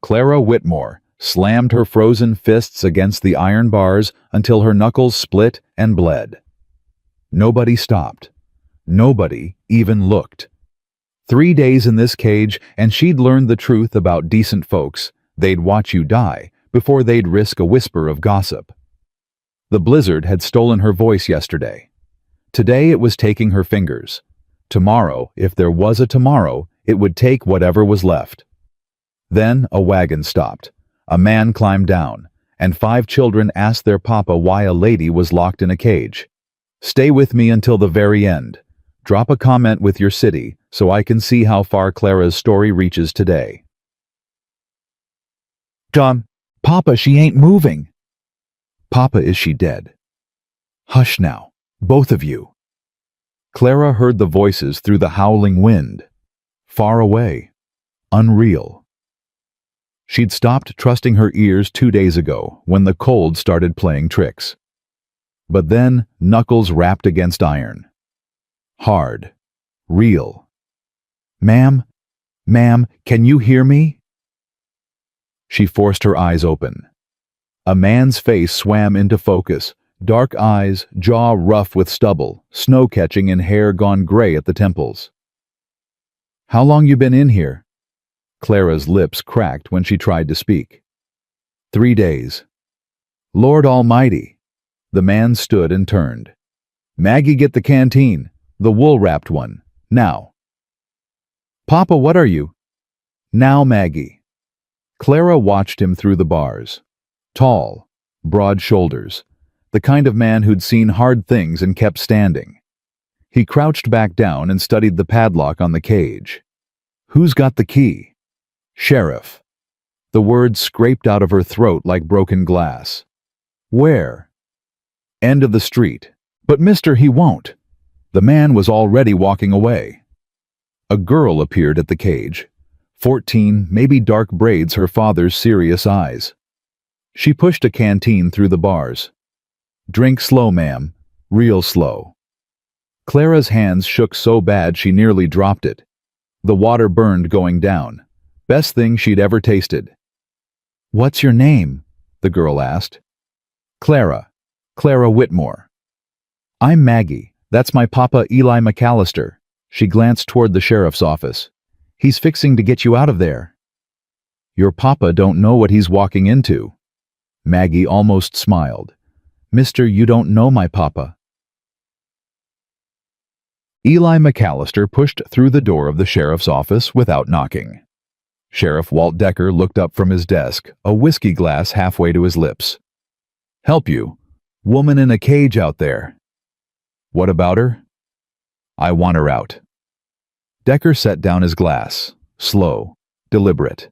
Clara Whitmore slammed her frozen fists against the iron bars until her knuckles split and bled. Nobody stopped. Nobody even looked. 3 days in this cage, and she'd learned the truth about decent folks. They'd watch you die before they'd risk a whisper of gossip. The blizzard had stolen her voice yesterday. Today it was taking her fingers. Tomorrow, if there was a tomorrow, it would take whatever was left. Then a wagon stopped. A man climbed down, and 5 children asked their papa why a lady was locked in a cage. Stay with me until the very end. Drop a comment with your city so I can see how far Clara's story reaches today. John, Papa, she ain't moving. Papa, is she dead? Hush now, both of you. Clara heard the voices through the howling wind. Far away. Unreal. She'd stopped trusting her ears 2 days ago when the cold started playing tricks. But then knuckles rapped against iron. Hard. Real. Ma'am, can you hear me? She forced her eyes open. A man's face swam into focus, dark eyes, jaw rough with stubble, snow catching and hair gone gray at the temples. How long you been in here? Clara's lips cracked when she tried to speak. 3 days. Lord Almighty. The man stood and turned. Maggie, get the canteen, the wool-wrapped one, now. Papa, what are you? Now, Maggie. Clara watched him through the bars. Tall, broad shoulders, the kind of man who'd seen hard things and kept standing. He crouched back down and studied the padlock on the cage. Who's got the key? Sheriff. The words scraped out of her throat like broken glass. Where? End of the street. But mister, he won't. The man was already walking away. A girl appeared at the cage. 14, maybe dark braids her father's serious eyes. She pushed a canteen through the bars. Drink slow, ma'am. Real slow. Clara's hands shook so bad she nearly dropped it. The water burned going down. Best thing she'd ever tasted. What's your name? The girl asked. Clara Whitmore. I'm Maggie. That's my papa, Eli McAllister. She glanced toward the sheriff's office. He's fixing to get you out of there. Your papa don't know what he's walking into. Maggie almost smiled. Mister, you don't know my papa. Eli McAllister pushed through the door of the sheriff's office without knocking. Sheriff Walt Decker looked up from his desk, a whiskey glass halfway to his lips. Help you? Woman in a cage out there. What about her? I want her out. Decker set down his glass, slow, deliberate.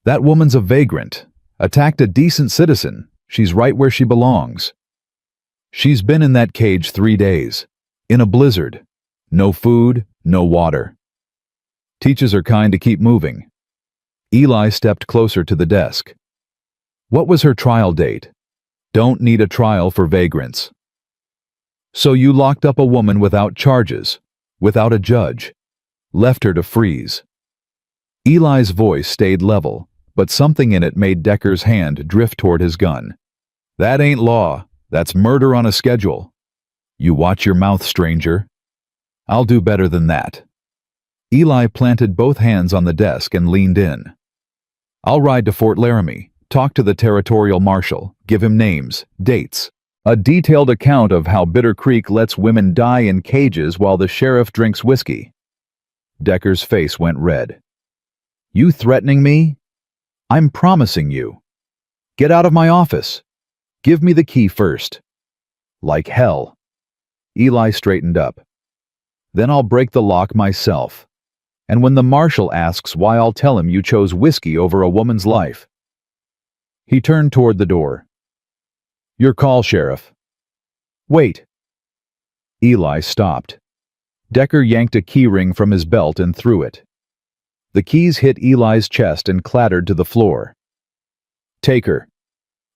That woman's a vagrant. Attacked a decent citizen. She's right where she belongs. She's been in that cage 3 days. In a blizzard. No food, no water. Teaches her kind to keep moving. Eli stepped closer to the desk. What was her trial date? Don't need a trial for vagrants. So you locked up a woman without charges, without a judge. Left her to freeze. Eli's voice stayed level, but something in it made Decker's hand drift toward his gun. That ain't law. That's murder on a schedule. You watch your mouth, stranger. I'll do better than that. Eli planted both hands on the desk and leaned in. I'll ride to Fort Laramie, talk to the territorial marshal, give him names, dates, a detailed account of how Bitter Creek lets women die in cages while the sheriff drinks whiskey. Decker's face went red. You threatening me? I'm promising you. Get out of my office. Give me the key first. Like hell. Eli straightened up. Then I'll break the lock myself. And when the marshal asks why, I'll tell him you chose whiskey over a woman's life. He turned toward the door. Your call, Sheriff. Wait. Eli stopped. Decker yanked a key ring from his belt and threw it. The keys hit Eli's chest and clattered to the floor. Take her.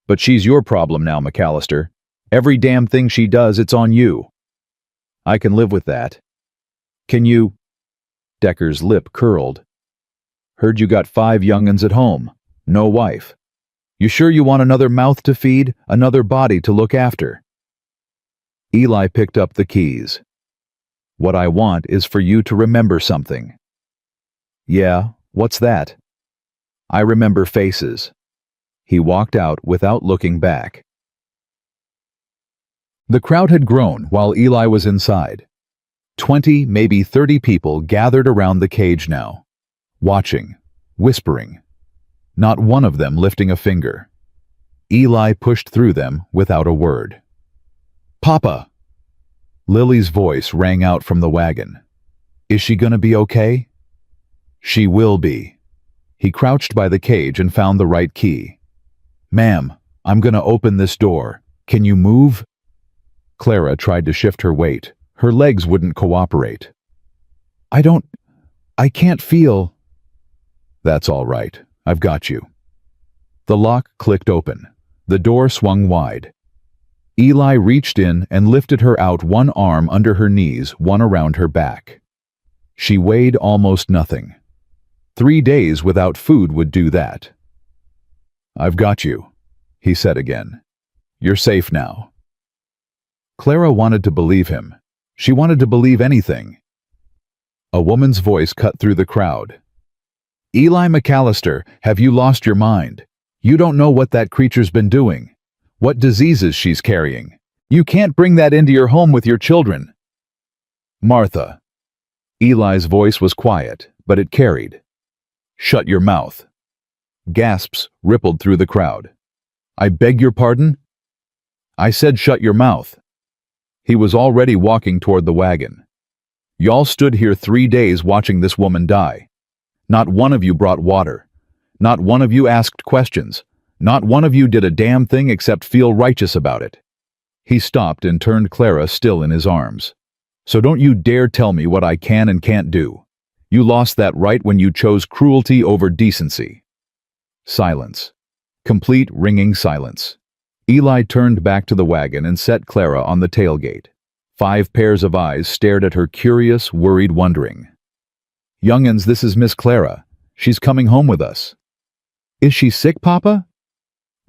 But she's your problem now, McAllister. Every damn thing she does, it's on you. I can live with that. Can you? Decker's lip curled. Heard you got 5 young'uns at home. No wife. You sure you want another mouth to feed, another body to look after? Eli picked up the keys. What I want is for you to remember something. Yeah, what's that? I remember faces. He walked out without looking back. The crowd had grown while Eli was inside. 20, maybe 30 people gathered around the cage now, watching, whispering. Not one of them lifting a finger. Eli pushed through them without a word. Papa! Lily's voice rang out from the wagon. Is she gonna be okay? She will be. He crouched by the cage and found the right key. Ma'am, I'm gonna open this door. Can you move? Clara tried to shift her weight. Her legs wouldn't cooperate. I can't feel. That's all right. I've got you. The lock clicked open. The door swung wide. Eli reached in and lifted her out, one arm under her knees, one around her back. She weighed almost nothing. 3 days without food would do that. I've got you, he said again. You're safe now. Clara wanted to believe him. She wanted to believe anything. A woman's voice cut through the crowd. Eli McAllister, have you lost your mind? You don't know what that creature's been doing. What diseases she's carrying. You can't bring that into your home with your children. Martha. Eli's voice was quiet, but it carried. Shut your mouth. Gasps rippled through the crowd. I beg your pardon? I said shut your mouth. He was already walking toward the wagon. Y'all stood here 3 days watching this woman die. Not one of you brought water. Not one of you asked questions. Not one of you did a damn thing except feel righteous about it. He stopped and turned Clara still in his arms. So don't you dare tell me what I can and can't do. You lost that right when you chose cruelty over decency. Silence. Complete ringing silence. Eli turned back to the wagon and set Clara on the tailgate. 5 pairs of eyes stared at her, curious, worried, wondering. Young'uns, this is Miss Clara. She's coming home with us. Is she sick, Papa?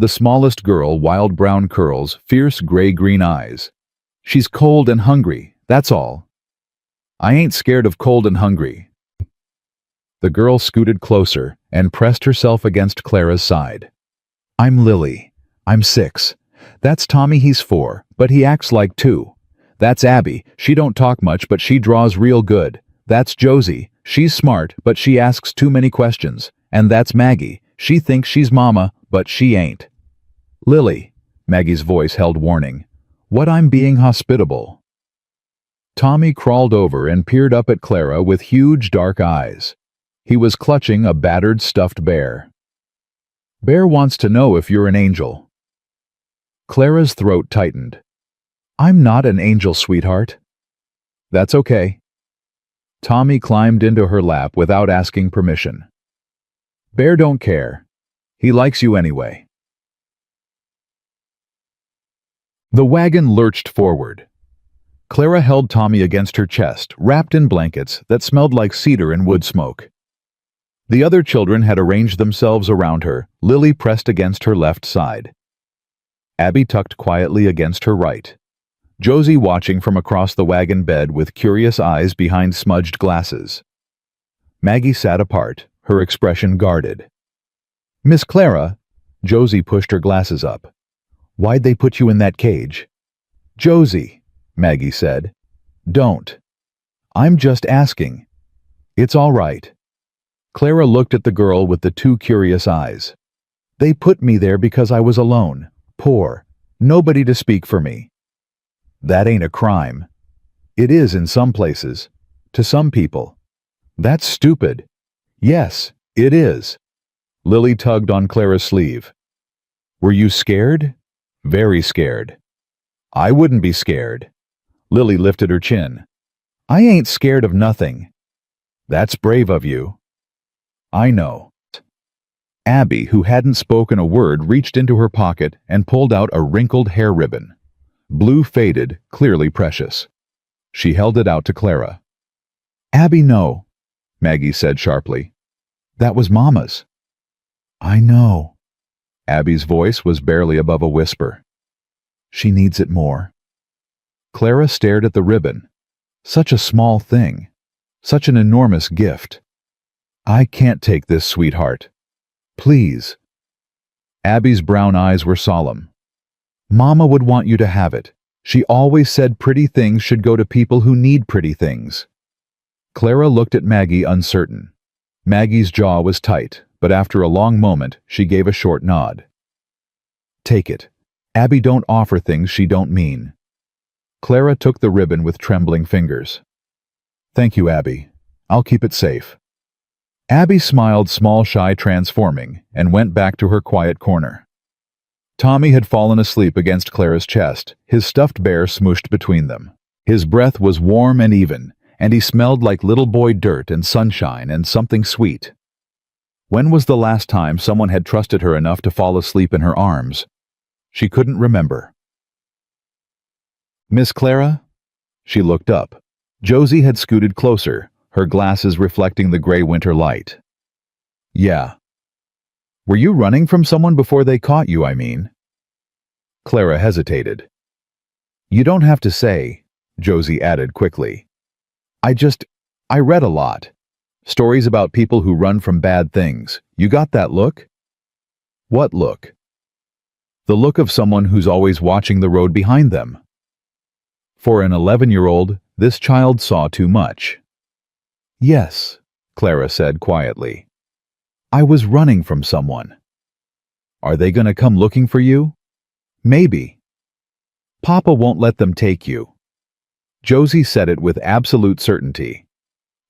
The smallest girl, wild brown curls, fierce gray-green eyes. She's cold and hungry, that's all. I ain't scared of cold and hungry. The girl scooted closer and pressed herself against Clara's side. I'm Lily. I'm 6. That's Tommy, he's 4, but he acts like 2. That's Abby, she don't talk much but she draws real good. That's Josie, she's smart but she asks too many questions. And that's Maggie, she thinks she's mama, but she ain't. Lily, Maggie's voice held warning. What, I'm being hospitable. Tommy crawled over and peered up at Clara with huge dark eyes. He was clutching a battered stuffed bear. Bear wants to know if you're an angel. Clara's throat tightened. I'm not an angel, sweetheart. That's okay. Tommy climbed into her lap without asking permission. Bear don't care. He likes you anyway. The wagon lurched forward. Clara held Tommy against her chest, wrapped in blankets that smelled like cedar and wood smoke. The other children had arranged themselves around her, Lily pressed against her left side. Abby tucked quietly against her right. Josie watching from across the wagon bed with curious eyes behind smudged glasses. Maggie sat apart, her expression guarded. Miss Clara, Josie pushed her glasses up. Why'd they put you in that cage? Josie, Maggie said. Don't. I'm just asking. It's all right. Clara looked at the girl with the 2 curious eyes. They put me there because I was alone, poor, nobody to speak for me. That ain't a crime. It is in some places, to some people. That's stupid. Yes, it is. Lily tugged on Clara's sleeve. Were you scared? Very scared. I wouldn't be scared. Lily lifted her chin. I ain't scared of nothing. That's brave of you. I know. Abby, who hadn't spoken a word, reached into her pocket and pulled out a wrinkled hair ribbon. Blue faded, clearly precious. She held it out to Clara. Abby, no, Maggie said sharply. That was Mama's. I know. Abby's voice was barely above a whisper. She needs it more. Clara stared at the ribbon. Such a small thing. Such an enormous gift. I can't take this, sweetheart. Please. Abby's brown eyes were solemn. Mama would want you to have it. She always said pretty things should go to people who need pretty things. Clara looked at Maggie, uncertain. Maggie's jaw was tight, but after a long moment, she gave a short nod. Take it. Abby don't offer things she don't mean. Clara took the ribbon with trembling fingers. Thank you, Abby. I'll keep it safe. Abby smiled, small, shy, transforming, and went back to her quiet corner. Tommy had fallen asleep against Clara's chest, his stuffed bear smooshed between them. His breath was warm and even, and he smelled like little boy dirt and sunshine and something sweet. When was the last time someone had trusted her enough to fall asleep in her arms? She couldn't remember. Miss Clara? She looked up. Josie had scooted closer, her glasses reflecting the gray winter light. Yeah. Were you running from someone before they caught you, I mean? Clara hesitated. You don't have to say, Josie added quickly. I read a lot. Stories about people who run from bad things. You got that look? What look? The look of someone who's always watching the road behind them. For an 11-year-old, this child saw too much. Yes, Clara said quietly. I was running from someone. Are they going to come looking for you? Maybe. Papa won't let them take you. Josie said it with absolute certainty.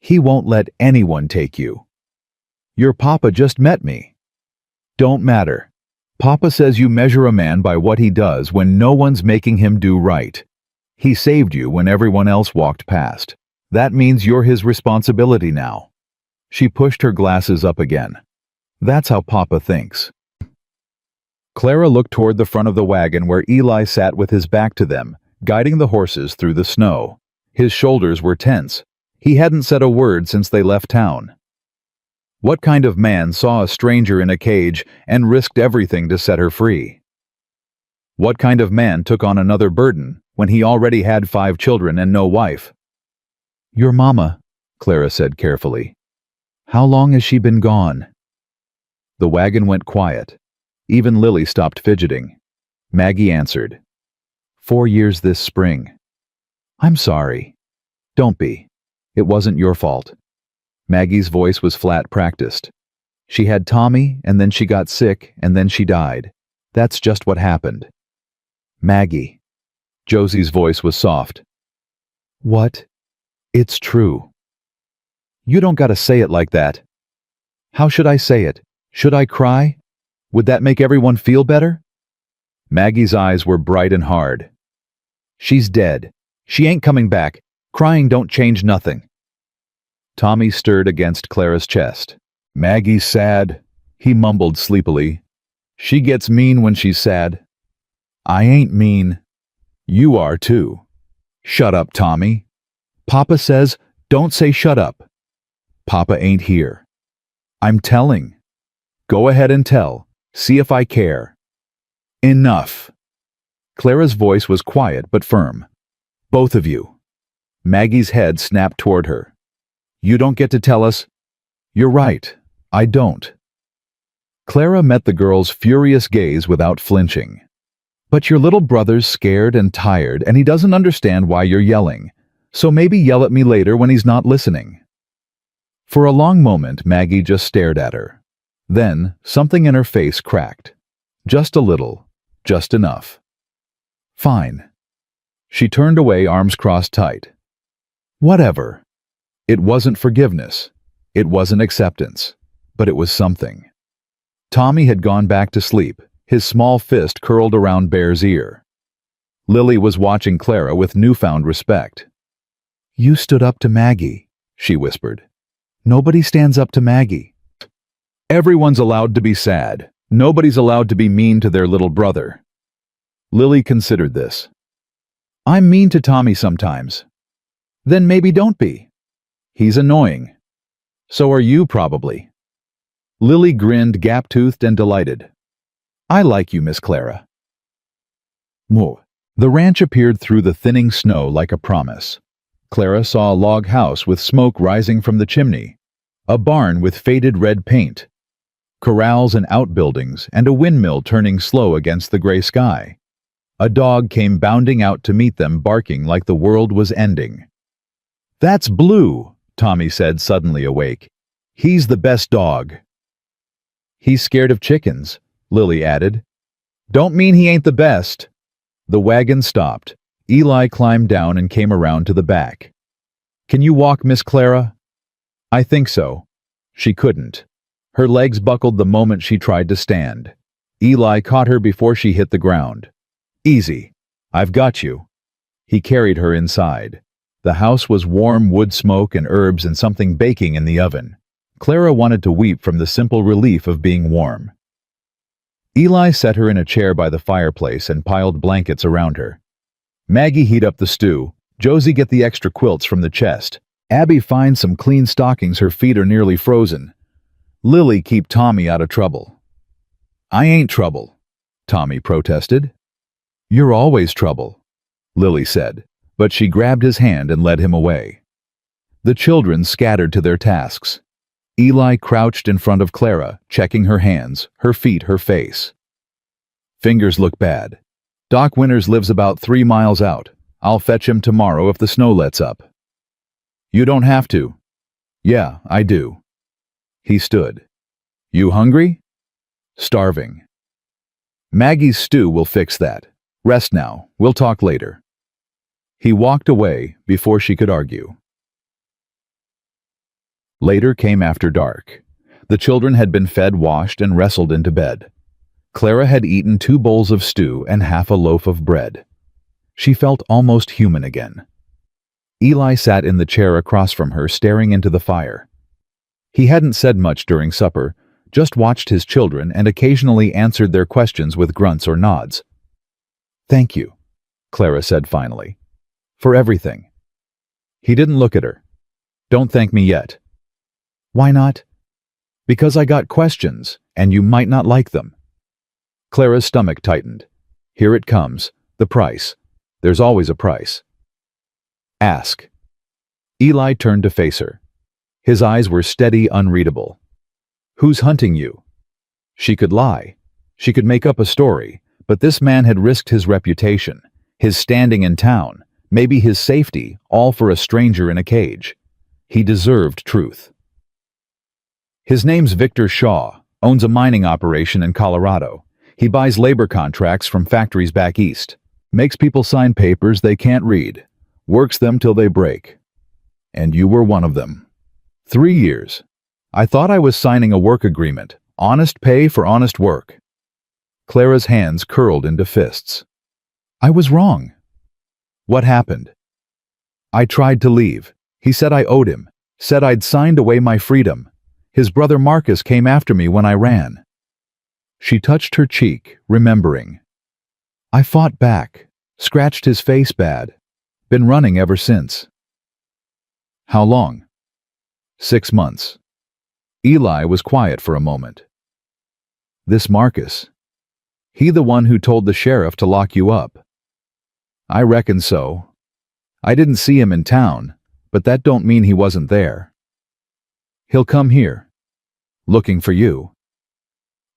He won't let anyone take you. Your papa just met me. Don't matter. Papa says you measure a man by what he does when no one's making him do right. He saved you when everyone else walked past. That means you're his responsibility now. She pushed her glasses up again. That's how Papa thinks. Clara looked toward the front of the wagon where Eli sat with his back to them, guiding the horses through the snow. His shoulders were tense. He hadn't said a word since they left town. What kind of man saw a stranger in a cage and risked everything to set her free? What kind of man took on another burden when he already had 5 children and no wife? Your mama, Clara said carefully. How long has she been gone? The wagon went quiet. Even Lily stopped fidgeting. Maggie answered. 4 years this spring. I'm sorry. Don't be. It wasn't your fault. Maggie's voice was flat, practiced. She had Tommy, and then she got sick, and then she died. That's just what happened. Maggie. Josie's voice was soft. What? It's true. You don't gotta say it like that. How should I say it? Should I cry? Would that make everyone feel better? Maggie's eyes were bright and hard. She's dead. She ain't coming back. Crying don't change nothing. Tommy stirred against Clara's chest. Maggie's sad, he mumbled sleepily. She gets mean when she's sad. I ain't mean. You are too. Shut up, Tommy. Papa says, don't say shut up. Papa ain't here. I'm telling. Go ahead and tell. See if I care. Enough. Clara's voice was quiet but firm. Both of you. Maggie's head snapped toward her. You don't get to tell us. You're right. I don't. Clara met the girl's furious gaze without flinching. But your little brother's scared and tired, and he doesn't understand why you're yelling. So maybe yell at me later when he's not listening. For a long moment, Maggie just stared at her. Then, something in her face cracked. Just a little. Just enough. Fine. She turned away, arms crossed tight. Whatever. It wasn't forgiveness. It wasn't acceptance. But it was something. Tommy had gone back to sleep, his small fist curled around Bear's ear. Lily was watching Clara with newfound respect. You stood up to Maggie, she whispered. Nobody stands up to Maggie. Everyone's allowed to be sad. Nobody's allowed to be mean to their little brother. Lily considered this. I'm mean to Tommy sometimes. Then maybe don't be. He's annoying. So are you, probably. Lily grinned, gap-toothed and delighted. I like you, Miss Clara. Moo. The ranch appeared through the thinning snow like a promise. Clara saw a log house with smoke rising from the chimney, a barn with faded red paint, corrals and outbuildings, and a windmill turning slow against the gray sky. A dog came bounding out to meet them, barking like the world was ending. That's Blue, Tommy said, suddenly awake. He's the best dog. He's scared of chickens, Lily added. Don't mean he ain't the best. The wagon stopped. Eli climbed down and came around to the back. Can you walk, Miss Clara? I think so. She couldn't. Her legs buckled the moment she tried to stand. Eli caught her before she hit the ground. Easy. I've got you. He carried her inside. The house was warm, wood smoke and herbs and something baking in the oven. Clara wanted to weep from the simple relief of being warm. Eli set her in a chair by the fireplace and piled blankets around her. Maggie, heat up the stew. Josie, get the extra quilts from the chest. Abby, find some clean stockings, her feet are nearly frozen. Lily, keep Tommy out of trouble. I ain't trouble, Tommy protested. You're always trouble, Lily said, but she grabbed his hand and led him away. The children scattered to their tasks. Eli crouched in front of Clara, checking her hands, her feet, her face. Fingers look bad. Doc Winters lives about 3 miles out. I'll fetch him tomorrow if the snow lets up. You don't have to. Yeah, I do. He stood. You hungry? Starving. Maggie's stew will fix that. Rest now. We'll talk later. He walked away before she could argue. Later came after dark. The children had been fed, washed, and wrestled into bed. Clara had eaten 2 bowls of stew and half a loaf of bread. She felt almost human again. Eli sat in the chair across from her, staring into the fire. He hadn't said much during supper, just watched his children and occasionally answered their questions with grunts or nods. Thank you, Clara said finally, for everything. He didn't look at her. Don't thank me yet. Why not? Because I got questions, and you might not like them. Clara's stomach tightened. Here it comes, the price. There's always a price. Ask. Eli turned to face her. His eyes were steady, unreadable. Who's hunting you? She could lie. She could make up a story, but this man had risked his reputation, his standing in town, maybe his safety, all for a stranger in a cage. He deserved truth. His name's Victor Shaw, owns a mining operation in Colorado. He buys labor contracts from factories back east, makes people sign papers they can't read, works them till they break. And you were one of them. 3 years. I thought I was signing a work agreement, honest pay for honest work. Clara's hands curled into fists. I was wrong. What happened? I tried to leave. He said I owed him, said I'd signed away my freedom. His brother Marcus came after me when I ran. She touched her cheek, remembering. I fought back, scratched his face bad. Been running ever since. How long? 6 months. Eli was quiet for a moment. This Marcus. He the one who told the sheriff to lock you up. I reckon so. I didn't see him in town, but that don't mean he wasn't there. He'll come here. Looking for you.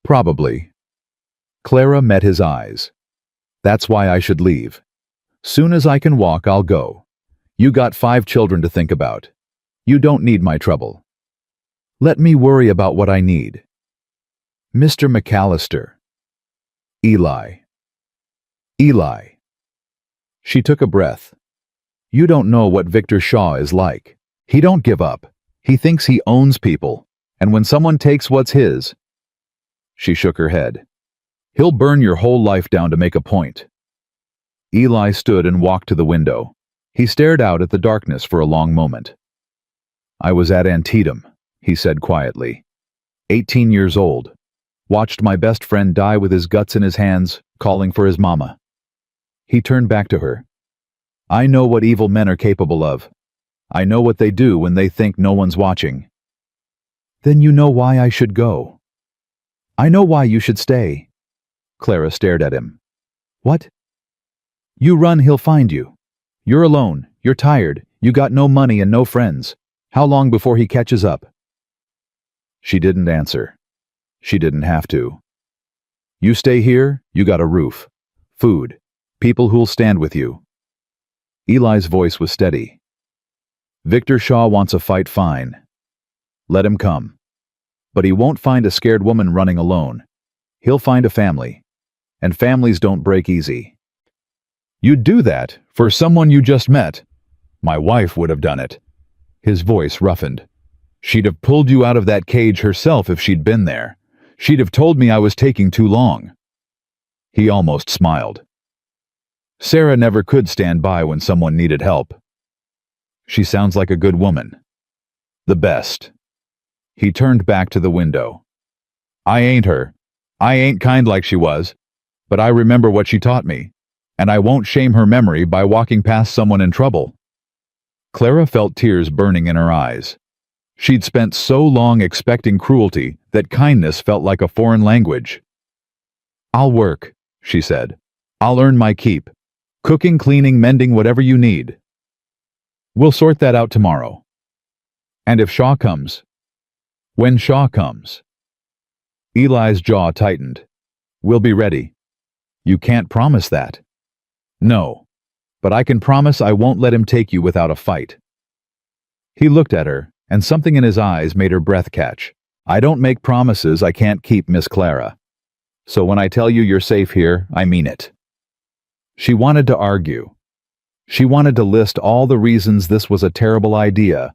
Probably. Clara met his eyes. That's why I should leave. Soon as I can walk, I'll go. You got 5 children to think about. You don't need my trouble. Let me worry about what I need. Mr. McAllister. Eli. Eli. She took a breath. You don't know what Victor Shaw is like. He don't give up. He thinks he owns people, and when someone takes what's his... She shook her head. He'll burn your whole life down to make a point. Eli stood and walked to the window. He stared out at the darkness for a long moment. I was at Antietam, he said quietly. 18 years old. Watched my best friend die with his guts in his hands, calling for his mama. He turned back to her. I know what evil men are capable of. I know what they do when they think no one's watching. Then you know why I should go. I know why you should stay. Clara stared at him. What? You run, he'll find you. You're alone, you're tired, you got no money and no friends. How long before he catches up? She didn't answer. She didn't have to. You stay here, you got a roof, food, people who'll stand with you. Eli's voice was steady. Victor Shaw wants a fight, fine. Let him come. But he won't find a scared woman running alone. He'll find a family. And families don't break easy. You'd do that for someone you just met. My wife would have done it. His voice roughened. She'd have pulled you out of that cage herself if she'd been there. She'd have told me I was taking too long. He almost smiled. Sarah never could stand by when someone needed help. She sounds like a good woman. The best. He turned back to the window. I ain't her. I ain't kind like she was. But I remember what she taught me. And I won't shame her memory by walking past someone in trouble. Clara felt tears burning in her eyes. She'd spent so long expecting cruelty that kindness felt like a foreign language. I'll work, she said. I'll earn my keep. Cooking, cleaning, mending, whatever you need. We'll sort that out tomorrow. And if Shaw comes? When Shaw comes? Eli's jaw tightened. We'll be ready. You can't promise that. No, but I can promise I won't let him take you without a fight. He looked at her, and something in his eyes made her breath catch. I don't make promises I can't keep, Miss Clara. So when I tell you you're safe here, I mean it. She wanted to argue. She wanted to list all the reasons this was a terrible idea,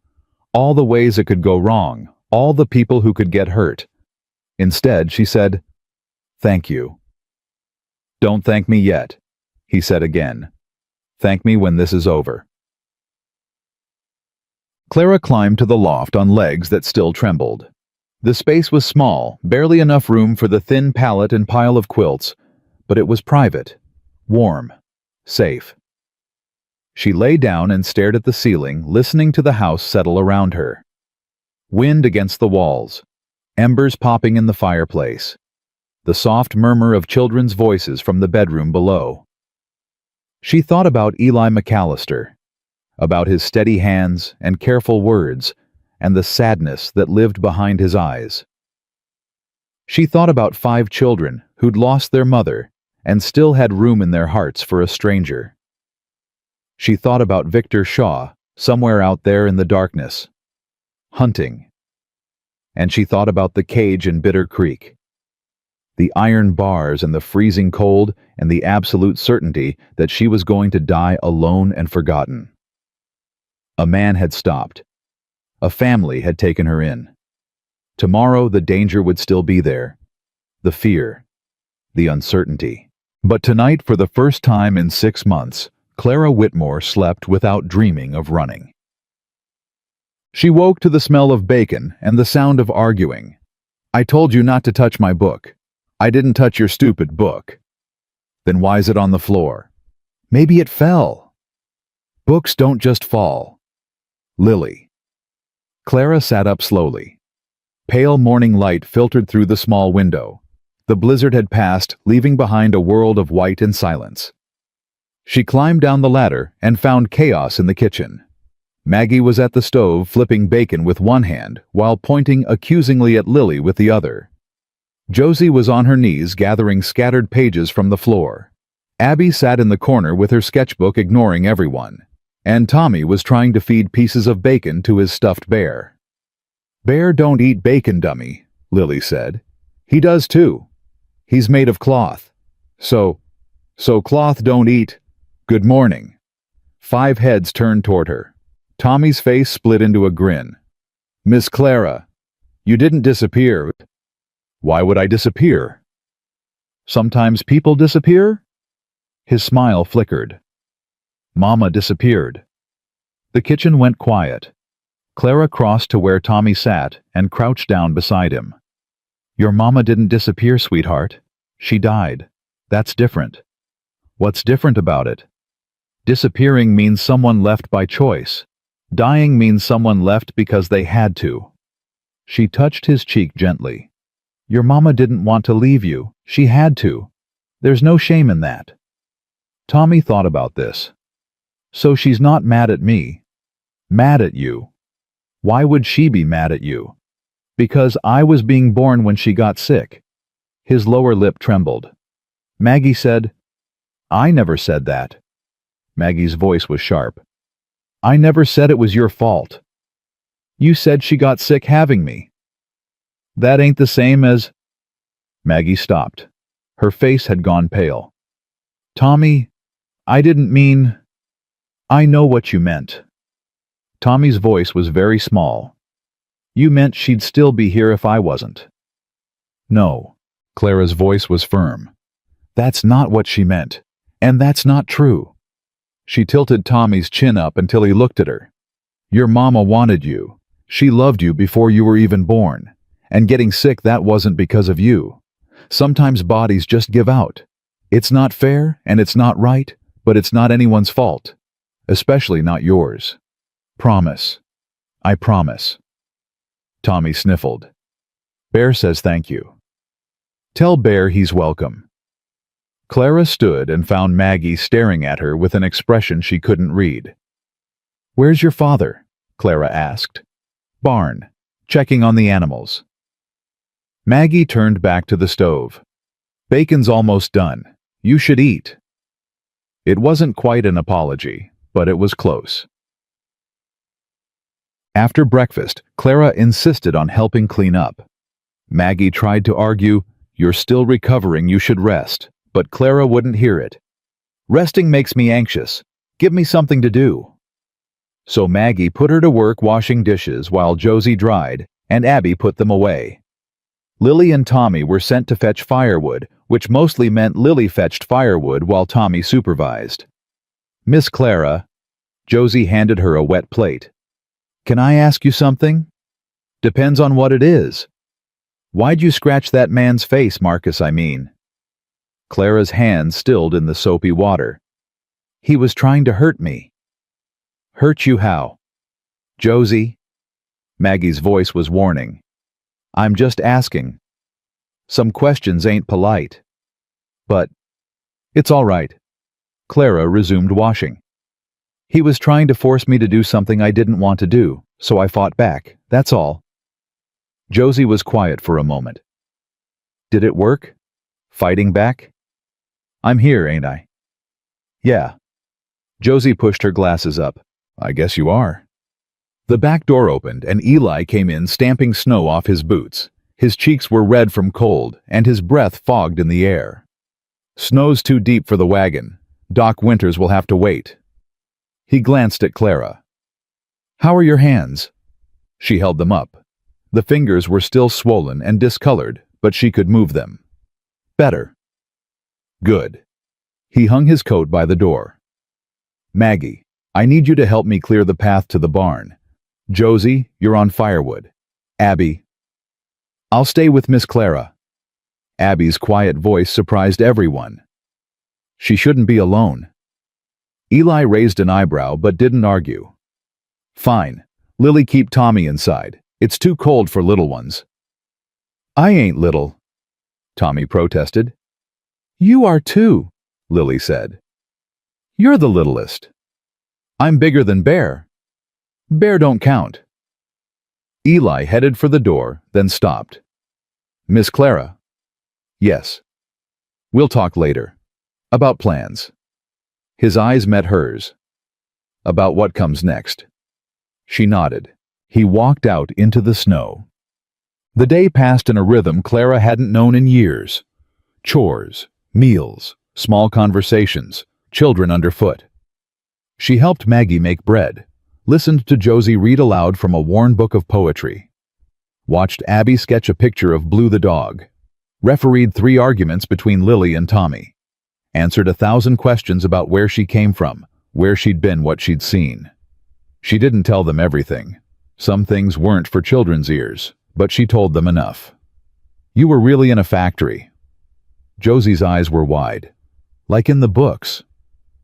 all the ways it could go wrong, all the people who could get hurt. Instead, she said, Thank you. Don't thank me yet, he said again. Thank me when this is over. Clara climbed to the loft on legs that still trembled. The space was small, barely enough room for the thin pallet and pile of quilts, but it was private, warm, safe. She lay down and stared at the ceiling, listening to the house settle around her. Wind against the walls, embers popping in the fireplace, the soft murmur of children's voices from the bedroom below. She thought about Eli McAllister, about his steady hands and careful words, and the sadness that lived behind his eyes. She thought about 5 children who'd lost their mother and still had room in their hearts for a stranger. She thought about Victor Shaw, somewhere out there in the darkness, hunting. And she thought about the cage in Bitter Creek, the iron bars and the freezing cold and the absolute certainty that she was going to die alone and forgotten. A man had stopped. A family had taken her in. Tomorrow the danger would still be there. The fear. The uncertainty. But tonight, for the first time in 6 months, Clara Whitmore slept without dreaming of running. She woke to the smell of bacon and the sound of arguing. I told you not to touch my book. I didn't touch your stupid book. Then why's it on the floor? Maybe it fell. Books don't just fall. Lily. Clara sat up slowly. Pale morning light filtered through the small window. The blizzard had passed, leaving behind a world of white and silence. She climbed down the ladder and found chaos in the kitchen. Maggie was at the stove flipping bacon with one hand while pointing accusingly at Lily with the other. Josie was on her knees gathering scattered pages from the floor. Abby sat in the corner with her sketchbook ignoring everyone. And Tommy was trying to feed pieces of bacon to his stuffed bear. Bear don't eat bacon, dummy, Lily said. He does too. He's made of cloth. So cloth don't eat. Good morning. 5 heads turned toward her. Tommy's face split into a grin. Miss Clara, you didn't disappear. Why would I disappear? Sometimes people disappear? His smile flickered. Mama disappeared. The kitchen went quiet. Clara crossed to where Tommy sat and crouched down beside him. Your mama didn't disappear, sweetheart. She died. That's different. What's different about it? Disappearing means someone left by choice. Dying means someone left because they had to. She touched his cheek gently. Your mama didn't want to leave you. She had to. There's no shame in that. Tommy thought about this. So she's not mad at me. Mad at you. Why would she be mad at you? Because I was being born when she got sick. His lower lip trembled. Maggie said, I never said that. Maggie's voice was sharp. I never said it was your fault. You said she got sick having me. That ain't the same as... Maggie stopped. Her face had gone pale. Tommy, I didn't mean... I know what you meant. Tommy's voice was very small. You meant she'd still be here if I wasn't. No. Clara's voice was firm. That's not what she meant. And that's not true. She tilted Tommy's chin up until he looked at her. Your mama wanted you. She loved you before you were even born. And getting sick, that wasn't because of you. Sometimes bodies just give out. It's not fair and it's not right, but it's not anyone's fault. Especially not yours. Promise. I promise. Tommy sniffled. Bear says thank you. Tell Bear he's welcome. Clara stood and found Maggie staring at her with an expression she couldn't read. Where's your father? Clara asked. Barn, checking on the animals. Maggie turned back to the stove. Bacon's almost done. You should eat. It wasn't quite an apology, but it was close. After breakfast, Clara insisted on helping clean up. Maggie tried to argue, You're still recovering, you should rest, but Clara wouldn't hear it. Resting makes me anxious. Give me something to do. So Maggie put her to work washing dishes while Josie dried, and Abby put them away. Lily and Tommy were sent to fetch firewood, which mostly meant Lily fetched firewood while Tommy supervised. Miss Clara, Josie handed her a wet plate. Can I ask you something? Depends on what it is. Why'd you scratch that man's face, Marcus, I mean? Clara's hand stilled in the soapy water. He was trying to hurt me. Hurt you how? Josie? Maggie's voice was warning. I'm just asking. Some questions ain't polite. But it's all right. Clara resumed washing. He was trying to force me to do something I didn't want to do, so I fought back, that's all. Josie was quiet for a moment. Did it work? Fighting back? I'm here, ain't I? Yeah. Josie pushed her glasses up. I guess you are. The back door opened and Eli came in stamping snow off his boots. His cheeks were red from cold and his breath fogged in the air. Snow's too deep for the wagon. Doc Winters will have to wait. He glanced at Clara. How are your hands? She held them up. The fingers were still swollen and discolored, but she could move them. Better. Good. He hung his coat by the door. Maggie, I need you to help me clear the path to the barn. Josie, you're on firewood. Abby. I'll stay with Miss Clara. Abby's quiet voice surprised everyone. She shouldn't be alone. Eli raised an eyebrow but didn't argue. Fine. Lily, keep Tommy inside. It's too cold for little ones. I ain't little, Tommy protested. You are too, Lily said. You're the littlest. I'm bigger than Bear. Bear don't count. Eli headed for the door, then stopped. Miss Clara. Yes. We'll talk later. About plans. His eyes met hers. About what comes next. She nodded. He walked out into the snow. The day passed in a rhythm Clara hadn't known in years. Chores, meals, small conversations, children underfoot. She helped Maggie make bread, listened to Josie read aloud from a worn book of poetry, watched Abby sketch a picture of Blue the dog, refereed 3 arguments between Lily and Tommy, answered 1,000 questions about where she came from, where she'd been, what she'd seen. She didn't tell them everything. Some things weren't for children's ears, but she told them enough. You were really in a factory. Josie's eyes were wide. Like in the books.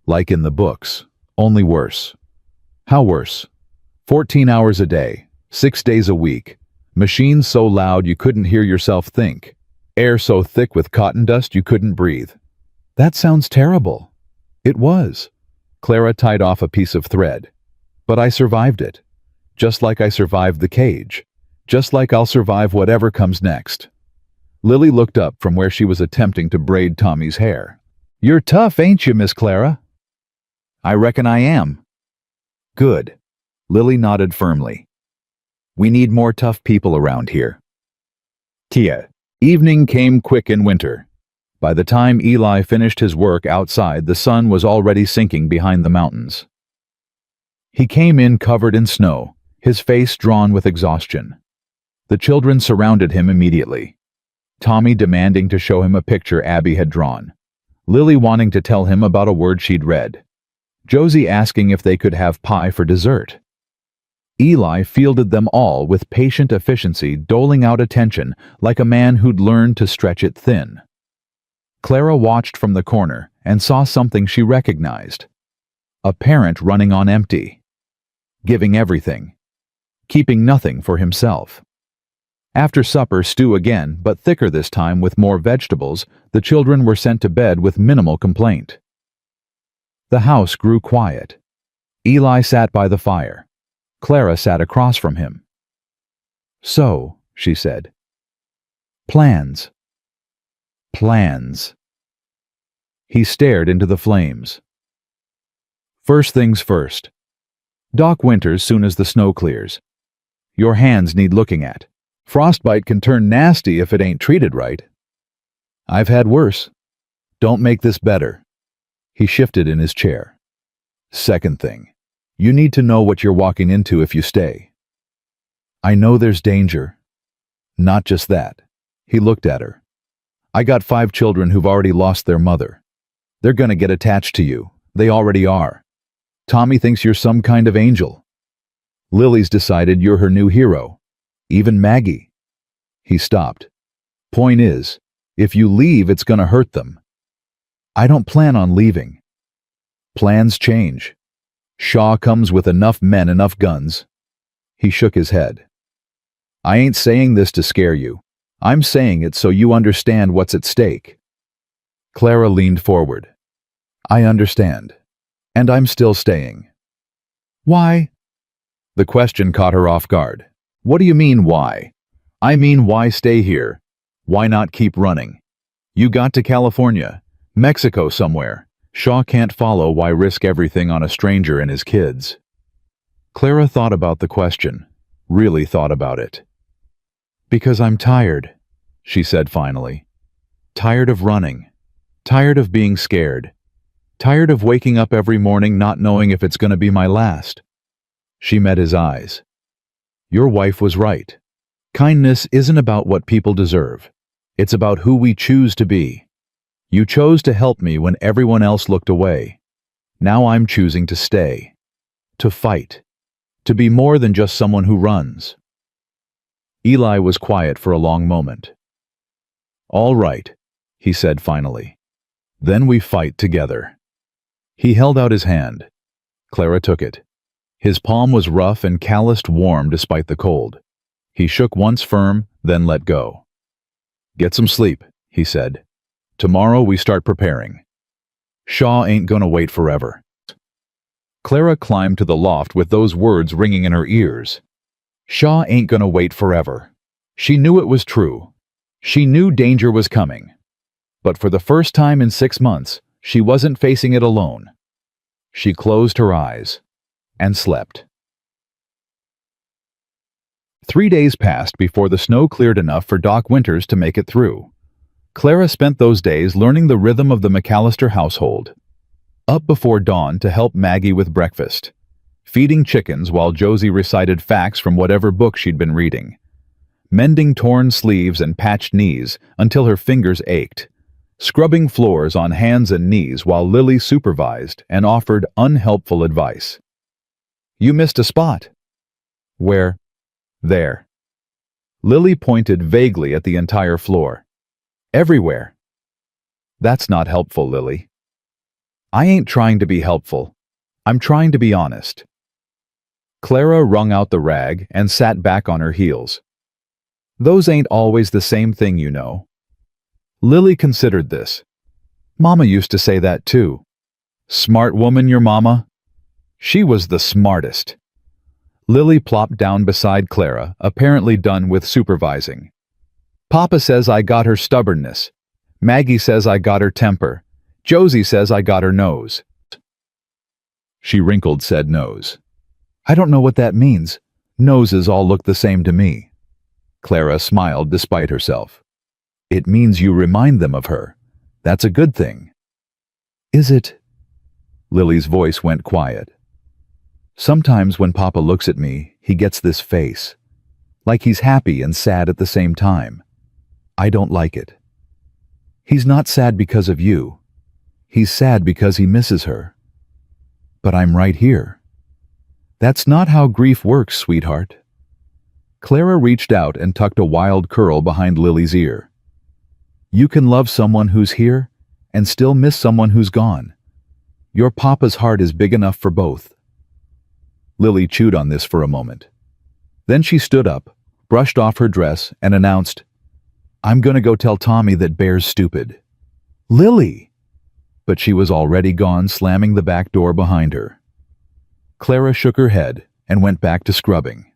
Like in the books, only worse. How worse? 14 hours a day, 6 days a week, Machines so loud you couldn't hear yourself think. Air so thick with cotton dust you couldn't breathe. That sounds terrible. It was. Clara tied off a piece of thread. But I survived it. Just like I survived the cage. Just like I'll survive whatever comes next. Lily looked up from where she was attempting to braid Tommy's hair. You're tough, ain't you, Miss Clara? I reckon I am. Good. Lily nodded firmly. We need more tough people around here. Tia. Evening came quick in winter. By the time Eli finished his work outside, the sun was already sinking behind the mountains. He came in covered in snow, his face drawn with exhaustion. The children surrounded him immediately. Tommy demanding to show him a picture Abby had drawn. Lily wanting to tell him about a word she'd read. Josie asking if they could have pie for dessert. Eli fielded them all with patient efficiency, doling out attention like a man who'd learned to stretch it thin. Clara watched from the corner and saw something she recognized. A parent running on empty. Giving everything. Keeping nothing for himself. After supper, stew again, but thicker this time with more vegetables, the children were sent to bed with minimal complaint. The house grew quiet. Eli sat by the fire. Clara sat across from him. So, she said. Plans. Plans. He stared into the flames. First things first. Doc Winters soon as the snow clears. Your hands need looking at. Frostbite can turn nasty if it ain't treated right. I've had worse. Don't make this better. He shifted in his chair. Second thing. You need to know what you're walking into if you stay. I know there's danger. Not just that. He looked at her. I got 5 children who've already lost their mother. They're gonna get attached to you. They already are. Tommy thinks you're some kind of angel. Lily's decided you're her new hero. Even Maggie. He stopped. Point is, if you leave, it's gonna hurt them. I don't plan on leaving. Plans change. Shaw comes with enough men, enough guns. He shook his head. I ain't saying this to scare you. I'm saying it so you understand what's at stake. Clara leaned forward. I understand. And I'm still staying. Why? The question caught her off guard. What do you mean, why? I mean, why stay here? Why not keep running? You got to California, Mexico somewhere. Shaw can't follow. Why risk everything on a stranger and his kids? Clara thought about the question, really thought about it. Because I'm tired, she said finally. Tired of running. Tired of being scared. Tired of waking up every morning not knowing if it's going to be my last. She met his eyes. Your wife was right. Kindness isn't about what people deserve. It's about who we choose to be. You chose to help me when everyone else looked away. Now I'm choosing to stay. To fight. To be more than just someone who runs. Eli was quiet for a long moment. All right, he said finally. Then we fight together. He held out his hand. Clara took it. His palm was rough and calloused warm despite the cold. He shook once firm, then let go. Get some sleep, he said. Tomorrow we start preparing. Shaw ain't gonna wait forever. Clara climbed to the loft with those words ringing in her ears. Shaw ain't gonna wait forever. She knew it was true. She knew danger was coming. But for the first time in 6 months, she wasn't facing it alone. She closed her eyes and slept. 3 days passed before the snow cleared enough for Doc Winters to make it through. Clara spent those days learning the rhythm of the McAllister household. Up before dawn to help Maggie with breakfast. Feeding chickens while Josie recited facts from whatever book she'd been reading. Mending torn sleeves and patched knees until her fingers ached. Scrubbing floors on hands and knees while Lily supervised and offered unhelpful advice. You missed a spot. Where? There. Lily pointed vaguely at the entire floor. Everywhere. That's not helpful, Lily. I ain't trying to be helpful. I'm trying to be honest. Clara wrung out the rag and sat back on her heels. Those ain't always the same thing, you know. Lily considered this. Mama used to say that too. Smart woman, your mama? She was the smartest. Lily plopped down beside Clara, apparently done with supervising. Papa says I got her stubbornness. Maggie says I got her temper. Josie says I got her nose. She wrinkled said nose. I don't know what that means. Noses all look the same to me. Clara smiled despite herself. It means you remind them of her. That's a good thing. Is it? Lily's voice went quiet. Sometimes when Papa looks at me, he gets this face. Like he's happy and sad at the same time. I don't like it. He's not sad because of you. He's sad because he misses her. But I'm right here. That's not how grief works, sweetheart. Clara reached out and tucked a wild curl behind Lily's ear. You can love someone who's here and still miss someone who's gone. Your papa's heart is big enough for both. Lily chewed on this for a moment. Then she stood up, brushed off her dress, and announced, I'm gonna go tell Tommy that Bear's stupid. Lily! But she was already gone, slamming the back door behind her. Clara shook her head and went back to scrubbing.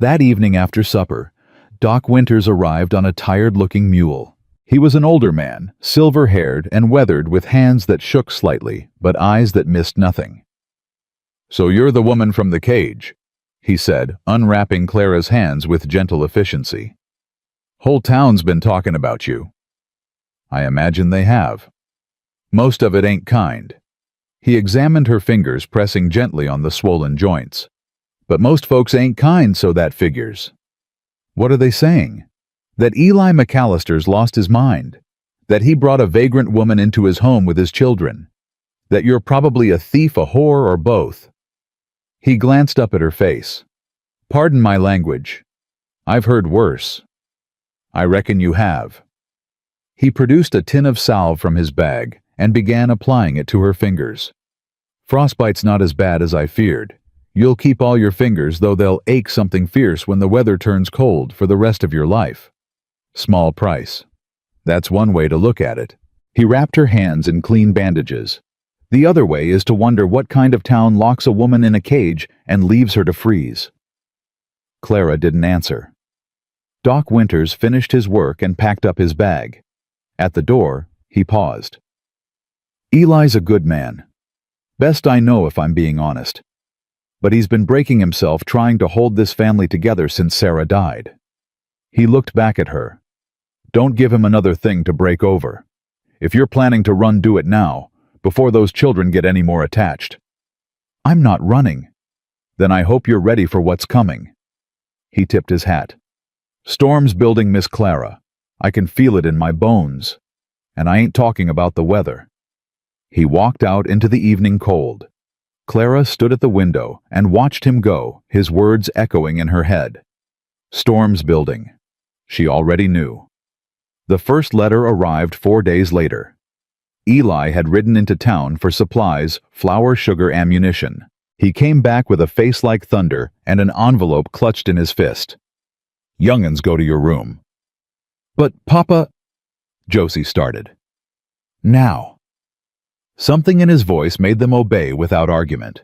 That evening after supper, Doc Winters arrived on a tired-looking mule. He was an older man, silver-haired and weathered, with hands that shook slightly, but eyes that missed nothing. So you're the woman from the cage, he said, unwrapping Clara's hands with gentle efficiency. Whole town's been talking about you. I imagine they have. Most of it ain't kind. He examined her fingers, pressing gently on the swollen joints. But most folks ain't kind, so that figures. What are they saying? That Eli McAllister's lost his mind. That he brought a vagrant woman into his home with his children. That you're probably a thief, a whore, or both. He glanced up at her face. Pardon my language. I've heard worse. I reckon you have. He produced a tin of salve from his bag and began applying it to her fingers. Frostbite's not as bad as I feared. You'll keep all your fingers, though they'll ache something fierce when the weather turns cold for the rest of your life. Small price. That's one way to look at it. He wrapped her hands in clean bandages. The other way is to wonder what kind of town locks a woman in a cage and leaves her to freeze. Clara didn't answer. Doc Winters finished his work and packed up his bag. At the door, he paused. Eli's a good man. Best I know, if I'm being honest. But he's been breaking himself trying to hold this family together since Sarah died. He looked back at her. Don't give him another thing to break over. If you're planning to run, do it now, before those children get any more attached. I'm not running. Then I hope you're ready for what's coming. He tipped his hat. Storm's building, Miss Clara. I can feel it in my bones. And I ain't talking about the weather. He walked out into the evening cold. Clara stood at the window and watched him go, his words echoing in her head. Storm's building. She already knew. The first letter arrived 4 days later. Eli had ridden into town for supplies, flour, sugar, ammunition. He came back with a face like thunder and an envelope clutched in his fist. Young'uns, go to your room. But, Papa, Josie started. Now. Something in his voice made them obey without argument.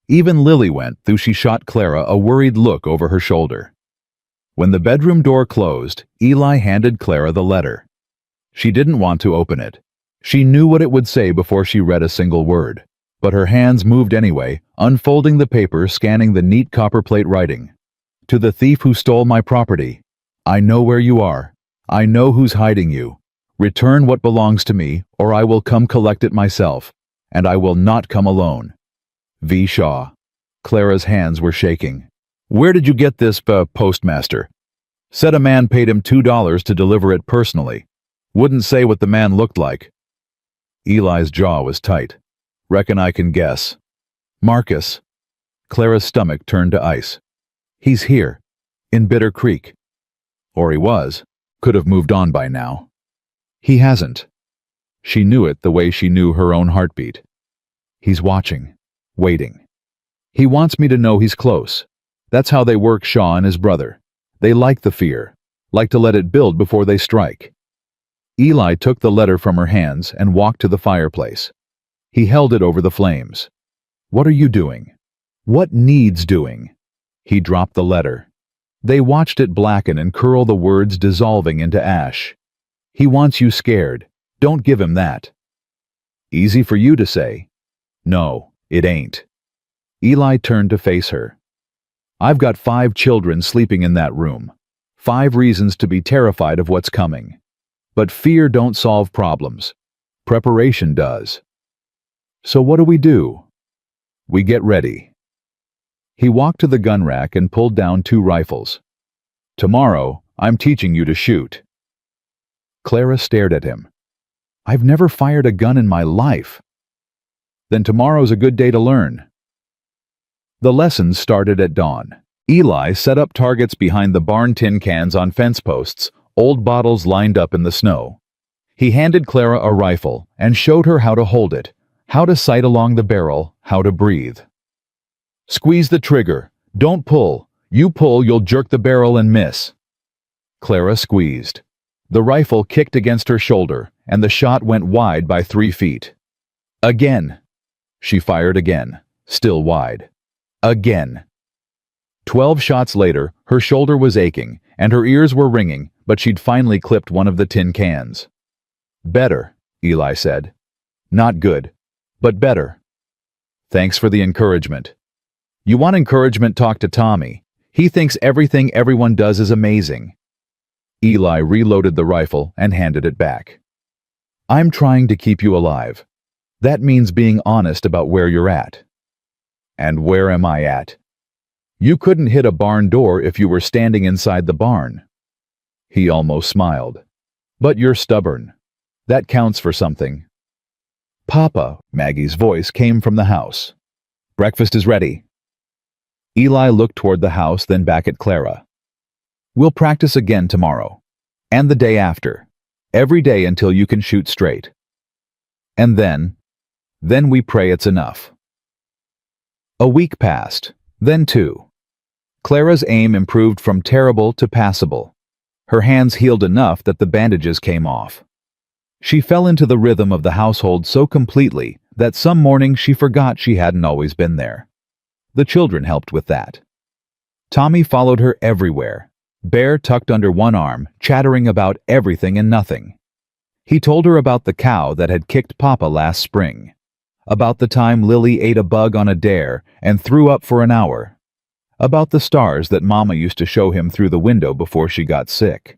Even Lily went, though she shot Clara a worried look over her shoulder. When the bedroom door closed, Eli handed Clara the letter. She didn't want to open it. She knew what it would say before she read a single word. But her hands moved anyway, unfolding the paper, scanning the neat copperplate writing. To the thief who stole my property. I know where you are. I know who's hiding you. Return what belongs to me, or I will come collect it myself. And I will not come alone. V. Shaw. Clara's hands were shaking. Where did you get this, postmaster? Said a man paid him $2 to deliver it personally. Wouldn't say what the man looked like. Eli's jaw was tight. Reckon I can guess. Marcus. Clara's stomach turned to ice. He's here. In Bitter Creek. Or he was. Could have moved on by now. He hasn't. She knew it the way she knew her own heartbeat. He's watching. Waiting. He wants me to know he's close. That's how they work, Shaw and his brother. They like the fear. like to let it build before they strike. Eli took the letter from her hands and walked to the fireplace. He held it over the flames. "What are you doing? What needs doing?" He dropped the letter. They watched it blacken and curl, the words dissolving into ash. "He wants you scared. Don't give him that." Easy for you to say. No, it ain't. Eli turned to face her. "I've got 5 children sleeping in that room. 5 reasons to be terrified of what's coming. But fear don't solve problems. Preparation does. So what do? We get ready." He walked to the gun rack and pulled down 2 rifles. "Tomorrow, I'm teaching you to shoot." Clara stared at him. "I've never fired a gun in my life." "Then tomorrow's a good day to learn." The lessons started at dawn. Eli set up targets behind the barn, tin cans on fence posts, old bottles lined up in the snow. He handed Clara a rifle and showed her how to hold it, how to sight along the barrel, how to breathe. "Squeeze the trigger. Don't pull. You pull, you'll jerk the barrel and miss." Clara squeezed. The rifle kicked against her shoulder, and the shot went wide by 3 feet. Again. She fired again, still wide. Again. 12 shots later, her shoulder was aching, and her ears were ringing, but she'd finally clipped one of the tin cans. "Better," Eli said. "Not good, but better." "Thanks for the encouragement." "You want encouragement, talk to Tommy. He thinks everything everyone does is amazing." Eli reloaded the rifle and handed it back. "I'm trying to keep you alive. That means being honest about where you're at." "And where am I at?" "You couldn't hit a barn door if you were standing inside the barn." He almost smiled. "But you're stubborn. That counts for something." "Papa," Maggie's voice came from the house. "Breakfast is ready." Eli looked toward the house, then back at Clara. "We'll practice again tomorrow. And the day after. Every day until you can shoot straight. And then we pray it's enough." A week passed, then 2. Clara's aim improved from terrible to passable. Her hands healed enough that the bandages came off. She fell into the rhythm of the household so completely that some mornings she forgot she hadn't always been there. The children helped with that. Tommy followed her everywhere, Bear tucked under one arm, chattering about everything and nothing. He told her about the cow that had kicked Papa last spring, about the time Lily ate a bug on a dare and threw up for an hour, about the stars that Mama used to show him through the window before she got sick.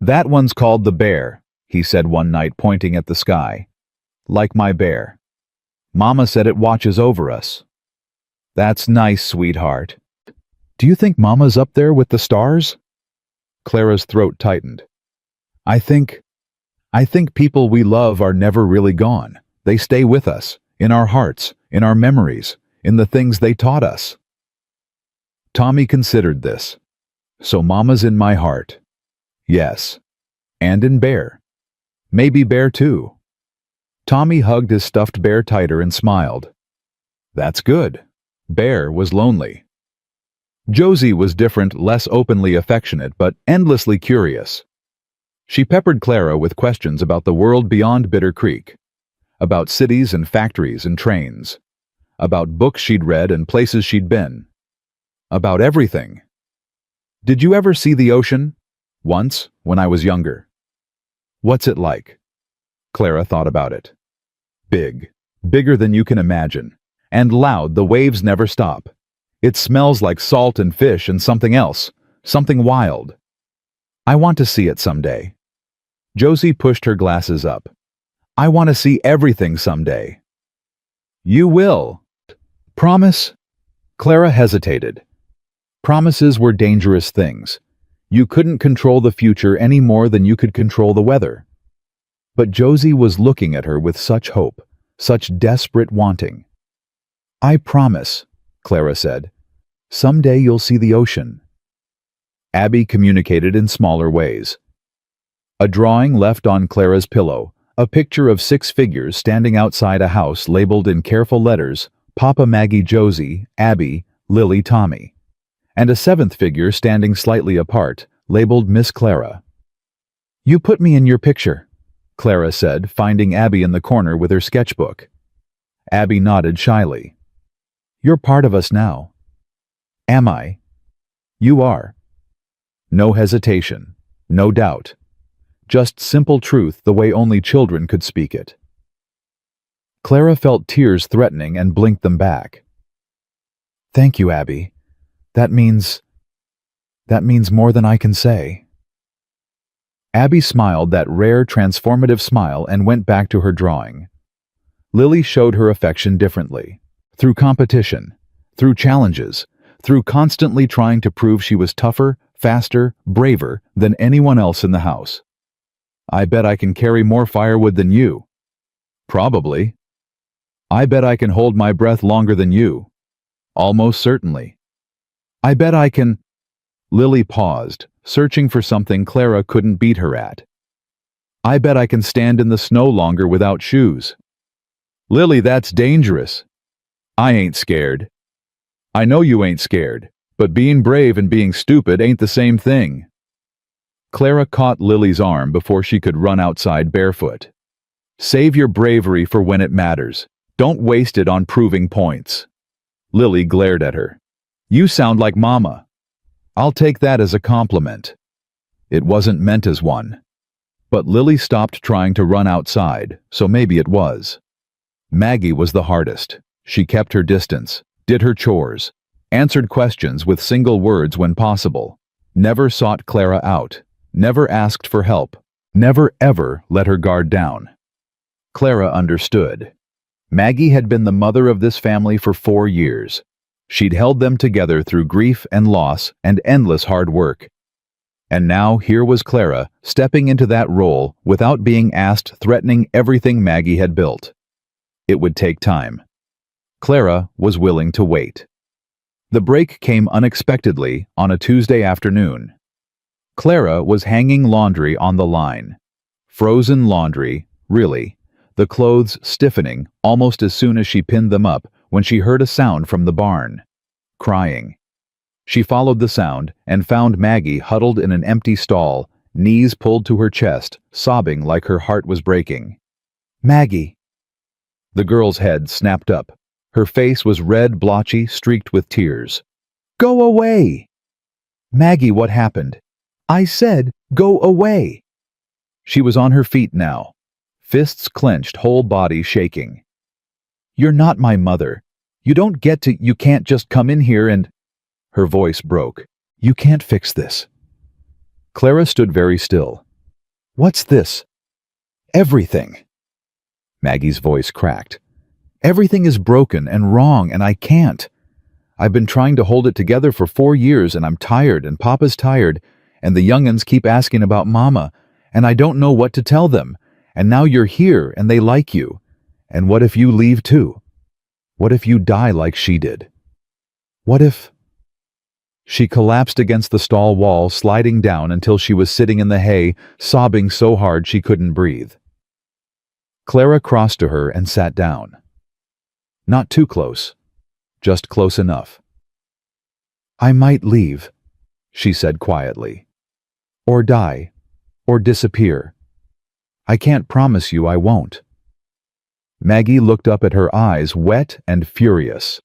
"That one's called the bear," he said one night, pointing at the sky. "Like my bear. Mama said it watches over us." "That's nice, sweetheart. Do you think Mama's up there with the stars?" Clara's throat tightened. I think people we love are never really gone. They stay with us, in our hearts, in our memories, in the things they taught us." Tommy considered this. "So Mama's in my heart." "Yes. And in Bear. Maybe Bear too." Tommy hugged his stuffed bear tighter and smiled. "That's good." Bear was lonely. Josie was different, less openly affectionate, but endlessly curious. She peppered Clara with questions about the world beyond Bitter Creek, about cities and factories and trains, about books she'd read and places she'd been, about everything. "Did you ever see the ocean?" "Once, when I was younger." "What's it like?" Clara thought about it. "Big, bigger than you can imagine, and loud. The waves never stop. It smells like salt and fish and something else, something wild. I want to see it someday." Josie pushed her glasses up. "I want to see everything someday." "You will. Promise?" Clara hesitated. Promises were dangerous things. You couldn't control the future any more than you could control the weather. But Josie was looking at her with such hope, such desperate wanting. "I promise," Clara said. "Someday you'll see the ocean." Abby communicated in smaller ways. A drawing left on Clara's pillow, a picture of 6 figures standing outside a house labeled in careful letters, Papa, Maggie, Josie, Abby, Lily, Tommy, and a 7th figure standing slightly apart, labeled Miss Clara. "You put me in your picture," Clara said, finding Abby in the corner with her sketchbook. Abby nodded shyly. "You're part of us now." "Am I?" "You are." No hesitation, no doubt. Just simple truth the way only children could speak it. Clara felt tears threatening and blinked them back. "Thank you, Abby. That means more than I can say." Abby smiled that rare transformative smile and went back to her drawing. Lily showed her affection differently. Through competition, through challenges, through constantly trying to prove she was tougher, faster, braver than anyone else in the house. "I bet I can carry more firewood than you." "Probably." "I bet I can hold my breath longer than you." "Almost certainly." "I bet I can—" Lily paused, searching for something Clara couldn't beat her at. "I bet I can stand in the snow longer without shoes." "Lily, that's dangerous." "I ain't scared." "I know you ain't scared, but being brave and being stupid ain't the same thing." Clara caught Lily's arm before she could run outside barefoot. "Save your bravery for when it matters. Don't waste it on proving points." Lily glared at her. "You sound like Mama." "I'll take that as a compliment." It wasn't meant as one. But Lily stopped trying to run outside, so maybe it was. Maggie was the hardest. She kept her distance, did her chores, answered questions with single words when possible, never sought Clara out, never asked for help, never ever let her guard down. Clara understood. Maggie had been the mother of this family for 4 years. She'd held them together through grief and loss and endless hard work. And now here was Clara stepping into that role without being asked, threatening everything Maggie had built. It would take time. Clara was willing to wait. The break came unexpectedly on a Tuesday afternoon. Clara was hanging laundry on the line. Frozen laundry, really, the clothes stiffening almost as soon as she pinned them up when she heard a sound from the barn. Crying. She followed the sound and found Maggie huddled in an empty stall, knees pulled to her chest, sobbing like her heart was breaking. "Maggie!" The girl's head snapped up. Her face was red, blotchy, streaked with tears. "Go away!" "Maggie, what happened?" "I said, go away!" She was on her feet now, fists clenched, whole body shaking. "You're not my mother. You can't just come in here and—" Her voice broke. "You can't fix this." Clara stood very still. "What's this?" "Everything." Maggie's voice cracked. "Everything is broken and wrong and I can't. I've been trying to hold it together for 4 years and I'm tired and Papa's tired and the young'uns keep asking about Mama and I don't know what to tell them and now you're here and they like you. And what if you leave too? What if you die like she did? What if—" She collapsed against the stall wall, sliding down until she was sitting in the hay, sobbing so hard she couldn't breathe. Clara crossed to her and sat down. Not too close, just close enough. "I might leave," she said quietly. "Or die, or disappear. I can't promise you I won't." Maggie looked up at her eyes, wet and furious.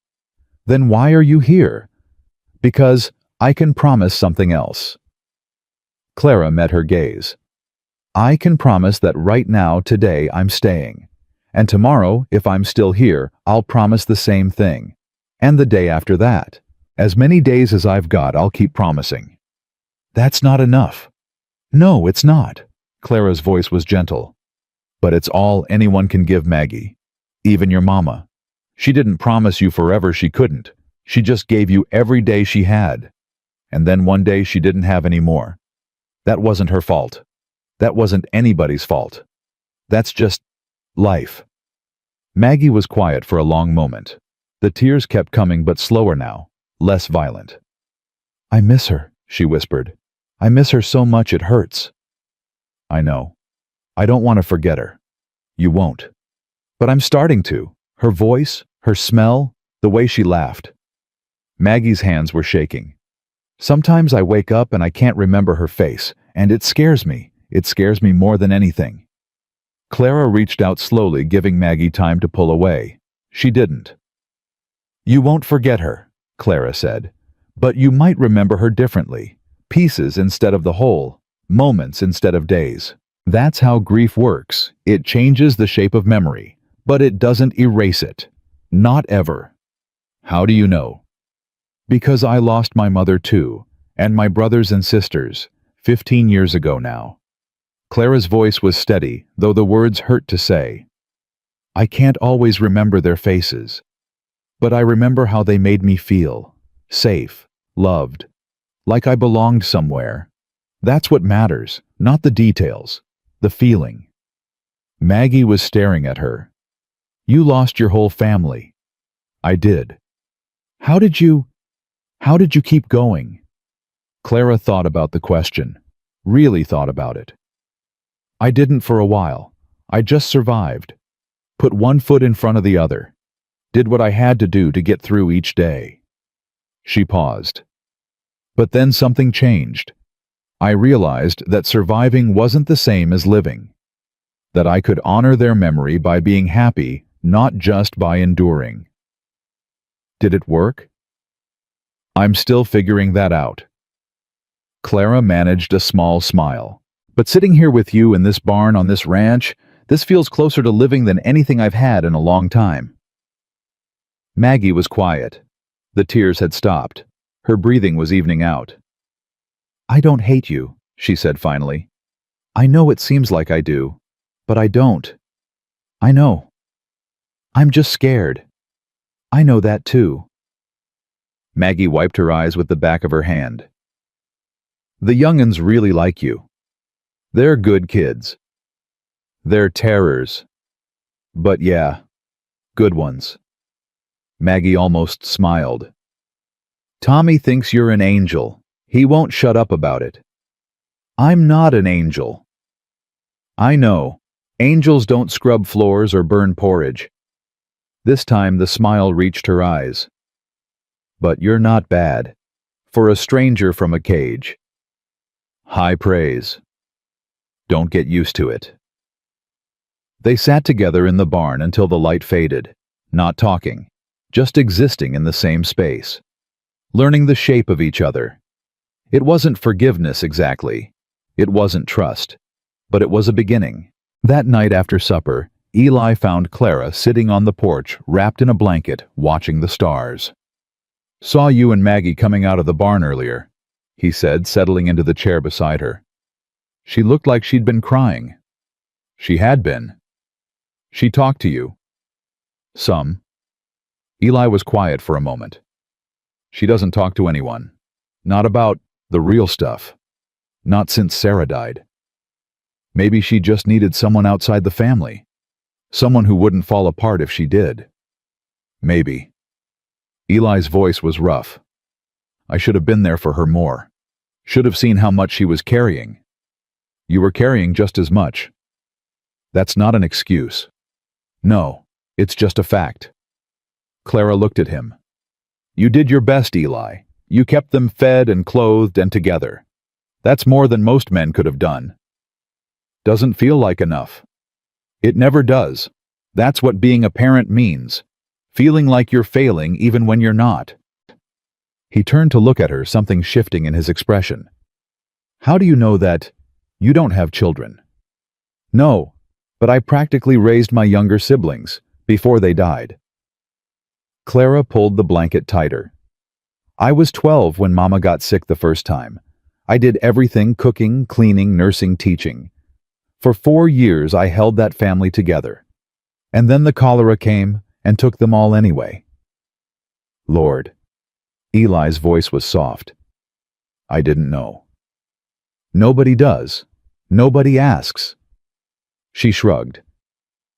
"Then why are you here?" "Because I can promise something else." Clara met her gaze. "I can promise that right now, today, I'm staying. And tomorrow, if I'm still here, I'll promise the same thing. And the day after that. As many days as I've got, I'll keep promising." "That's not enough." "No, it's not." Clara's voice was gentle. "But it's all anyone can give, Maggie. Even your mama. She didn't promise you forever, she couldn't. She just gave you every day she had. And then one day she didn't have any more. That wasn't her fault. That wasn't anybody's fault. That's just life." Maggie was quiet for a long moment. The tears kept coming, but slower now, less violent. "I miss her," she whispered. "I miss her so much it hurts." "I know. I don't want to forget her. You won't. But I'm starting to. Her voice, her smell, the way she laughed." Maggie's hands were shaking. Sometimes I wake up and I can't remember her face, and it scares me. It scares me more than anything." Clara reached out slowly, giving Maggie time to pull away. She didn't. "You won't forget her," Clara said, "but you might remember her differently. Pieces instead of the whole, moments instead of days. That's how grief works. It changes the shape of memory, but it doesn't erase it. Not ever." "How do you know?" "Because I lost my mother too, and my brothers and sisters, 15 years ago now." Clara's voice was steady, though the words hurt to say. "I can't always remember their faces, but I remember how they made me feel. Safe, loved, like I belonged somewhere. That's what matters, not the details, the feeling." Maggie was staring at her. "You lost your whole family." "I did." How did you keep going?" Clara thought about the question, really thought about it. "I didn't for a while. I just survived. Put one foot in front of the other. Did what I had to do to get through each day." She paused. "But then something changed. I realized that surviving wasn't the same as living. That I could honor their memory by being happy, not just by enduring." "Did it work?" "I'm still figuring that out." Clara managed a small smile. "But sitting here with you in this barn on this ranch, this feels closer to living than anything I've had in a long time." Maggie was quiet. The tears had stopped. Her breathing was evening out. "I don't hate you," she said finally. "I know it seems like I do, but I don't. I know. I'm just scared. I know that too." Maggie wiped her eyes with the back of her hand. "The young'uns really like you. They're good kids. They're terrors. But yeah, good ones." Maggie almost smiled. "Tommy thinks you're an angel. He won't shut up about it." "I'm not an angel." "I know. Angels don't scrub floors or burn porridge." This time the smile reached her eyes. "But you're not bad. For a stranger from a cage. High praise. Don't get used to it." They sat together in the barn until the light faded, not talking, just existing in the same space, learning the shape of each other. It wasn't forgiveness exactly. It wasn't trust. But it was a beginning. That night after supper, Eli found Clara sitting on the porch, wrapped in a blanket, watching the stars. "Saw you and Maggie coming out of the barn earlier," he said, settling into the chair beside her. "She looked like she'd been crying." "She had been." "She talked to you?" "Some." Eli was quiet for a moment. "She doesn't talk to anyone. Not about the real stuff. Not since Sarah died. Maybe she just needed someone outside the family. Someone who wouldn't fall apart if she did. Maybe." Eli's voice was rough. "I should have been there for her more. Should have seen how much she was carrying." "You were carrying just as much." "That's not an excuse." "No, it's just a fact." Clara looked at him. "You did your best, Eli. You kept them fed and clothed and together. That's more than most men could have done." "Doesn't feel like enough." "It never does. That's what being a parent means. Feeling like you're failing even when you're not." He turned to look at her, something shifting in his expression. "How do you know that you don't have children?" "No, but I practically raised my younger siblings before they died." Clara pulled the blanket tighter. "I was 12 when Mama got sick the first time. I did everything: cooking, cleaning, nursing, teaching. For 4 years I held that family together. And then the cholera came and took them all anyway." "Lord." Eli's voice was soft. "I didn't know." "Nobody does. Nobody asks." She shrugged.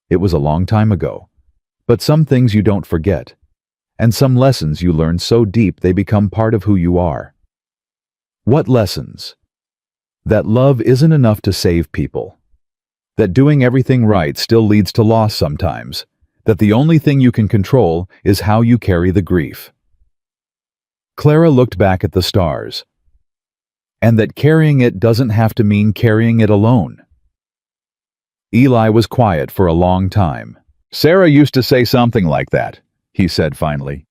"It was a long time ago. But some things you don't forget. And some lessons you learn so deep they become part of who you are." "What lessons?" "That love isn't enough to save people. That doing everything right still leads to loss sometimes. That the only thing you can control is how you carry the grief." Clara looked back at the stars. And that carrying it doesn't have to mean carrying it alone. Eli was quiet for a long time. Sarah used to say something like that, he said finally.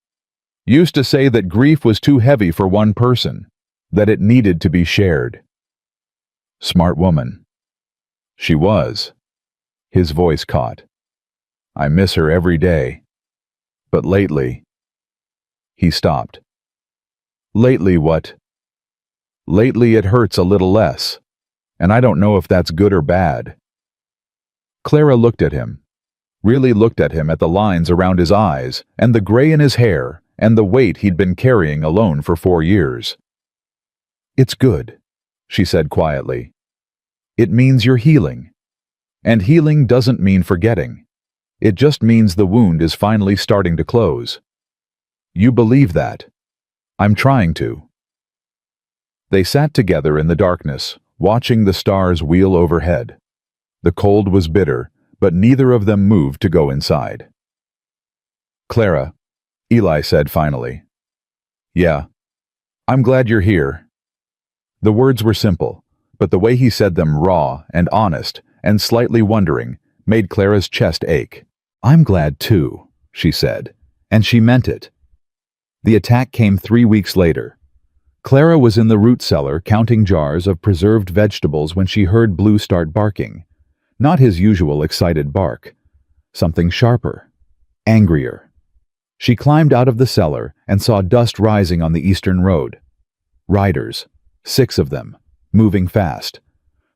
Used to say that grief was too heavy for one person, that it needed to be shared. Smart woman. She was. His voice caught. I miss her every day. But lately... He stopped. Lately what? Lately it hurts a little less, and I don't know if that's good or bad. Clara looked at him, really looked at him, at the lines around his eyes, and the gray in his hair, and the weight he'd been carrying alone for 4 years. It's good, she said quietly. It means you're healing. And healing doesn't mean forgetting. It just means the wound is finally starting to close. You believe that. I'm trying to. They sat together in the darkness, watching the stars wheel overhead. The cold was bitter, but neither of them moved to go inside. Clara, Eli said finally. Yeah. I'm glad you're here. The words were simple, but the way he said them, raw and honest and slightly wondering, made Clara's chest ache. I'm glad too, she said, and she meant it. The attack came 3 weeks later. Clara was in the root cellar counting jars of preserved vegetables when she heard Blue start barking. Not his usual excited bark. Something sharper. Angrier. She climbed out of the cellar and saw dust rising on the eastern road. Riders. 6 of them. Moving fast.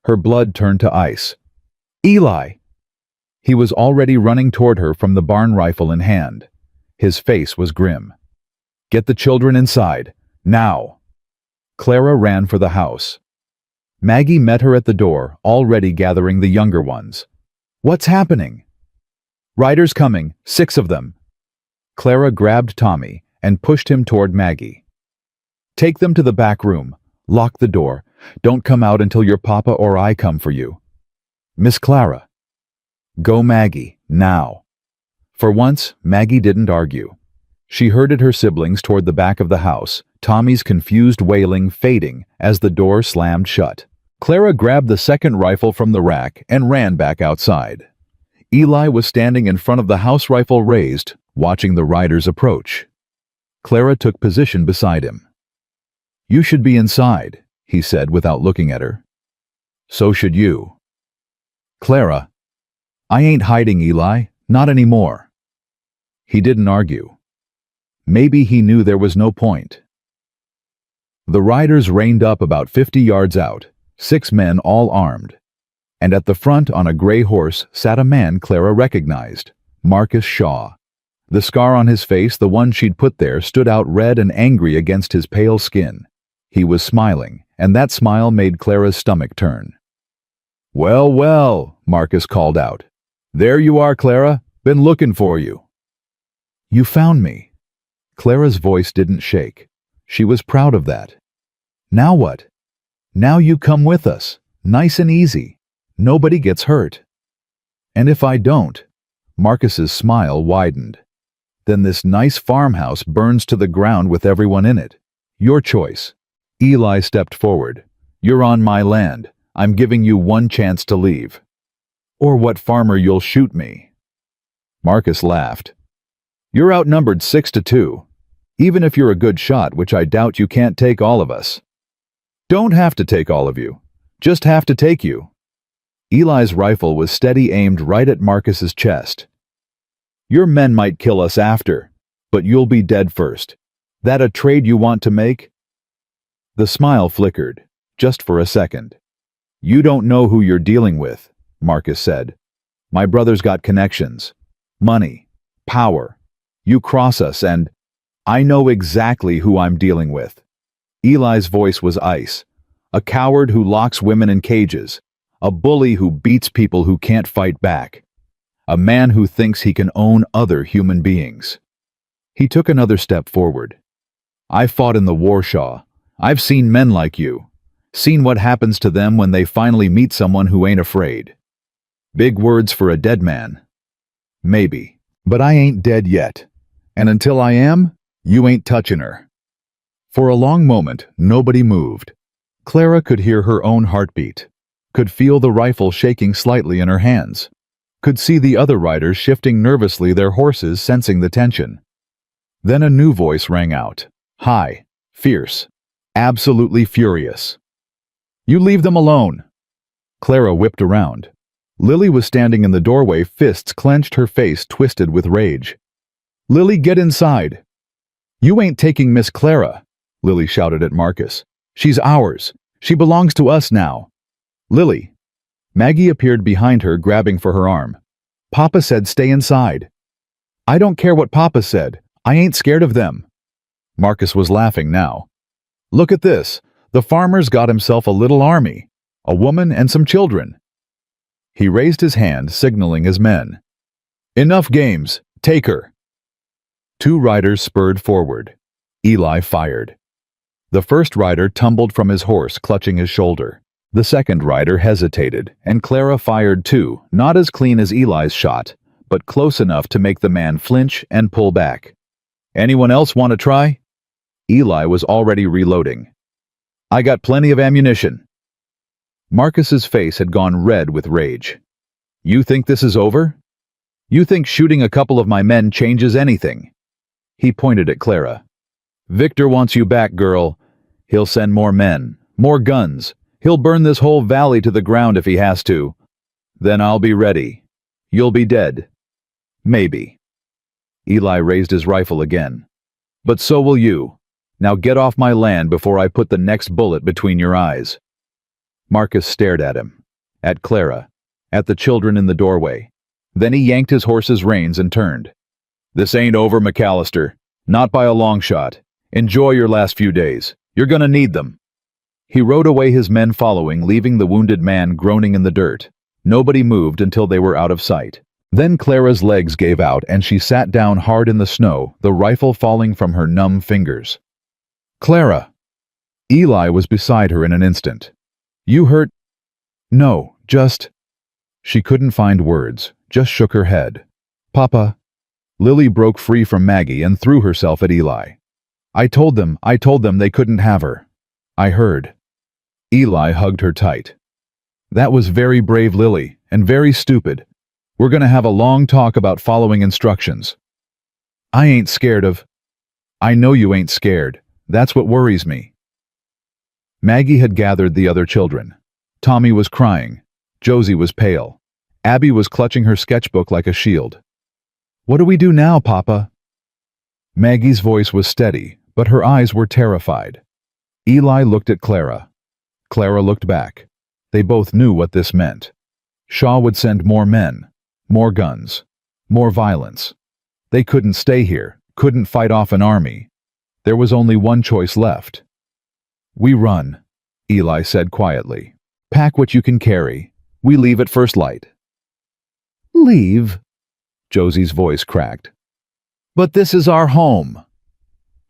Her blood turned to ice. Eli! He was already running toward her from the barn rifle in hand. His face was grim. Get the children inside. Now! Clara ran for the house. Maggie met her at the door, already gathering the younger ones. What's happening? Riders coming, 6 of them. Clara grabbed Tommy and pushed him toward Maggie. Take them to the back room. Lock the door. Don't come out until your papa or I come for you. Miss Clara. Go, Maggie, now. For once, Maggie didn't argue. She herded her siblings toward the back of the house, Tommy's confused wailing fading as the door slammed shut. Clara grabbed the second rifle from the rack and ran back outside. Eli was standing in front of the house, rifle raised, watching the riders approach. Clara took position beside him. You should be inside, he said without looking at her. So should you. Clara. I ain't hiding, Eli, not anymore. He didn't argue. Maybe he knew there was no point. The riders reined up about 50 yards out, 6 men all armed. And at the front on a gray horse sat a man Clara recognized, Marcus Shaw. The scar on his face, the one she'd put there, stood out red and angry against his pale skin. He was smiling, and that smile made Clara's stomach turn. Well, well, Marcus called out. There you are, Clara. Been looking for you. You found me. Clara's voice didn't shake. She was proud of that. Now what? Now you come with us. Nice and easy. Nobody gets hurt. And if I don't? Marcus's smile widened. Then this nice farmhouse burns to the ground with everyone in it. Your choice. Eli stepped forward. You're on my land. I'm giving you one chance to leave. Or what farmer you'll shoot me. Marcus laughed. You're outnumbered 6-2. Even if you're a good shot, which I doubt, you can't take all of us. Don't have to take all of you. Just have to take you. Eli's rifle was steady, aimed right at Marcus's chest. Your men might kill us after, but you'll be dead first. That a trade you want to make? The smile flickered, just for a second. You don't know who you're dealing with, Marcus said. My brother's got connections. Money. Power. You cross us and... I know exactly who I'm dealing with. Eli's voice was ice. A coward who locks women in cages. A bully who beats people who can't fight back. A man who thinks he can own other human beings. He took another step forward. I fought in the war, Shaw. I've seen men like you. Seen what happens to them when they finally meet someone who ain't afraid. Big words for a dead man. Maybe. But I ain't dead yet. And until I am, you ain't touching her. For a long moment, nobody moved. Clara could hear her own heartbeat, could feel the rifle shaking slightly in her hands, could see the other riders shifting nervously their horses, sensing the tension. Then a new voice rang out, high, fierce, absolutely furious. "You leave them alone!" Clara whipped around. Lily was standing in the doorway, fists clenched, her face twisted with rage. "Lily, get inside!" "You ain't taking Miss Clara," Lily shouted at Marcus. "She's ours. She belongs to us now." "Lily." Maggie appeared behind her, grabbing for her arm. "Papa said stay inside." "I don't care what Papa said. I ain't scared of them." Marcus was laughing now. "Look at this. The farmer's got himself a little army. A woman and some children." He raised his hand, signaling his men. "Enough games. Take her." Two riders spurred forward. Eli fired. The first rider tumbled from his horse, clutching his shoulder. The second rider hesitated, and Clara fired too, not as clean as Eli's shot, but close enough to make the man flinch and pull back. "Anyone else want to try?" Eli was already reloading. "I got plenty of ammunition." Marcus's face had gone red with rage. "You think this is over? You think shooting a couple of my men changes anything?" He pointed at Clara. "Victor wants you back, girl. He'll send more men, more guns. He'll burn this whole valley to the ground if he has to. Then I'll be ready. You'll be dead. Maybe." Eli raised his rifle again. "But so will you. Now get off my land before I put the next bullet between your eyes." Marcus stared at him, at Clara, at the children in the doorway. Then he yanked his horse's reins and turned. "This ain't over, McAllister. Not by a long shot. Enjoy your last few days. You're gonna need them." He rode away, his men following, leaving the wounded man groaning in the dirt. Nobody moved until they were out of sight. Then Clara's legs gave out and she sat down hard in the snow, the rifle falling from her numb fingers. "Clara!" Eli was beside her in an instant. "You hurt?" "No, just—" She couldn't find words, just shook her head. "Papa." Lily broke free from Maggie and threw herself at Eli. I told them they couldn't have her. I heard." Eli hugged her tight. "That was very brave, Lily, and very stupid. We're gonna have a long talk about following instructions." "I ain't scared of—" "I know you ain't scared. That's what worries me." Maggie had gathered the other children. Tommy was crying. Josie was pale. Abby was clutching her sketchbook like a shield. "What do we do now, Papa?" Maggie's voice was steady, but her eyes were terrified. Eli looked at Clara. Clara looked back. They both knew what this meant. Shaw would send more men, more guns, more violence. They couldn't stay here, couldn't fight off an army. There was only one choice left. "We run," Eli said quietly. "Pack what you can carry. We leave at first light." "Leave?" Josie's voice cracked. "But this is our home."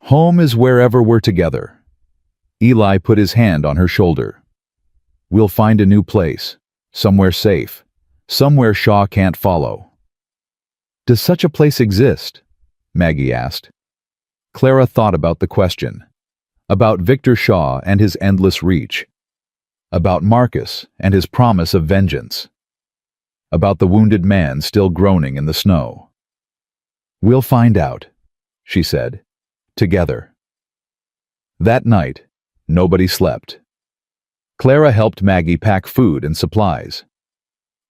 "Home is wherever we're together." Eli put his hand on her shoulder. "We'll find a new place, somewhere safe, somewhere Shaw can't follow." "Does such a place exist?" Maggie asked. Clara thought about the question, about Victor Shaw and his endless reach, about Marcus and his promise of vengeance, about the wounded man still groaning in the snow. "We'll find out," she said, "together." That night, nobody slept. Clara helped Maggie pack food and supplies.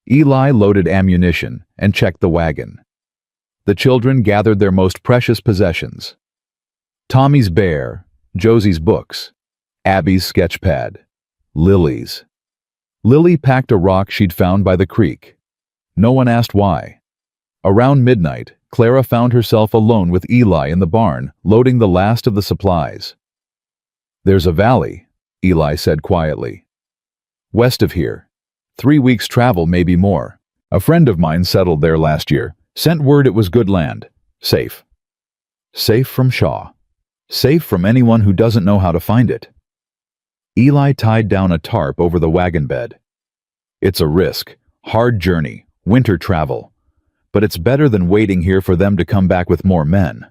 Eli loaded ammunition and checked the wagon. The children gathered their most precious possessions. Tommy's bear, Josie's books, Abby's sketch pad, Lily's. Lily packed a rock she'd found by the creek. No one asked why. Around midnight, Clara found herself alone with Eli in the barn, loading the last of the supplies. "There's a valley," Eli said quietly. "West of here. 3 weeks' travel, maybe more. A friend of mine settled there last year. Sent word it was good land. Safe." Safe from Shaw. Safe from anyone who doesn't know how to find it. Eli tied down a tarp over the wagon bed. "It's a risk, hard journey, winter travel. But it's better than waiting here for them to come back with more men."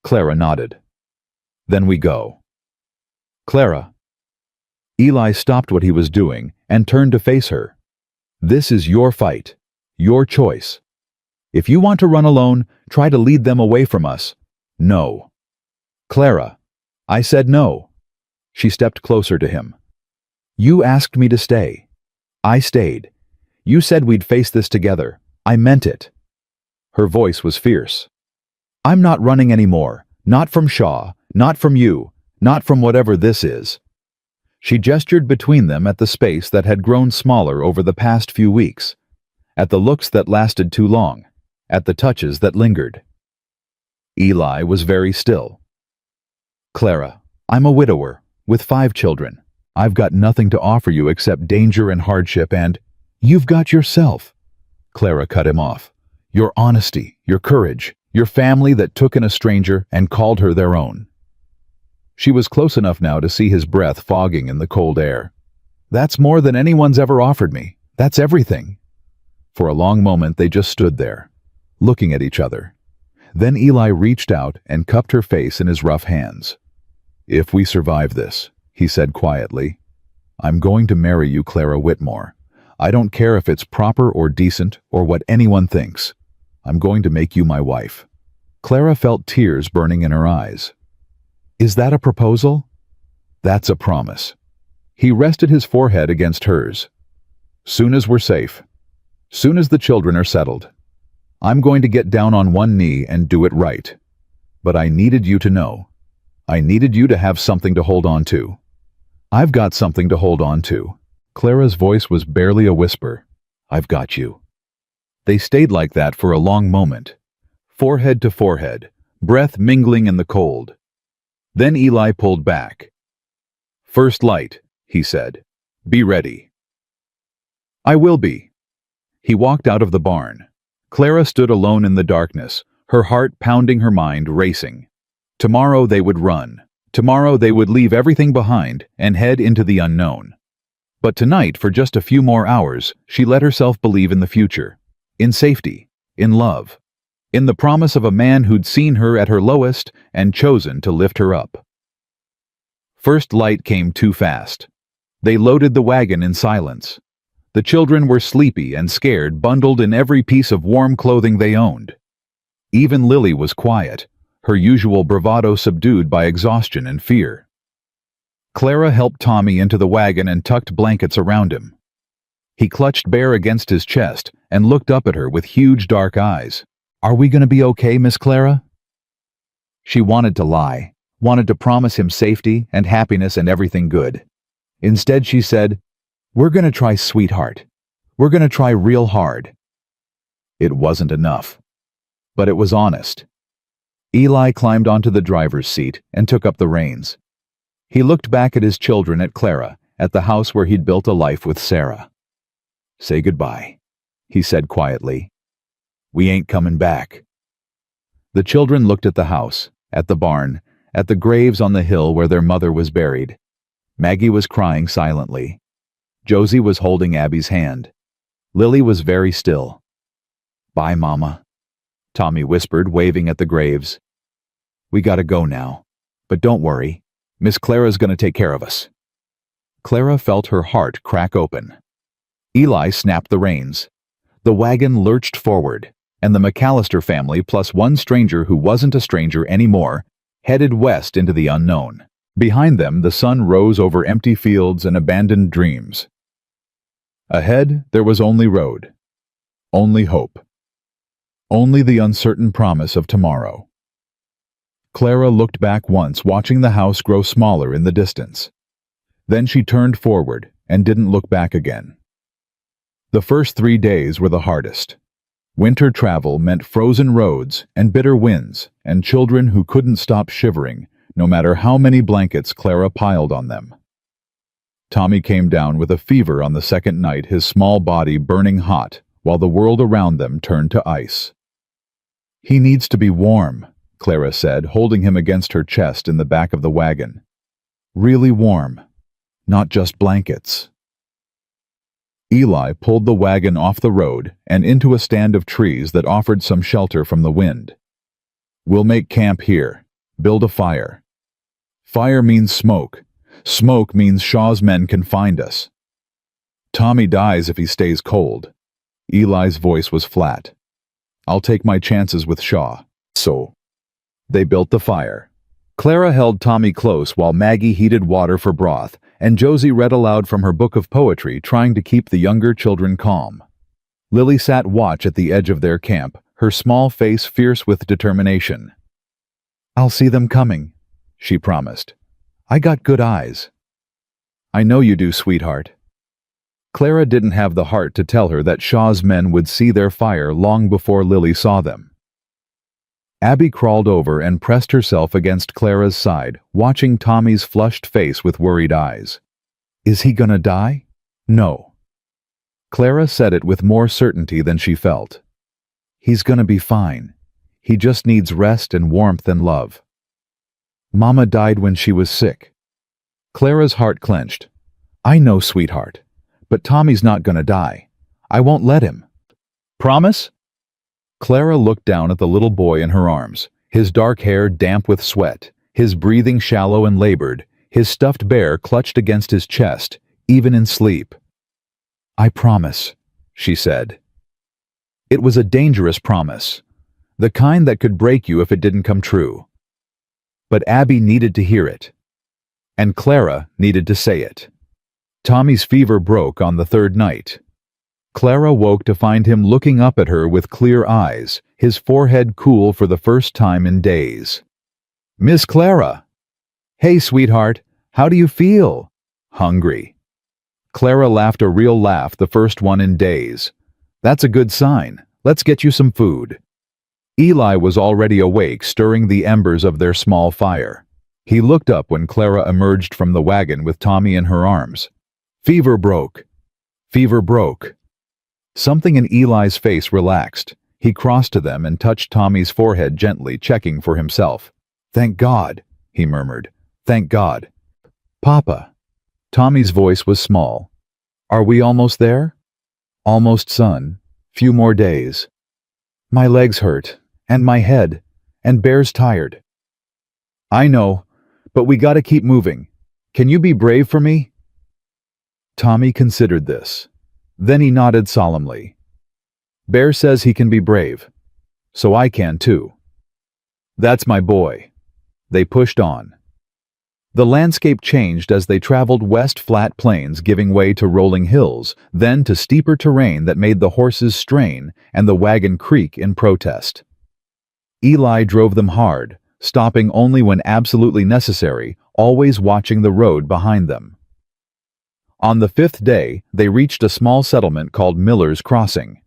Clara nodded. "Then we go." Clara. Eli stopped what he was doing and turned to face her. This is your fight. Your choice. If you want to run alone, try to lead them away from us. No. Clara. I said no. She stepped closer to him. You asked me to stay. I stayed. You said we'd face this together. I meant it. Her voice was fierce. I'm not running anymore. Not from Shaw. Not from you. Not from whatever this is. She gestured between them at the space that had grown smaller over the past few weeks, at the looks that lasted too long, at the touches that lingered. Eli was very still. Clara, I'm a widower, with 5 children. I've got nothing to offer you except danger and hardship and— You've got yourself. Clara cut him off. Your honesty, your courage, your family that took in a stranger and called her their own. She was close enough now to see his breath fogging in the cold air. That's more than anyone's ever offered me. That's everything. For a long moment they just stood there, looking at each other. Then Eli reached out and cupped her face in his rough hands. If we survive this, he said quietly, I'm going to marry you, Clara Whitmore. I don't care if it's proper or decent or what anyone thinks. I'm going to make you my wife. Clara felt tears burning in her eyes. Is that a proposal? That's a promise. He rested his forehead against hers. Soon as we're safe, soon as the children are settled, I'm going to get down on one knee and do it right. But I needed you to know. I needed you to have something to hold on to. I've got something to hold on to. Clara's voice was barely a whisper. I've got you. They stayed like that for a long moment, forehead to forehead, breath mingling in the cold. Then Eli pulled back. First light, he said. Be ready. I will be. He walked out of the barn. Clara stood alone in the darkness, her heart pounding, her mind racing. Tomorrow they would run. Tomorrow they would leave everything behind and head into the unknown. But tonight, for just a few more hours, she let herself believe in the future, in safety, in love, in the promise of a man who'd seen her at her lowest and chosen to lift her up. First light came too fast. They loaded the wagon in silence. The children were sleepy and scared, bundled in every piece of warm clothing they owned. Even Lily was quiet, her usual bravado subdued by exhaustion and fear. Clara helped Tommy into the wagon and tucked blankets around him. He clutched bare against his chest and looked up at her with huge dark eyes. Are we going to be okay, Miss Clara? She wanted to lie, wanted to promise him safety and happiness and everything good. Instead, she said, We're going to try, sweetheart. We're going to try real hard. It wasn't enough, but it was honest. Eli climbed onto the driver's seat and took up the reins. He looked back at his children, at Clara, at the house where he'd built a life with Sarah. Say goodbye, he said quietly. We ain't coming back. The children looked at the house, at the barn, at the graves on the hill where their mother was buried. Maggie was crying silently. Josie was holding Abby's hand. Lily was very still. Bye, Mama, Tommy whispered, waving at the graves. We gotta go now. But don't worry. Miss Clara's gonna take care of us. Clara felt her heart crack open. Eli snapped the reins. The wagon lurched forward, and the McAllister family, plus one stranger who wasn't a stranger anymore, headed west into the unknown. Behind them, the sun rose over empty fields and abandoned dreams. Ahead, there was only road, only hope, only the uncertain promise of tomorrow. Clara looked back once, watching the house grow smaller in the distance. Then she turned forward and didn't look back again. The first 3 days were the hardest. Winter travel meant frozen roads and bitter winds and children who couldn't stop shivering, no matter how many blankets Clara piled on them. Tommy came down with a fever on the second night, his small body burning hot, while the world around them turned to ice. He needs to be warm, Clara said, holding him against her chest in the back of the wagon. Really warm, not just blankets. Eli pulled the wagon off the road and into a stand of trees that offered some shelter from the wind. We'll make camp here, build a fire. Fire means smoke. Smoke means Shaw's men can find us. Tommy dies if he stays cold. Eli's voice was flat. I'll take my chances with Shaw. So, they built the fire. Clara held Tommy close while Maggie heated water for broth, and Josie read aloud from her book of poetry, trying to keep the younger children calm. Lily sat watch at the edge of their camp, her small face fierce with determination. I'll see them coming, she promised. I got good eyes. I know you do, sweetheart. Clara didn't have the heart to tell her that Shaw's men would see their fire long before Lily saw them. Abby crawled over and pressed herself against Clara's side, watching Tommy's flushed face with worried eyes. Is he gonna die? No. Clara said it with more certainty than she felt. He's gonna be fine. He just needs rest and warmth and love. Mama died when she was sick. Clara's heart clenched. I know, sweetheart, but Tommy's not gonna die. I won't let him. Promise? Clara looked down at the little boy in her arms, his dark hair damp with sweat, his breathing shallow and labored, his stuffed bear clutched against his chest, even in sleep. I promise, she said. It was a dangerous promise, the kind that could break you if it didn't come true. But Abby needed to hear it, and Clara needed to say it. Tommy's fever broke on the third night. Clara woke to find him looking up at her with clear eyes, his forehead cool for the first time in days. Miss Clara! Hey, sweetheart, how do you feel? Hungry. Clara laughed a real laugh, the first one in days. That's a good sign. Let's get you some food. Eli was already awake, stirring the embers of their small fire. He looked up when Clara emerged from the wagon with Tommy in her arms. Fever broke. Fever broke. Something in Eli's face relaxed. He crossed to them and touched Tommy's forehead gently, checking for himself. Thank God, he murmured. Thank God. Papa. Tommy's voice was small. Are we almost there? Almost, son. Few more days. My legs hurt, and my head, and Bear's tired. I know, but we gotta keep moving. Can you be brave for me? Tommy considered this. Then he nodded solemnly. Bear says he can be brave. So I can too. That's my boy. They pushed on. The landscape changed as they traveled west, flat plains giving way to rolling hills, then to steeper terrain that made the horses strain and the wagon creak in protest. Eli drove them hard, stopping only when absolutely necessary, always watching the road behind them. On the fifth day, they reached a small settlement called Miller's Crossing.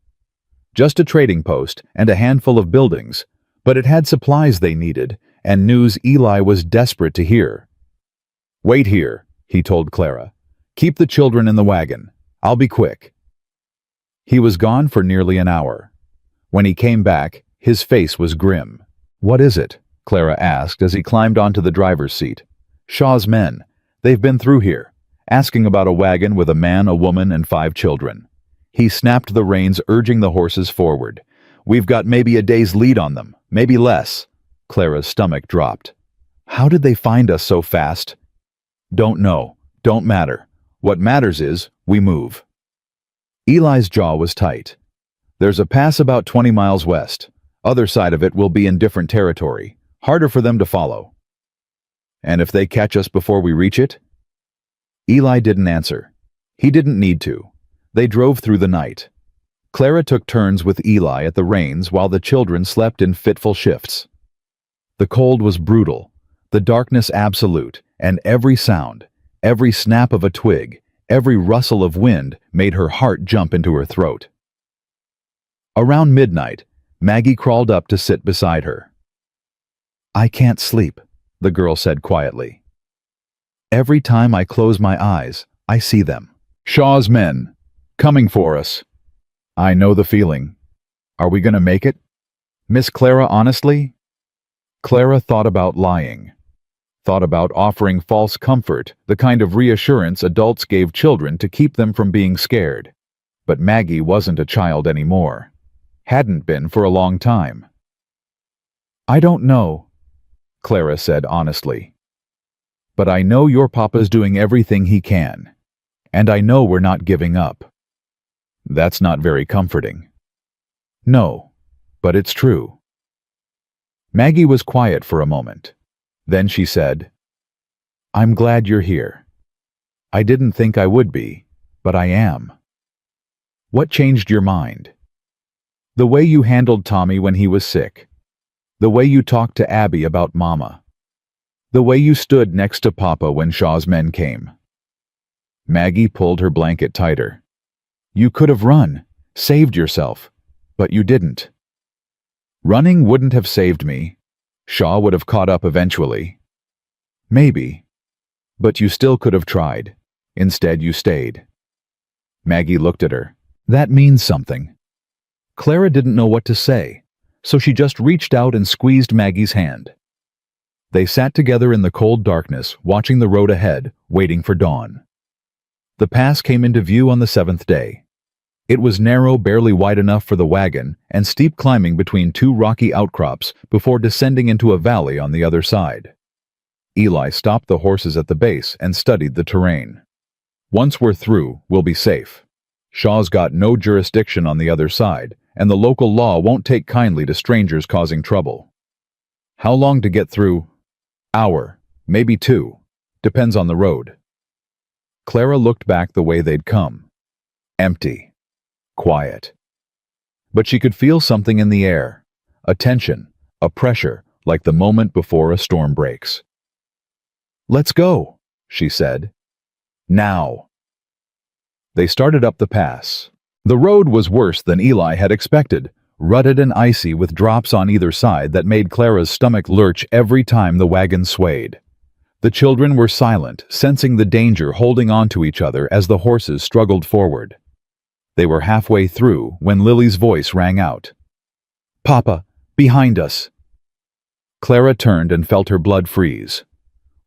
Just a trading post and a handful of buildings, but it had supplies they needed, and news Eli was desperate to hear. Wait here, he told Clara. Keep the children in the wagon. I'll be quick. He was gone for nearly an hour. When he came back, his face was grim. What is it? Clara asked as he climbed onto the driver's seat. Shaw's men. They've been through here. Asking about a wagon with a man, a woman, and 5 children. He snapped the reins, urging the horses forward. We've got maybe a day's lead on them, maybe less. Clara's stomach dropped. How did they find us so fast? Don't know. Don't matter. What matters is, we move. Eli's jaw was tight. There's a pass about 20 miles west. Other side of it will be in different territory. Harder for them to follow. And if they catch us before we reach it? Eli didn't answer. He didn't need to. They drove through the night. Clara took turns with Eli at the reins while the children slept in fitful shifts. The cold was brutal, the darkness absolute, and every sound, every snap of a twig, every rustle of wind made her heart jump into her throat. Around midnight, Maggie crawled up to sit beside her. I can't sleep, the girl said quietly. Every time I close my eyes, I see them. Shaw's men, coming for us. I know the feeling. Are we gonna make it? Miss Clara, honestly? Clara thought about lying. Thought about offering false comfort, the kind of reassurance adults gave children to keep them from being scared. But Maggie wasn't a child anymore. Hadn't been for a long time. I don't know, Clara said honestly. But I know your papa's doing everything he can. And I know we're not giving up. That's not very comforting. No, but it's true. Maggie was quiet for a moment. Then she said, I'm glad you're here. I didn't think I would be, but I am. What changed your mind? The way you handled Tommy when he was sick. The way you talked to Abby about Mama. The way you stood next to Papa when Shaw's men came. Maggie pulled her blanket tighter. You could have run, saved yourself, but you didn't. Running wouldn't have saved me. Shaw would have caught up eventually. Maybe. But you still could have tried. Instead, you stayed. Maggie looked at her. That means something. Clara didn't know what to say, so she just reached out and squeezed Maggie's hand. They sat together in the cold darkness, watching the road ahead, waiting for dawn. The pass came into view on the 7th day. It was narrow, barely wide enough for the wagon, and steep climbing between two rocky outcrops before descending into a valley on the other side. Eli stopped the horses at the base and studied the terrain. Once we're through, we'll be safe. Shaw's got no jurisdiction on the other side, and the local law won't take kindly to strangers causing trouble. How long to get through? Hour, maybe 2. Depends on the road. Clara looked back the way they'd come. Empty. Quiet. But she could feel something in the air. A tension, a pressure, like the moment before a storm breaks. Let's go, she said. Now. They started up the pass. The road was worse than Eli had expected, rutted and icy with drops on either side that made Clara's stomach lurch every time the wagon swayed. The children were silent, sensing the danger, holding on to each other as the horses struggled forward. They were halfway through when Lily's voice rang out. Papa, behind us. Clara turned and felt her blood freeze.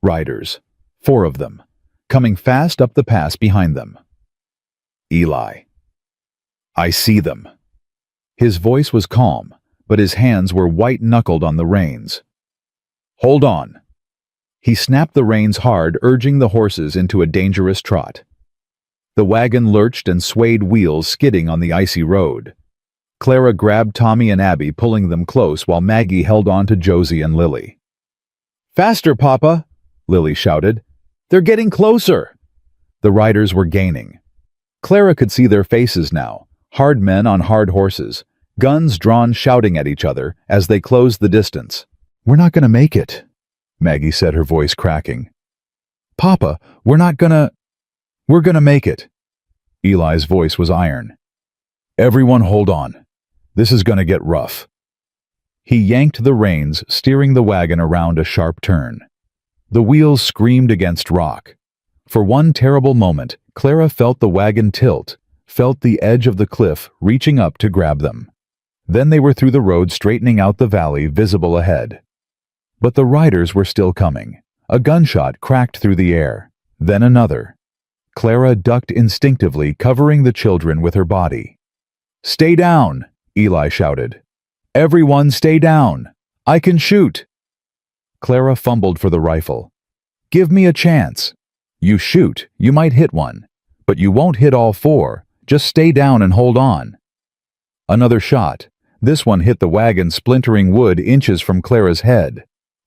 Riders, 4 of them, coming fast up the pass behind them. Eli. I see them. His voice was calm, but his hands were white-knuckled on the reins. Hold on. He snapped the reins hard, urging the horses into a dangerous trot. The wagon lurched and swayed, wheels skidding on the icy road. Clara grabbed Tommy and Abby, pulling them close while Maggie held on to Josie and Lily. Faster, Papa! Lily shouted. They're getting closer! The riders were gaining. Clara could see their faces now, hard men on hard horses, guns drawn, shouting at each other as they closed the distance. We're not going to make it, Maggie said, her voice cracking. Papa, we're going to make it. Eli's voice was iron. Everyone hold on. This is going to get rough. He yanked the reins, steering the wagon around a sharp turn. The wheels screamed against rock. For one terrible moment, Clara felt the wagon tilt, felt the edge of the cliff reaching up to grab them. Then they were through the road, straightening out the valley visible ahead. But the riders were still coming. A gunshot cracked through the air. Then another. Clara ducked instinctively, covering the children with her body. Stay down, Eli shouted. Everyone stay down. I can shoot. Clara fumbled for the rifle. Give me a chance. You shoot, you might hit one. But you won't hit all 4. Just stay down and hold on. Another shot. This one hit the wagon, splintering wood inches from Clara's head.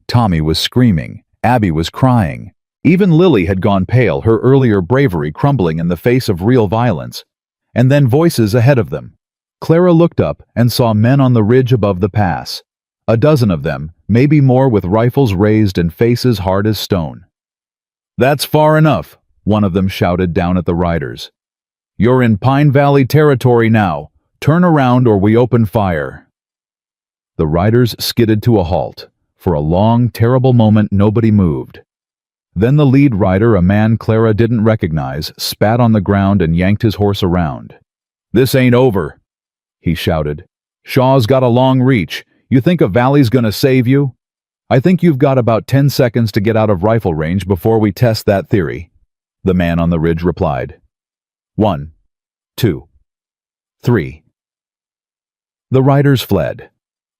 Tommy was screaming. Abby was crying. Even Lily had gone pale, her earlier bravery crumbling in the face of real violence. And then voices ahead of them. Clara looked up and saw men on the ridge above the pass. A dozen of them, maybe more, with rifles raised and faces hard as stone. That's far enough, one of them shouted down at the riders. You're in Pine Valley territory now. Turn around or we open fire. The riders skidded to a halt. For a long, terrible moment, nobody moved. Then the lead rider, a man Clara didn't recognize, spat on the ground and yanked his horse around. This ain't over, he shouted. Shaw's got a long reach. You think a valley's gonna save you? I think you've got about 10 seconds to get out of rifle range before we test that theory, the man on the ridge replied. 1, 2, 3. The riders fled.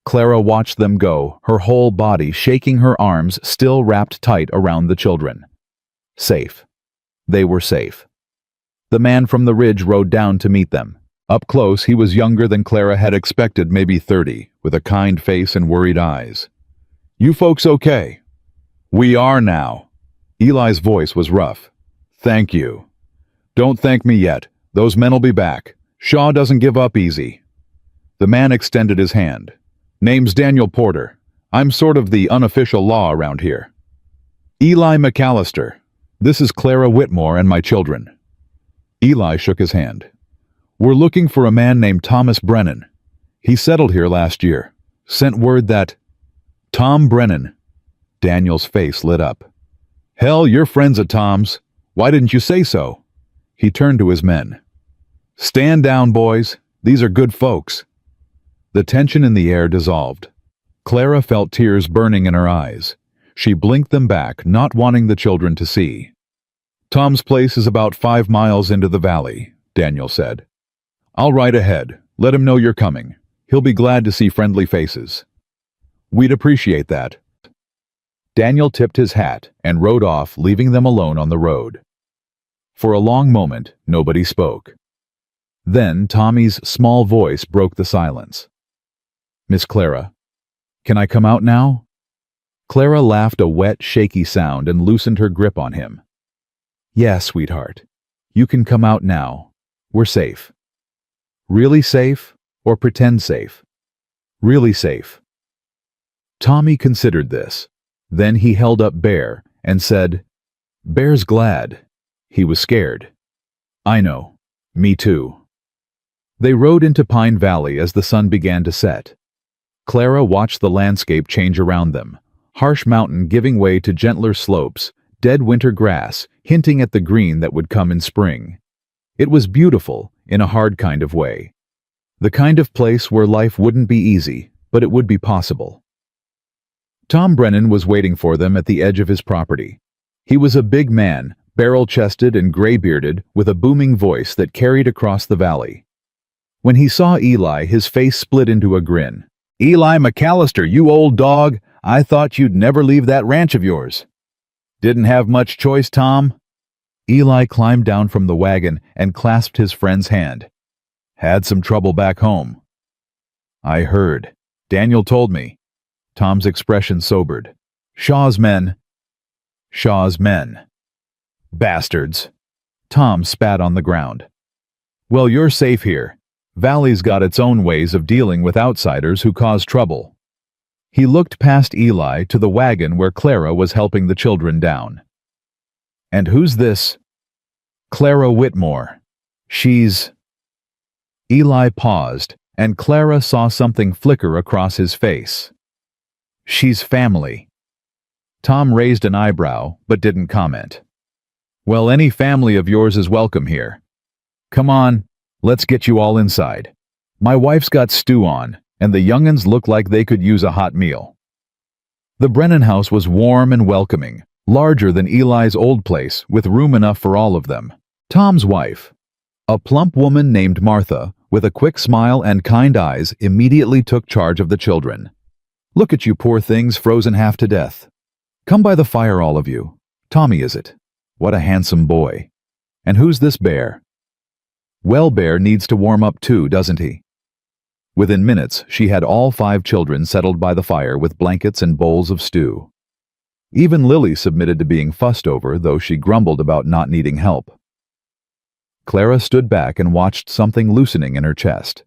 Clara watched them go, her whole body shaking, her arms still wrapped tight around the children. Safe. They were safe. The man from the ridge rode down to meet them. Up close, he was younger than Clara had expected, maybe 30, with a kind face and worried eyes. "You folks okay?" "We are now." Eli's voice was rough. "Thank you." "Don't thank me yet. Those men'll be back. Shaw doesn't give up easy." The man extended his hand. "Name's Daniel Porter. I'm sort of the unofficial law around here." "Eli McAllister. This is Clara Whitmore and my children." Eli shook his hand. "We're looking for a man named Thomas Brennan. He settled here last year. Sent word that—" "Tom Brennan." Daniel's face lit up. "Hell, you're friends of Tom's. Why didn't you say so?" He turned to his men. "Stand down, boys. These are good folks." The tension in the air dissolved. Clara felt tears burning in her eyes. She blinked them back, not wanting the children to see. "Tom's place is about 5 miles into the valley," Daniel said. "I'll ride ahead. Let him know you're coming. He'll be glad to see friendly faces." "We'd appreciate that." Daniel tipped his hat and rode off, leaving them alone on the road. For a long moment, nobody spoke. Then Tommy's small voice broke the silence. "Miss Clara, can I come out now?" Clara laughed a wet, shaky sound and loosened her grip on him. "Yeah, sweetheart. You can come out now. We're safe." "Really safe, or pretend safe?" "Really safe." Tommy considered this. Then he held up Bear and said, "Bear's glad." He was scared. "I know. Me too." They rode into Pine Valley as the sun began to set. Clara watched the landscape change around them, harsh mountain giving way to gentler slopes, dead winter grass hinting at the green that would come in spring. It was beautiful, in a hard kind of way. The kind of place where life wouldn't be easy, but it would be possible. Tom Brennan was waiting for them at the edge of his property. He was a big man, barrel-chested and gray-bearded, with a booming voice that carried across the valley. When he saw Eli, his face split into a grin. "Eli McAllister, you old dog! I thought you'd never leave that ranch of yours." "Didn't have much choice, Tom." Eli climbed down from the wagon and clasped his friend's hand. "Had some trouble back home." "I heard. Daniel told me." Tom's expression sobered. "Shaw's men." "Shaw's men." "Bastards." Tom spat on the ground. "Well, you're safe here. Valley's got its own ways of dealing with outsiders who cause trouble." He looked past Eli to the wagon where Clara was helping the children down. "And who's this?" "Clara Whitmore. She's—" Eli paused, and Clara saw something flicker across his face. "She's family." Tom raised an eyebrow, but didn't comment. "Well, any family of yours is welcome here. Come on, let's get you all inside. My wife's got stew on, and the young'uns look like they could use a hot meal." The Brennan house was warm and welcoming, larger than Eli's old place, with room enough for all of them. Tom's wife, a plump woman named Martha, with a quick smile and kind eyes, immediately took charge of the children. "Look at you poor things, frozen half to death. Come by the fire, all of you. Tommy, is it? What a handsome boy. And who's this Bear? Well, Bear needs to warm up too, doesn't he?" Within minutes, she had all 5 children settled by the fire with blankets and bowls of stew. Even Lily submitted to being fussed over, though she grumbled about not needing help. Clara stood back and watched something loosening in her chest.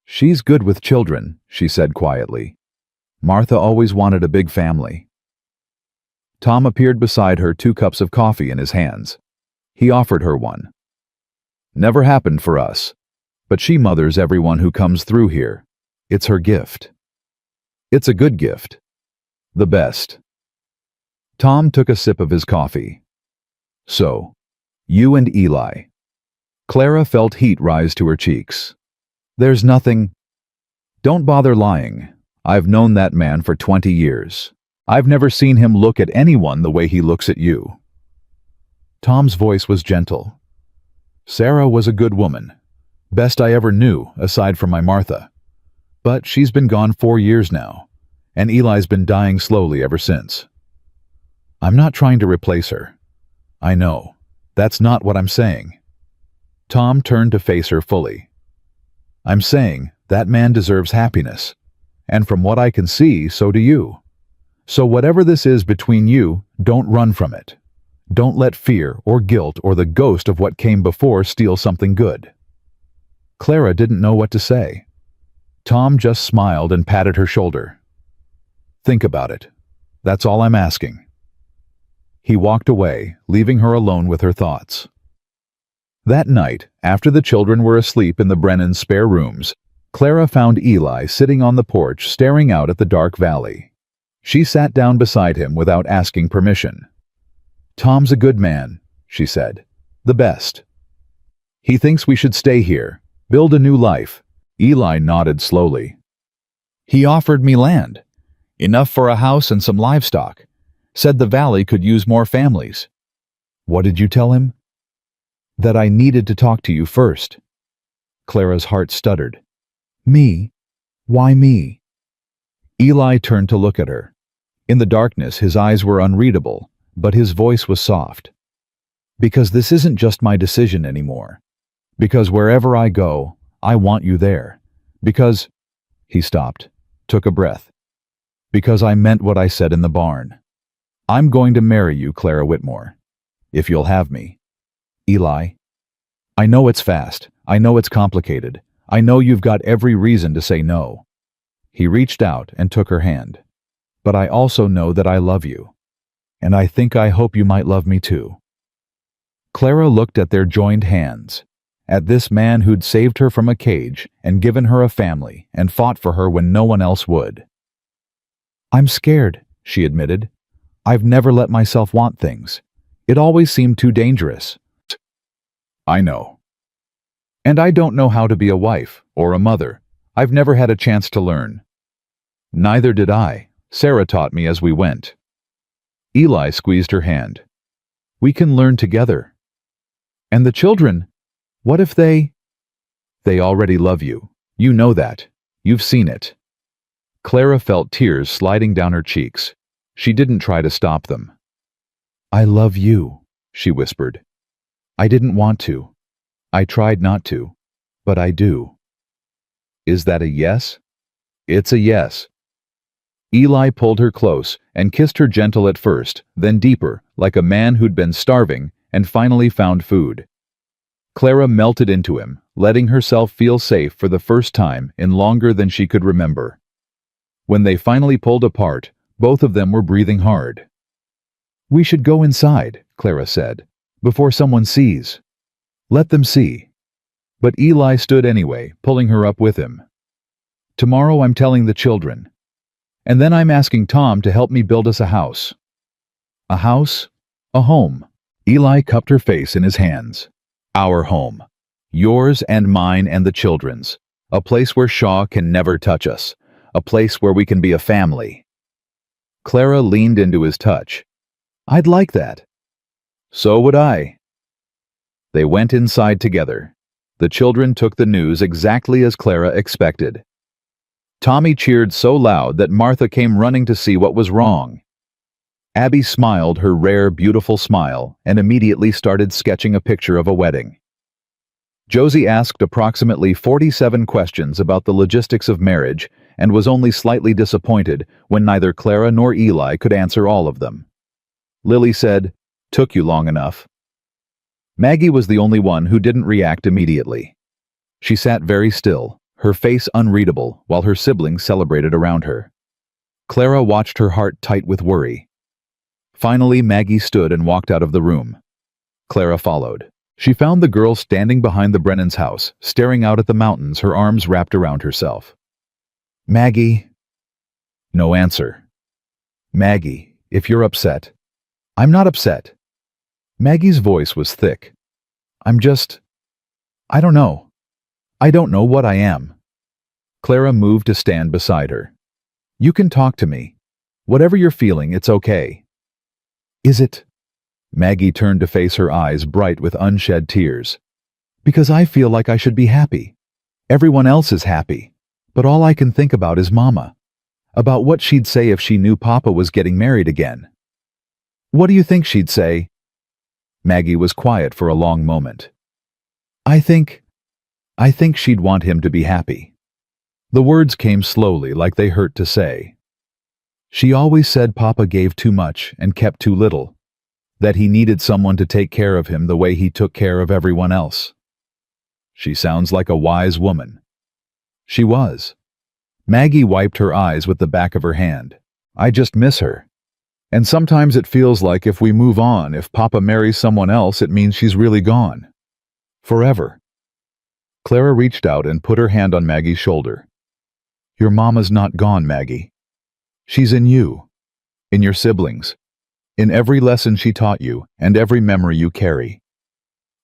"She's good with children," she said quietly. "Martha always wanted a big family." Tom appeared beside her, 2 cups of coffee in his hands. He offered her one. "Never happened for us, but she mothers everyone who comes through here. It's her gift. It's a good gift. The best." Tom took a sip of his coffee. "So, you and Eli." Clara felt heat rise to her cheeks. "There's nothing—" "Don't bother lying. I've known that man for 20 years. I've never seen him look at anyone the way he looks at you." Tom's voice was gentle. "Sarah was a good woman. Best I ever knew, aside from my Martha. But she's been gone 4 years now, and Eli's been dying slowly ever since. I'm not trying to replace her. I know. That's not what I'm saying. Tom turned to face her fully. I'm saying that man deserves happiness, and from what I can see, so do you. So whatever this is between you, don't run from it. Don't let fear or guilt or the ghost of what came before steal something good. Clara didn't know what to say. Tom just smiled and patted her shoulder. Think about it. That's all I'm asking. He walked away, leaving her alone with her thoughts. That night, after the children were asleep in the Brennans' spare rooms, Clara found Eli sitting on the porch staring out at the dark valley. She sat down beside him without asking permission. Tom's a good man, she said. The best. He thinks we should stay here, build a new life. Eli nodded slowly. He offered me land. Enough for a house and some livestock. Said the valley could use more families. What did you tell him? That I needed to talk to you first. Clara's heart stuttered. Me? Why me? Eli turned to look at her. In the darkness, his eyes were unreadable, but his voice was soft. Because this isn't just my decision anymore. Because wherever I go, I want you there. Because... He stopped, took a breath. Because I meant what I said in the barn. I'm going to marry you, Clara Whitmore. If you'll have me. Eli. I know it's fast. I know it's complicated. I know you've got every reason to say no. He reached out and took her hand. But I also know that I love you. And I think I hope you might love me too. Clara looked at their joined hands, at this man who'd saved her from a cage and given her a family and fought for her when no one else would. I'm scared, she admitted. I've never let myself want things. It always seemed too dangerous. I know. And I don't know how to be a wife or a mother. I've never had a chance to learn. Neither did I. Sarah taught me as we went. Eli squeezed her hand. We can learn together. And the children, what if they... They already love you. You know that. You've seen it. Clara felt tears sliding down her cheeks. She didn't try to stop them. I love you, she whispered. I didn't want to. I tried not to, but I do. Is that a yes? It's a yes. Eli pulled her close and kissed her gentle at first, then deeper, like a man who'd been starving and finally found food. Clara melted into him, letting herself feel safe for the first time in longer than she could remember. When they finally pulled apart, both of them were breathing hard. We should go inside, Clara said, before someone sees. Let them see. But Eli stood anyway, pulling her up with him. Tomorrow I'm telling the children. And then I'm asking Tom to help me build us a house. A house? A home. Eli cupped her face in his hands. Our home. Yours and mine and the children's. A place where Shaw can never touch us. A place where we can be a family. Clara leaned into his touch. I'd like that. So would I. They went inside together. The children took the news exactly as Clara expected. Tommy cheered so loud that Martha came running to see what was wrong. Abby smiled her rare, beautiful smile and immediately started sketching a picture of a wedding. Josie asked approximately 47 questions about the logistics of marriage and was only slightly disappointed when neither Clara nor Eli could answer all of them. Lily said, "Took you long enough." Maggie was the only one who didn't react immediately. She sat very still, her face unreadable, while her siblings celebrated around her. Clara watched her heart tight with worry. Finally, Maggie stood and walked out of the room. Clara followed. She found the girl standing behind the Brennans' house, staring out at the mountains, her arms wrapped around herself. Maggie. No answer. Maggie, if you're upset. I'm not upset. Maggie's voice was thick. I don't know. I don't know what I am. Clara moved to stand beside her. You can talk to me. Whatever you're feeling, it's okay. Is it? Maggie turned to face her eyes bright with unshed tears. Because I feel like I should be happy. Everyone else is happy. But all I can think about is Mama. About what she'd say if she knew Papa was getting married again. What do you think she'd say? Maggie was quiet for a long moment. I think she'd want him to be happy. The words came slowly, like they hurt to say. She always said Papa gave too much and kept too little, that he needed someone to take care of him the way he took care of everyone else. She sounds like a wise woman. She was. Maggie wiped her eyes with the back of her hand. I just miss her. And sometimes it feels like if we move on, if Papa marries someone else, it means she's really gone. Forever. Clara reached out and put her hand on Maggie's shoulder. Your mama's not gone, Maggie. She's in you, in your siblings, in every lesson she taught you and every memory you carry.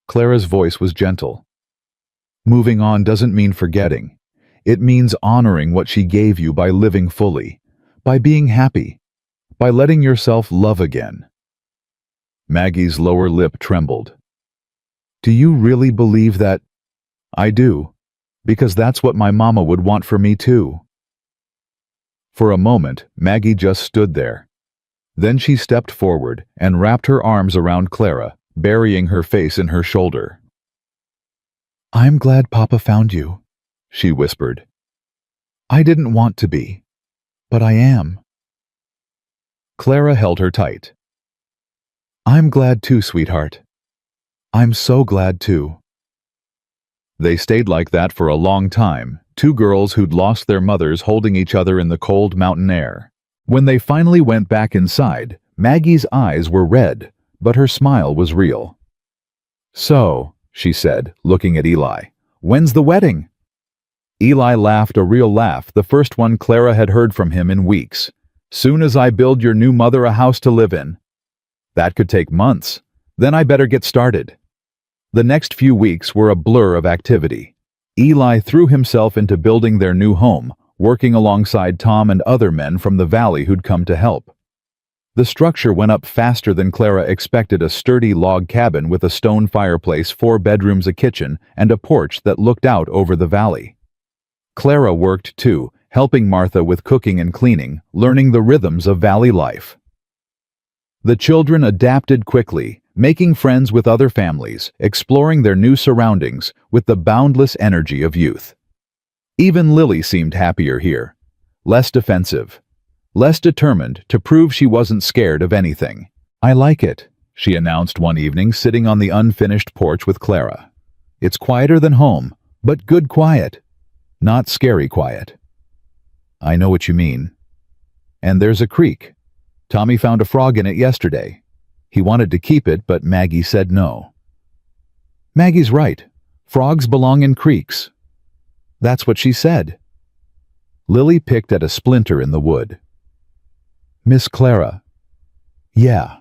Clara's voice was gentle. Moving on doesn't mean forgetting. It means honoring what she gave you by living fully, by being happy, by letting yourself love again. Maggie's lower lip trembled. Do you really believe that? I do, because that's what my mama would want for me too. For a moment, Maggie just stood there. Then she stepped forward and wrapped her arms around Clara, burying her face in her shoulder. I'm glad Papa found you, she whispered. I didn't want to be, but I am. Clara held her tight. I'm glad too, sweetheart. I'm so glad too. They stayed like that for a long time, two girls who'd lost their mothers holding each other in the cold mountain air. When they finally went back inside, Maggie's eyes were red, but her smile was real. So, she said, looking at Eli, when's the wedding? Eli laughed a real laugh, the first one Clara had heard from him in weeks. Soon as I build your new mother a house to live in. That could take months. Then I better get started. The next few weeks were a blur of activity. Eli threw himself into building their new home, working alongside Tom and other men from the valley who'd come to help. The structure went up faster than Clara expected, a sturdy log cabin with a stone fireplace, 4 bedrooms, a kitchen, and a porch that looked out over the valley. Clara worked too, helping Martha with cooking and cleaning, learning the rhythms of valley life. The children adapted quickly, making friends with other families, exploring their new surroundings with the boundless energy of youth. Even Lily seemed happier here, less defensive, less determined to prove she wasn't scared of anything. I like it, she announced one evening, sitting on the unfinished porch with Clara. It's quieter than home, but good quiet, not scary quiet. I know what you mean. And there's a creek. Tommy found a frog in it yesterday. He wanted to keep it, but Maggie said no. Maggie's right. Frogs belong in creeks. That's what she said. Lily picked at a splinter in the wood. Miss Clara. Yeah.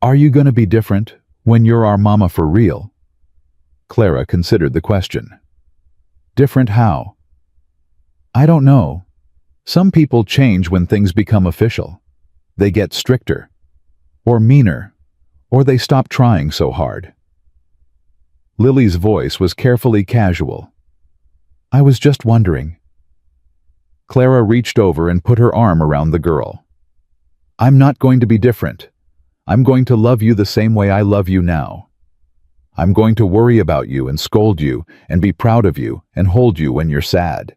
Are you going to be different when you're our mama for real? Clara considered the question. Different how? I don't know. Some people change when things become official. They get stricter, or meaner, or they stop trying so hard. Lily's voice was carefully casual. I was just wondering. Clara reached over and put her arm around the girl. I'm not going to be different. I'm going to love you the same way I love you now. I'm going to worry about you and scold you and be proud of you and hold you when you're sad.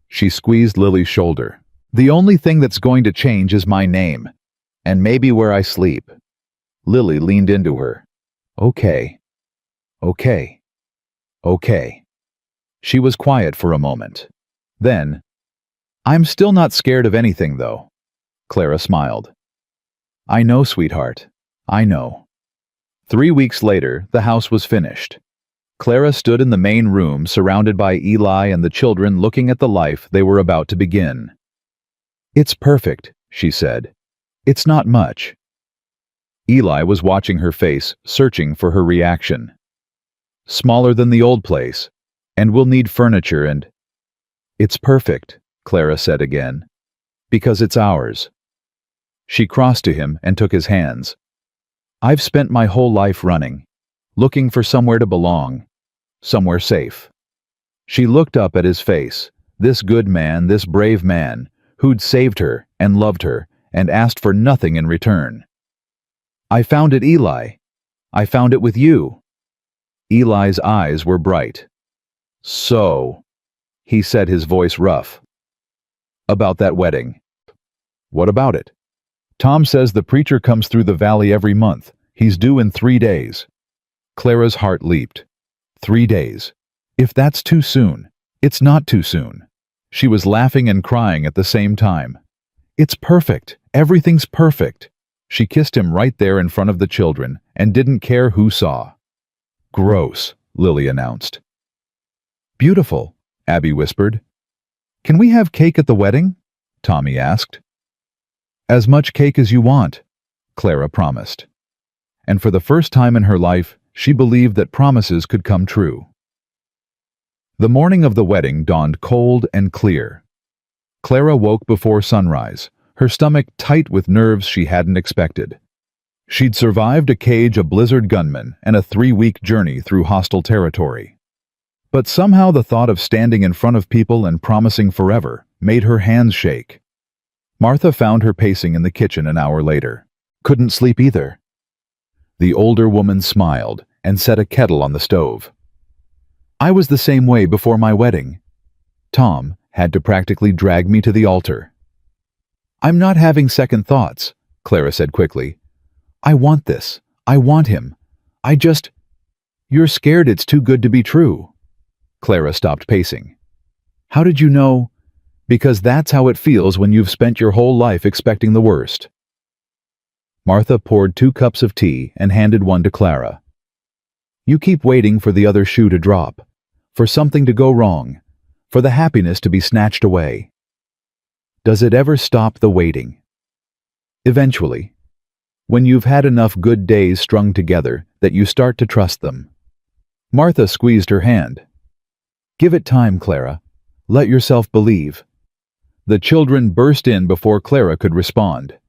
She squeezed Lily's shoulder. The only thing that's going to change is my name, and maybe where I sleep. Lily leaned into her. Okay. Okay. Okay. She was quiet for a moment. Then, I'm still not scared of anything, though. Clara smiled. I know, sweetheart. I know. 3 weeks later, the house was finished. Clara stood in the main room, surrounded by Eli and the children, looking at the life they were about to begin. It's perfect, she said. It's not much. Eli was watching her face, searching for her reaction. Smaller than the old place, and we'll need furniture and... It's perfect, Clara said again, because it's ours. She crossed to him and took his hands. I've spent my whole life running, looking for somewhere to belong, somewhere safe. She looked up at his face, This good man, this brave man, who'd saved her and loved her and asked for nothing in return. I found it, Eli. I found it with you. Eli's eyes were bright. So, he said, his voice rough. About that wedding. What about it? Tom says the preacher comes through the valley every month. He's due in 3 days. Clara's heart leaped. 3 days. If that's too soon, it's not too soon. She was laughing and crying at the same time. It's perfect. Everything's perfect. She kissed him right there in front of the children and didn't care who saw. Gross, Lily announced. Beautiful, Abby whispered. Can we have cake at the wedding? Tommy asked. As much cake as you want, Clara promised. And for the first time in her life, she believed that promises could come true. The morning of the wedding dawned cold and clear. Clara woke before sunrise, her stomach tight with nerves she hadn't expected. She'd survived a cage of blizzard gunmen and a 3-week journey through hostile territory. But somehow the thought of standing in front of people and promising forever made her hands shake. Martha found her pacing in the kitchen an hour later. Couldn't sleep either. The older woman smiled and set a kettle on the stove. I was the same way before my wedding. Tom had to practically drag me to the altar. I'm not having second thoughts, Clara said quickly. I want this. I want him. You're scared it's too good to be true. Clara stopped pacing. How did you know? Because that's how it feels when you've spent your whole life expecting the worst. Martha poured 2 cups of tea and handed one to Clara. You keep waiting for the other shoe to drop, for something to go wrong, for the happiness to be snatched away. Does it ever stop the waiting? Eventually, when you've had enough good days strung together that you start to trust them. Martha squeezed her hand. Give it time, Clara. Let yourself believe. The children burst in before Clara could respond.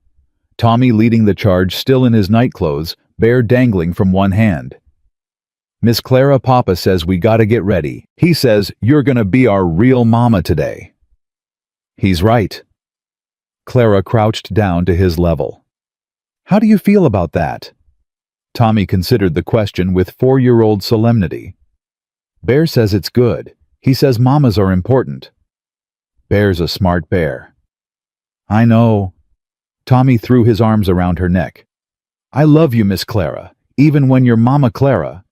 Tommy leading the charge, still in his nightclothes, bear dangling from one hand. Miss Clara, Papa says we gotta get ready. He says you're gonna be our real mama today. He's right. Clara crouched down to his level. How do you feel about that? Tommy considered the question with 4-year-old solemnity. Bear says it's good. He says mamas are important. Bear's a smart bear. I know. Tommy threw his arms around her neck. I love you, Miss Clara, even when you're Mama Clara.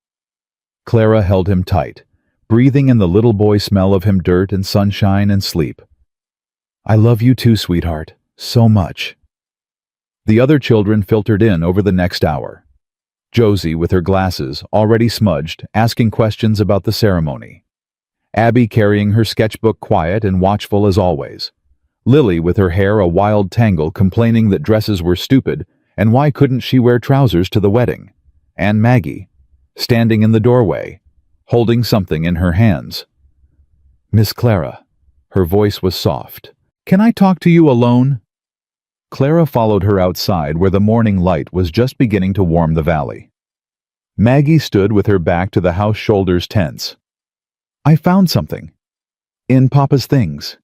Clara held him tight, breathing in the little boy smell of him, dirt and sunshine and sleep. I love you too, sweetheart, so much. The other children filtered in over the next hour. Josie, with her glasses already smudged, asking questions about the ceremony. Abby carrying her sketchbook, quiet and watchful as always. Lily with her hair a wild tangle, complaining that dresses were stupid and why couldn't she wear trousers to the wedding. And Maggie, standing in the doorway, holding something in her hands. Miss Clara, her voice was soft. Can I talk to you alone? Clara followed her outside where the morning light was just beginning to warm the valley. Maggie stood with her back to the house, shoulders tense. I found something. In Papa's things.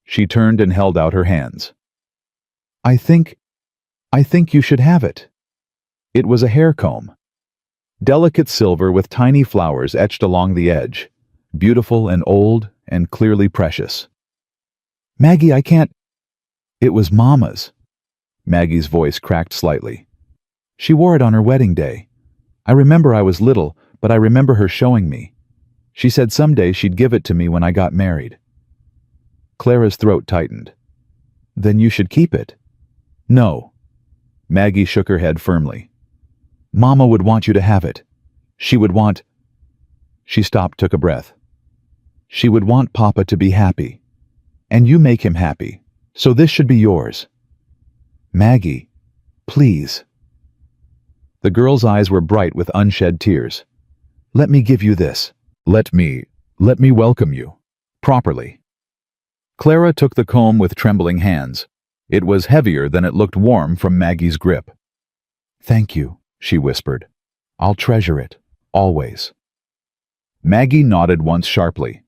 She turned and held out her hands. I think you should have it. It was a hair comb. Delicate silver with tiny flowers etched along the edge. Beautiful and old and clearly precious. Maggie, I can't. It was Mama's. Maggie's voice cracked slightly. She wore it on her wedding day. I remember I was little, but I remember her showing me. She said someday she'd give it to me when I got married. Clara's throat tightened. Then you should keep it. No. Maggie shook her head firmly. Mama would want you to have it. She would want... She stopped, took a breath. She would want Papa to be happy. And you make him happy. So this should be yours. Maggie, please. The girl's eyes were bright with unshed tears. Let me give you this. Let me welcome you. Properly. Clara took the comb with trembling hands. It was heavier than it looked warm from Maggie's grip. Thank you, she whispered. I'll treasure it, always. Maggie nodded once sharply.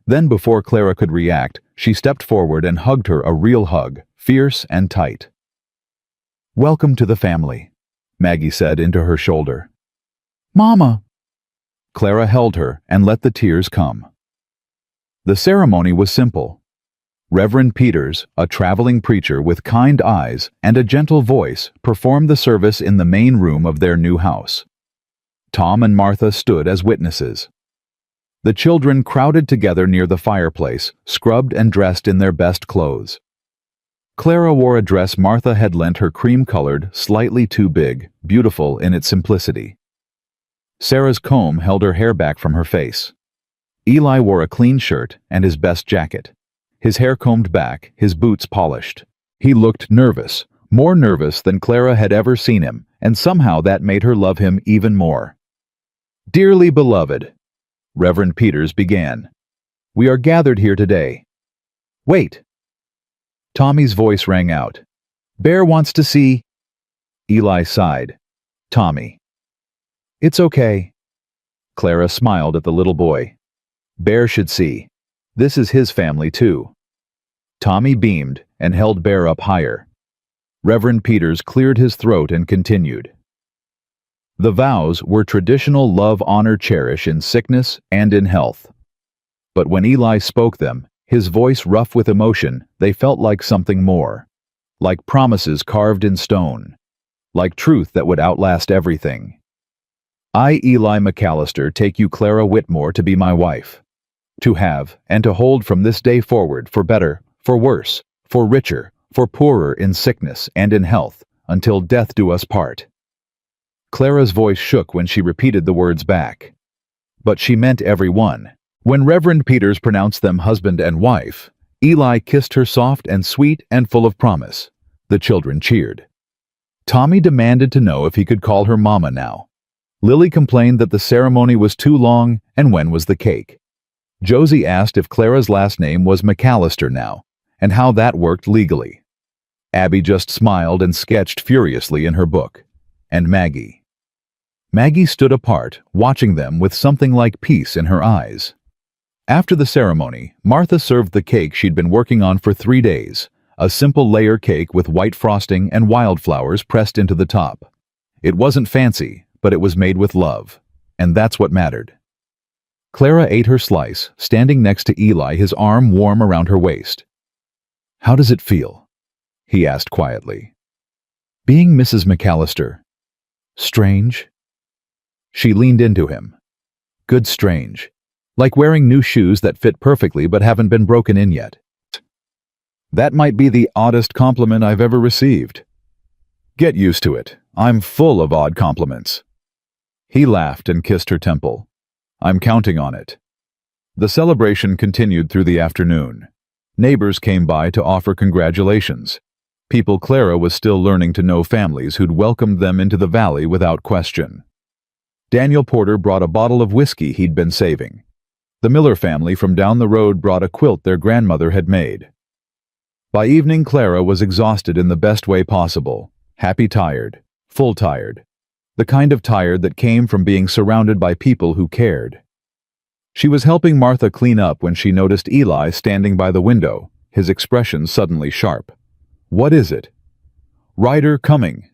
Then before Clara could react, she stepped forward and hugged her a real hug, fierce and tight. "Welcome to the family," Maggie said into her shoulder. "Mama!" Clara held her and let the tears come. The ceremony was simple. Reverend Peters, a traveling preacher with kind eyes and a gentle voice, performed the service in the main room of their new house. Tom and Martha stood as witnesses. The children crowded together near the fireplace, scrubbed and dressed in their best clothes. Clara wore a dress Martha had lent her, cream-colored, slightly too big, beautiful in its simplicity. Sarah's comb held her hair back from her face. Eli wore a clean shirt and his best jacket. His hair combed back, his boots polished. He looked nervous, more nervous than Clara had ever seen him, and somehow that made her love him even more. "Dearly beloved," Reverend Peters began, "we are gathered here today." "Wait!" Tommy's voice rang out. "Bear wants to see—" Eli sighed. "Tommy." "It's okay." Clara smiled at the little boy. "Bear should see. This is his family too." Tommy beamed and held Bear up higher. Reverend Peters cleared his throat and continued. The vows were traditional love, honor, cherish in sickness and in health. But when Eli spoke them, his voice rough with emotion, they felt like something more. Like promises carved in stone. Like truth that would outlast everything. "I, Eli McAllister, take you, Clara Whitmore, to be my wife. To have and to hold from this day forward, for better, for worse, for richer, for poorer, in sickness and in health, until death do us part." Clara's voice shook when she repeated the words back. But she meant every one. When Reverend Peters pronounced them husband and wife, Eli kissed her soft and sweet and full of promise. The children cheered. Tommy demanded to know if he could call her Mama now. Lily complained that the ceremony was too long, and when was the cake? Josie asked if Clara's last name was McAllister now, and how that worked legally. Abby just smiled and sketched furiously in her book. And Maggie stood apart, watching them with something like peace in her eyes. After the ceremony, Martha served the cake she'd been working on for 3 days, a simple layer cake with white frosting and wildflowers pressed into the top. It wasn't fancy, but it was made with love, and that's what mattered. Clara ate her slice, standing next to Eli, his arm warm around her waist. "How does it feel?" he asked quietly. "Being Mrs. McAllister. Strange?" She leaned into him. "Good strange. Like wearing new shoes that fit perfectly but haven't been broken in yet." "That might be the oddest compliment I've ever received." "Get used to it. I'm full of odd compliments." He laughed and kissed her temple. "I'm counting on it." The celebration continued through the afternoon. Neighbors came by to offer congratulations. People Clara was still learning to know, families who'd welcomed them into the valley without question. Daniel Porter brought a bottle of whiskey he'd been saving. The Miller family from down the road brought a quilt their grandmother had made. By evening, Clara was exhausted in the best way possible. Happy tired, full tired. The kind of tired that came from being surrounded by people who cared. She was helping Martha clean up when she noticed Eli standing by the window, his expression suddenly sharp. "What is it?" "Ryder coming."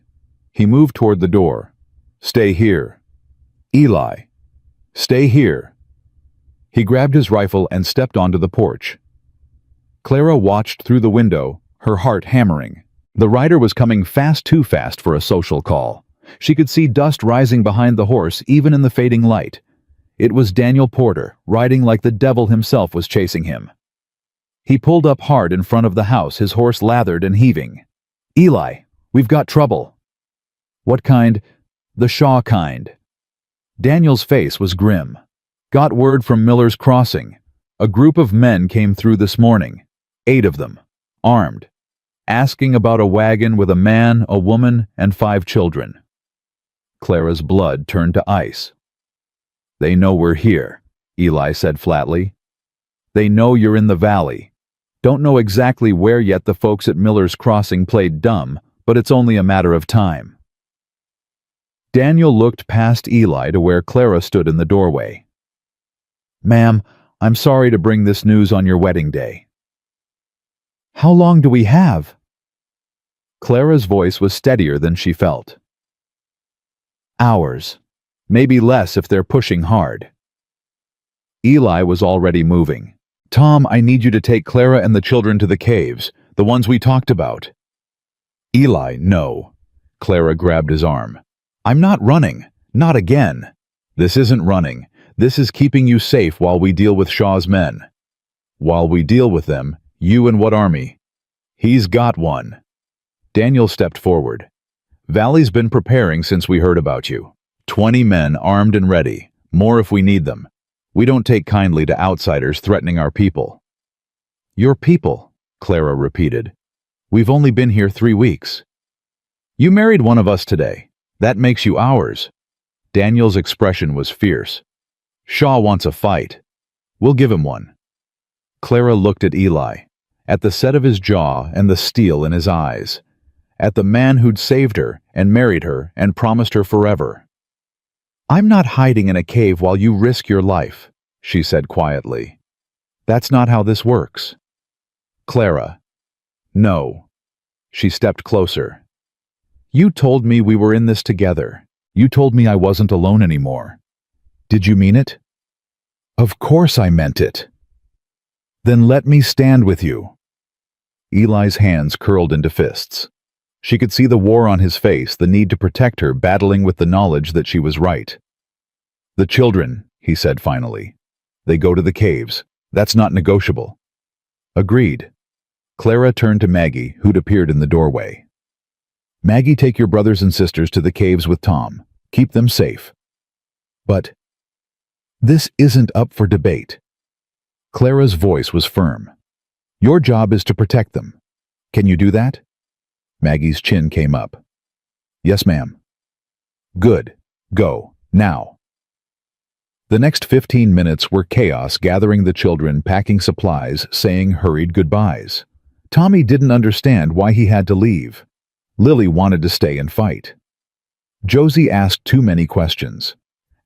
He moved toward the door. "Stay here." "Eli." "Stay here." He grabbed his rifle and stepped onto the porch. Clara watched through the window, her heart hammering. The rider was coming fast, too fast for a social call. She could see dust rising behind the horse even in the fading light. It was Daniel Porter, riding like the devil himself was chasing him. He pulled up hard in front of the house, his horse lathered and heaving. "Eli, we've got trouble." "What kind?" "The Shaw kind." Daniel's face was grim. "Got word from Miller's Crossing. A group of men came through this morning. 8 of them, armed, asking about a wagon with a man, a woman, and 5 children. Clara's blood turned to ice. "They know we're here," Eli said flatly. "They know you're in the valley. Don't know exactly where yet. The folks at Miller's Crossing played dumb, but it's only a matter of time." Daniel looked past Eli to where Clara stood in the doorway. "Ma'am, I'm sorry to bring this news on your wedding day. How long do we have? Clara's voice was steadier than she felt. Hours. Maybe less if they're pushing hard. Eli was already moving. Tom, I need you to take Clara and the children to the caves, the ones we talked about. Eli, no. Clara grabbed his arm. I'm not running. Not again. This isn't running. This is keeping you safe while we deal with Shaw's men. While we deal with them, you and what army? He's got one. Daniel stepped forward. Valley's been preparing since we heard about you. 20 men armed and ready, more if we need them. We don't take kindly to outsiders threatening our people. Your people, Clara repeated. We've only been here 3 weeks. You married one of us today. That makes you ours. Daniel's expression was fierce. Shaw wants a fight. We'll give him one. Clara looked at Eli, at the set of his jaw and the steel in his eyes, at the man who'd saved her and married her and promised her forever. I'm not hiding in a cave while you risk your life, she said quietly. That's not how this works. Clara. No. She stepped closer. You told me we were in this together. You told me I wasn't alone anymore. Did you mean it? Of course I meant it. Then let me stand with you. Eli's hands curled into fists. She could see the war on his face, the need to protect her battling with the knowledge that she was right. The children, he said finally. They go to the caves. That's not negotiable. Agreed. Clara turned to Maggie, who'd appeared in the doorway. Maggie, take your brothers and sisters to the caves with Tom. Keep them safe. But this isn't up for debate. Clara's voice was firm. Your job is to protect them. Can you do that? Maggie's chin came up. Yes, ma'am. Good. Go. Now. The next 15 minutes were chaos, gathering the children, packing supplies, saying hurried goodbyes. Tommy didn't understand why he had to leave. Lily wanted to stay and fight. Josie asked too many questions.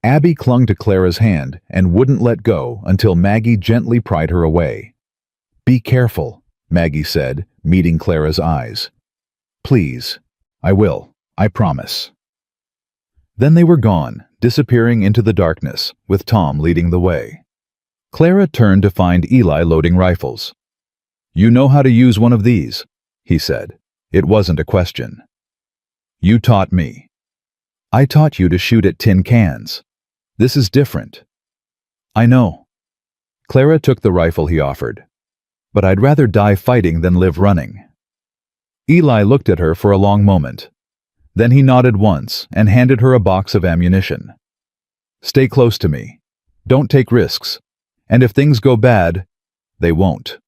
Abby clung to Clara's hand and wouldn't let go until Maggie gently pried her away. Be careful, Maggie said, meeting Clara's eyes. Please. I will. I promise. Then they were gone, disappearing into the darkness, with Tom leading the way. Clara turned to find Eli loading rifles. You know how to use one of these, he said. It wasn't a question. You taught me. I taught you to shoot at tin cans. This is different. I know. Clara took the rifle he offered. But I'd rather die fighting than live running. Eli looked at her for a long moment. Then he nodded once and handed her a box of ammunition. Stay close to me. Don't take risks. And if things go bad, they won't.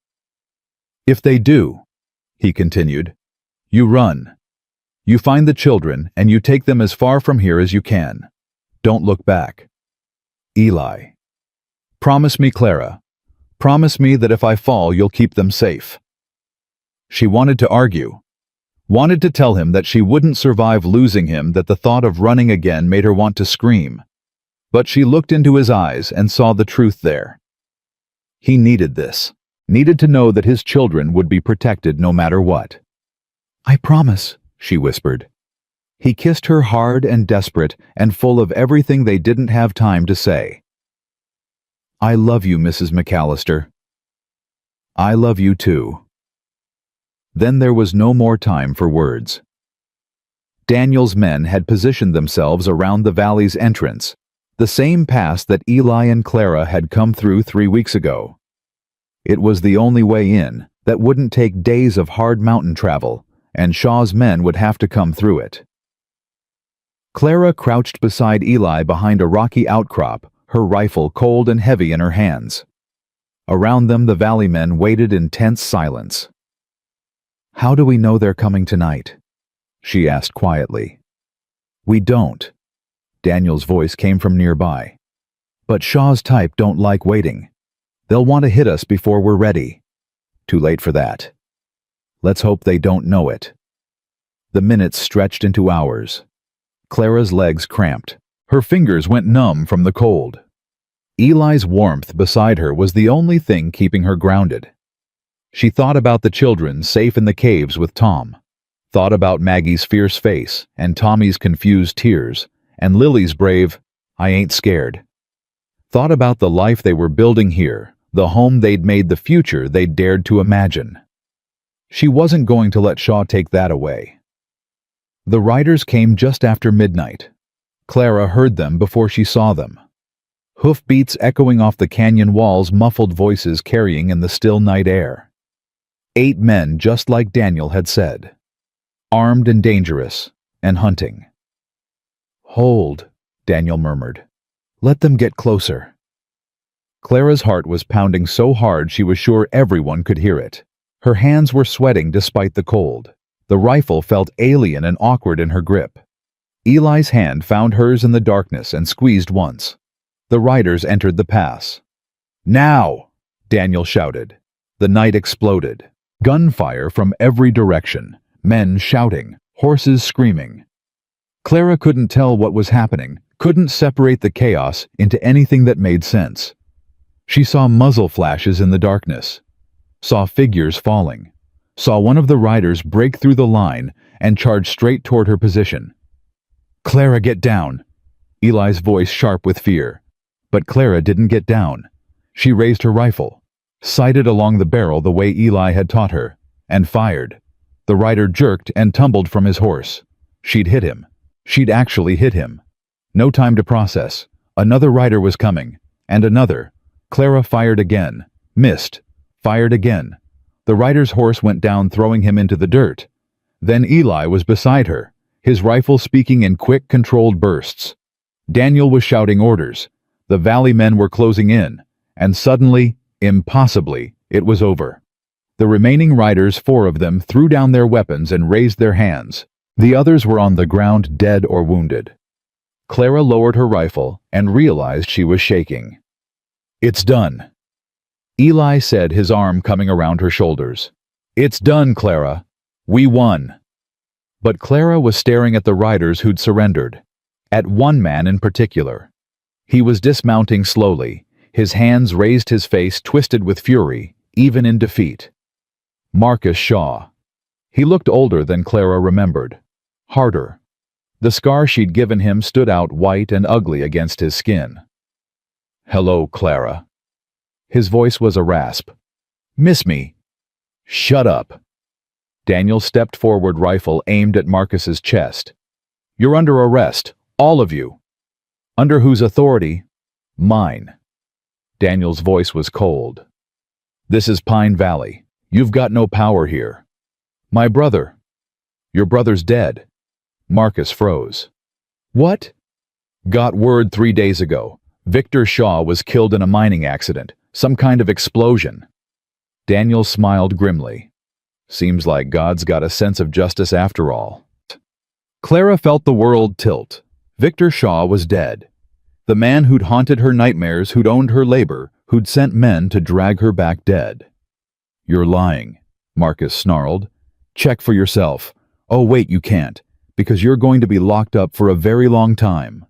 If they do, he continued, you run. You find the children and you take them as far from here as you can. Don't look back. Eli. Promise me, Clara. Promise me that if I fall, you'll keep them safe. She wanted to argue. Wanted to tell him that she wouldn't survive losing him, that the thought of running again made her want to scream. But she looked into his eyes and saw the truth there. He needed this. Needed to know that his children would be protected no matter what. I promise, she whispered. He kissed her hard and desperate and full of everything they didn't have time to say. I love you, Mrs. McAllister. I love you too. Then there was no more time for words. Daniel's men had positioned themselves around the valley's entrance, the same pass that Eli and Clara had come through 3 weeks ago. It was the only way in that wouldn't take days of hard mountain travel, and Shaw's men would have to come through it. Clara crouched beside Eli behind a rocky outcrop, her rifle cold and heavy in her hands. Around them the valley men waited in tense silence. How do we know they're coming tonight? She asked quietly. We don't. Daniel's voice came from nearby. But Shaw's type don't like waiting. They'll want to hit us before we're ready. Too late for that. Let's hope they don't know it. The minutes stretched into hours. Clara's legs cramped. Her fingers went numb from the cold. Eli's warmth beside her was the only thing keeping her grounded. She thought about the children safe in the caves with Tom, thought about Maggie's fierce face and Tommy's confused tears, and Lily's brave, "I ain't scared." Thought about the life they were building here, the home they'd made, the future they'd dared to imagine. She wasn't going to let Shaw take that away. The riders came just after midnight. Clara heard them before she saw them. Hoofbeats echoing off the canyon walls, muffled voices carrying in the still night air. 8 men just like Daniel had said. Armed and dangerous, and hunting. "Hold," Daniel murmured. "Let them get closer." Clara's heart was pounding so hard she was sure everyone could hear it. Her hands were sweating despite the cold. The rifle felt alien and awkward in her grip. Eli's hand found hers in the darkness and squeezed once. The riders entered the pass. "Now!" Daniel shouted. The night exploded. Gunfire from every direction. Men shouting, horses screaming. Clara couldn't tell what was happening, couldn't separate the chaos into anything that made sense. She saw muzzle flashes in the darkness, saw figures falling, saw one of the riders break through the line and charge straight toward her position. "Clara, get down!" Eli's voice sharp with fear. But Clara didn't get down. She raised her rifle, sighted along the barrel the way Eli had taught her, and fired. The rider jerked and tumbled from his horse. She'd hit him. She'd actually hit him. No time to process. Another rider was coming, and another. Clara fired again, missed, fired again. The rider's horse went down, throwing him into the dirt. Then Eli was beside her, his rifle speaking in quick, controlled bursts. Daniel was shouting orders. The valley men were closing in, and suddenly, impossibly, it was over. The remaining riders, 4 of them, threw down their weapons and raised their hands. The others were on the ground, dead or wounded. Clara lowered her rifle and realized she was shaking. "It's done," Eli said, his arm coming around her shoulders. "It's done, Clara. We won." But Clara was staring at the riders who'd surrendered, at one man in particular. He was dismounting slowly, his hands raised, his face twisted with fury, even in defeat. Marcus Shaw. He looked older than Clara remembered, harder. The scar she'd given him stood out white and ugly against his skin. "Hello, Clara." His voice was a rasp. "Miss me?" "Shut up." Daniel stepped forward, rifle aimed at Marcus's chest. "You're under arrest, all of you." "Under whose authority?" "Mine." Daniel's voice was cold. "This is Pine Valley. You've got no power here." "My brother." "Your brother's dead." Marcus froze. "What?" "Got word 3 days ago. Victor Shaw was killed in a mining accident, some kind of explosion." Daniel smiled grimly. Seems like God's got a sense of justice after all. Clara felt the world tilt. Victor Shaw was dead. The man who'd haunted her nightmares, who'd owned her labor, who'd sent men to drag her back dead. "You're lying," Marcus snarled. "Check for yourself. Oh wait, you can't, because you're going to be locked up for a very long time."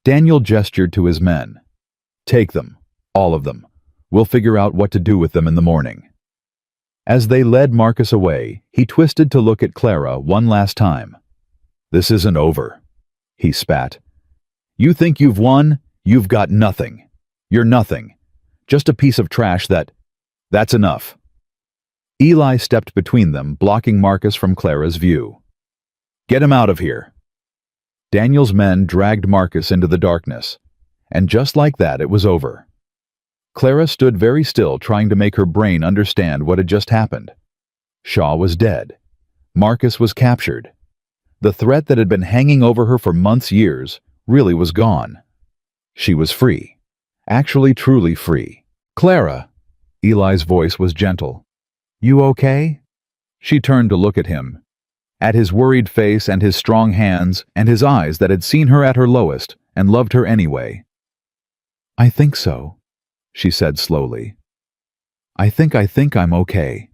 Daniel gestured to his men. "Take them, all of them. We'll figure out what to do with them in the morning." As they led Marcus away, he twisted to look at Clara one last time. "This isn't over," he spat. "You think you've won? You've got nothing. You're nothing. Just a piece of trash that's enough." Eli stepped between them, blocking Marcus from Clara's view. "Get him out of here." Daniel's men dragged Marcus into the darkness, and just like that it was over. Clara stood very still, trying to make her brain understand what had just happened. Shaw was dead. Marcus was captured. The threat that had been hanging over her for months, years, really was gone. She was free. Actually, truly free. "Clara!" Eli's voice was gentle. "You okay?" She turned to look at him, at his worried face and his strong hands and his eyes that had seen her at her lowest and loved her anyway. "I think so," she said slowly. I think I'm okay."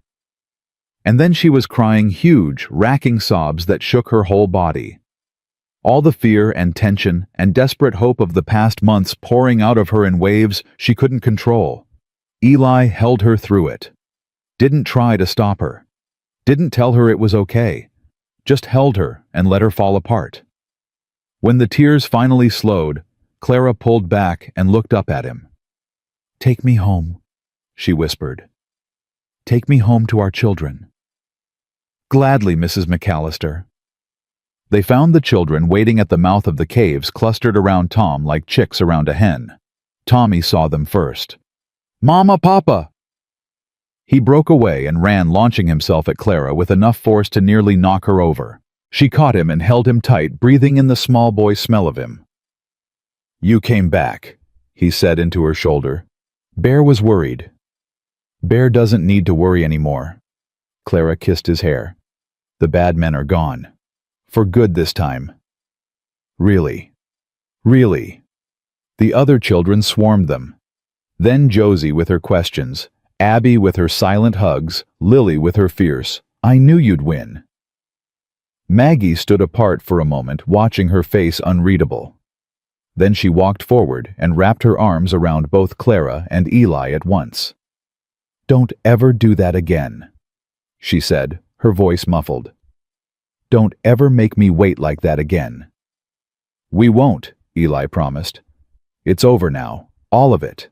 And then she was crying huge, racking sobs that shook her whole body. all the fear and tension and desperate hope of the past months pouring out of her in waves she couldn't control. Eli held her through it. Didn't try to stop her. Didn't tell her it was okay. Just held her and let her fall apart. When the tears finally slowed, Clara pulled back and looked up at him. "Take me home," she whispered. "Take me home to our children." "Gladly, Mrs. McAllister." They found the children waiting at the mouth of the caves, clustered around Tom like chicks around a hen. Tommy saw them first. "Mama, Papa!" He broke away and ran, launching himself at Clara with enough force to nearly knock her over. She caught him and held him tight, breathing in the small boy's smell of him. "You came back," he said into her shoulder. Bear was worried. "Bear doesn't need to worry anymore." Clara kissed his hair. "The bad men are gone. For good this time." "Really? Really?" The other children swarmed them. Then Josie with her questions, Abby with her silent hugs, Lily with her fierce, "I knew you'd win." Maggie stood apart for a moment, watching her face unreadable. Then she walked forward and wrapped her arms around both Clara and Eli at once. "Don't ever do that again," she said, her voice muffled. "Don't ever make me wait like that again." "We won't," Eli promised. "It's over now, all of it."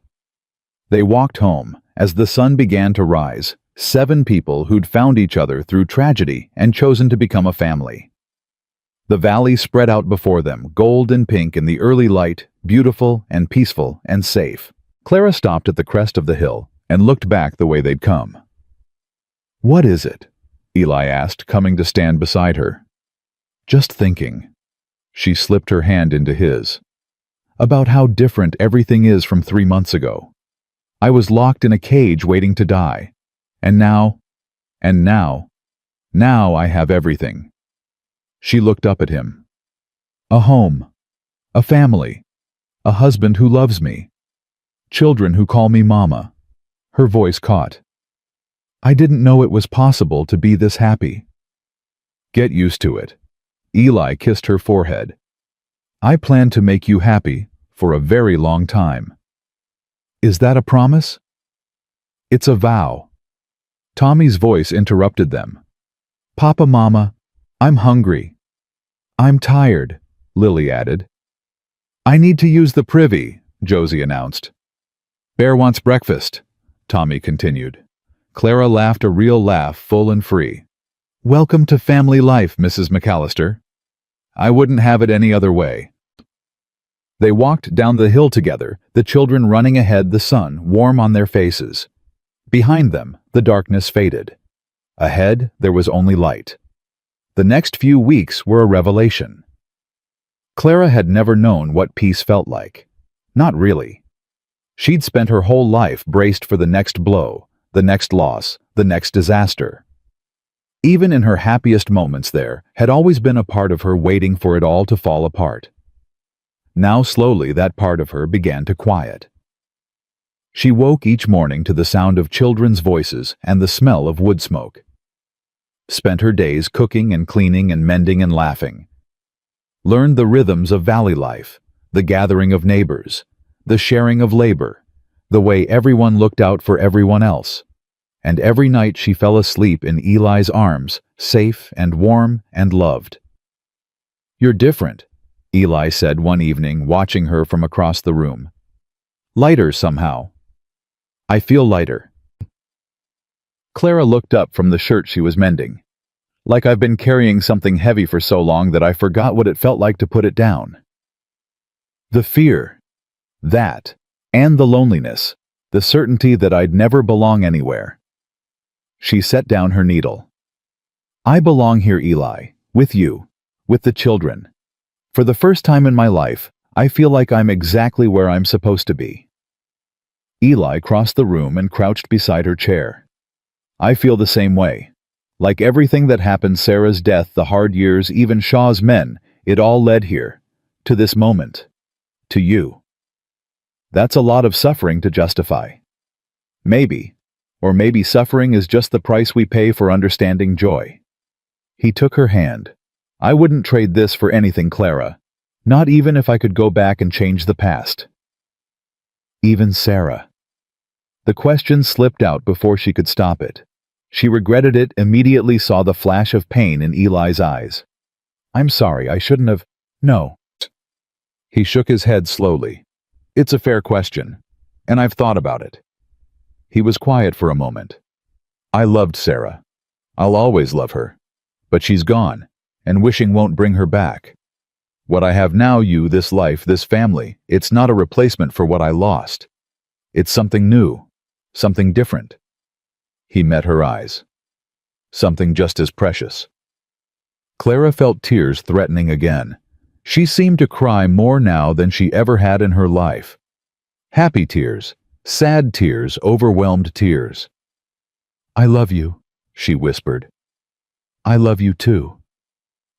They walked home. As the sun began to rise, 7 people who'd found each other through tragedy and chosen to become a family. The valley spread out before them, gold and pink in the early light, beautiful and peaceful and safe. Clara stopped at the crest of the hill and looked back the way they'd come. "What is it?" Eli asked, coming to stand beside her. "Just thinking." She slipped her hand into his. "About how different everything is from 3 months ago. I was locked in a cage waiting to die. And now I have everything." She looked up at him. "A home, a family, a husband who loves me, children who call me Mama." Her voice caught. "I didn't know it was possible to be this happy." "Get used to it." Eli kissed her forehead. "I plan to make you happy for a very long time." "Is that a promise?" "It's a vow." Tommy's voice interrupted them. "Papa, Mama, I'm hungry." "I'm tired," Lily added. "I need to use the privy," Josie announced. "Bear wants breakfast," Tommy continued. Clara laughed a real laugh, full and free. "Welcome to family life, Mrs. McAllister. I wouldn't have it any other way." They walked down the hill together, the children running ahead, the sun warm on their faces. Behind them, the darkness faded. Ahead, there was only light. The next few weeks were a revelation. Clara had never known what peace felt like. Not really. She'd spent her whole life braced for the next blow, the next loss, the next disaster. Even in her happiest moments, there had always been a part of her waiting for it all to fall apart. Now slowly that part of her began to quiet. She woke each morning to the sound of children's voices and the smell of wood smoke. Spent her days cooking and cleaning and mending and laughing. Learned the rhythms of valley life, the gathering of neighbors, the sharing of labor, the way everyone looked out for everyone else. And every night she fell asleep in Eli's arms, safe and warm and loved. "You're different," Eli said one evening, watching her from across the room. "Lighter somehow." "I feel lighter." Clara looked up from the shirt she was mending. "Like I've been carrying something heavy for so long that I forgot what it felt like to put it down." The fear, that, and the loneliness, the certainty that I'd never belong anywhere. She set down her needle. "I belong here, Eli, with you, with the children. For the first time in my life, I feel like I'm exactly where I'm supposed to be." Eli crossed the room and crouched beside her chair. "I feel the same way. Like everything that happened, Sarah's death, the hard years, even Shaw's men, it all led here, to this moment, to you. That's a lot of suffering to justify. Maybe, or maybe suffering is just the price we pay for understanding joy." He took her hand. I wouldn't trade this for anything, Clara. Not even if I could go back and change the past. Even Sarah. The question slipped out before she could stop it. She regretted it, immediately saw the flash of pain in Eli's eyes. I'm sorry, I shouldn't have. No. He shook his head slowly. It's a fair question, and I've thought about it. He was quiet for a moment. I loved Sarah. I'll always love her. But she's gone, and wishing won't bring her back. What I have now, you, this life, this family, it's not a replacement for what I lost. It's something new, something different. He met her eyes. Something just as precious. Clara felt tears threatening again. She seemed to cry more now than she ever had in her life. Happy tears, sad tears, overwhelmed tears. I love you, she whispered. I love you too.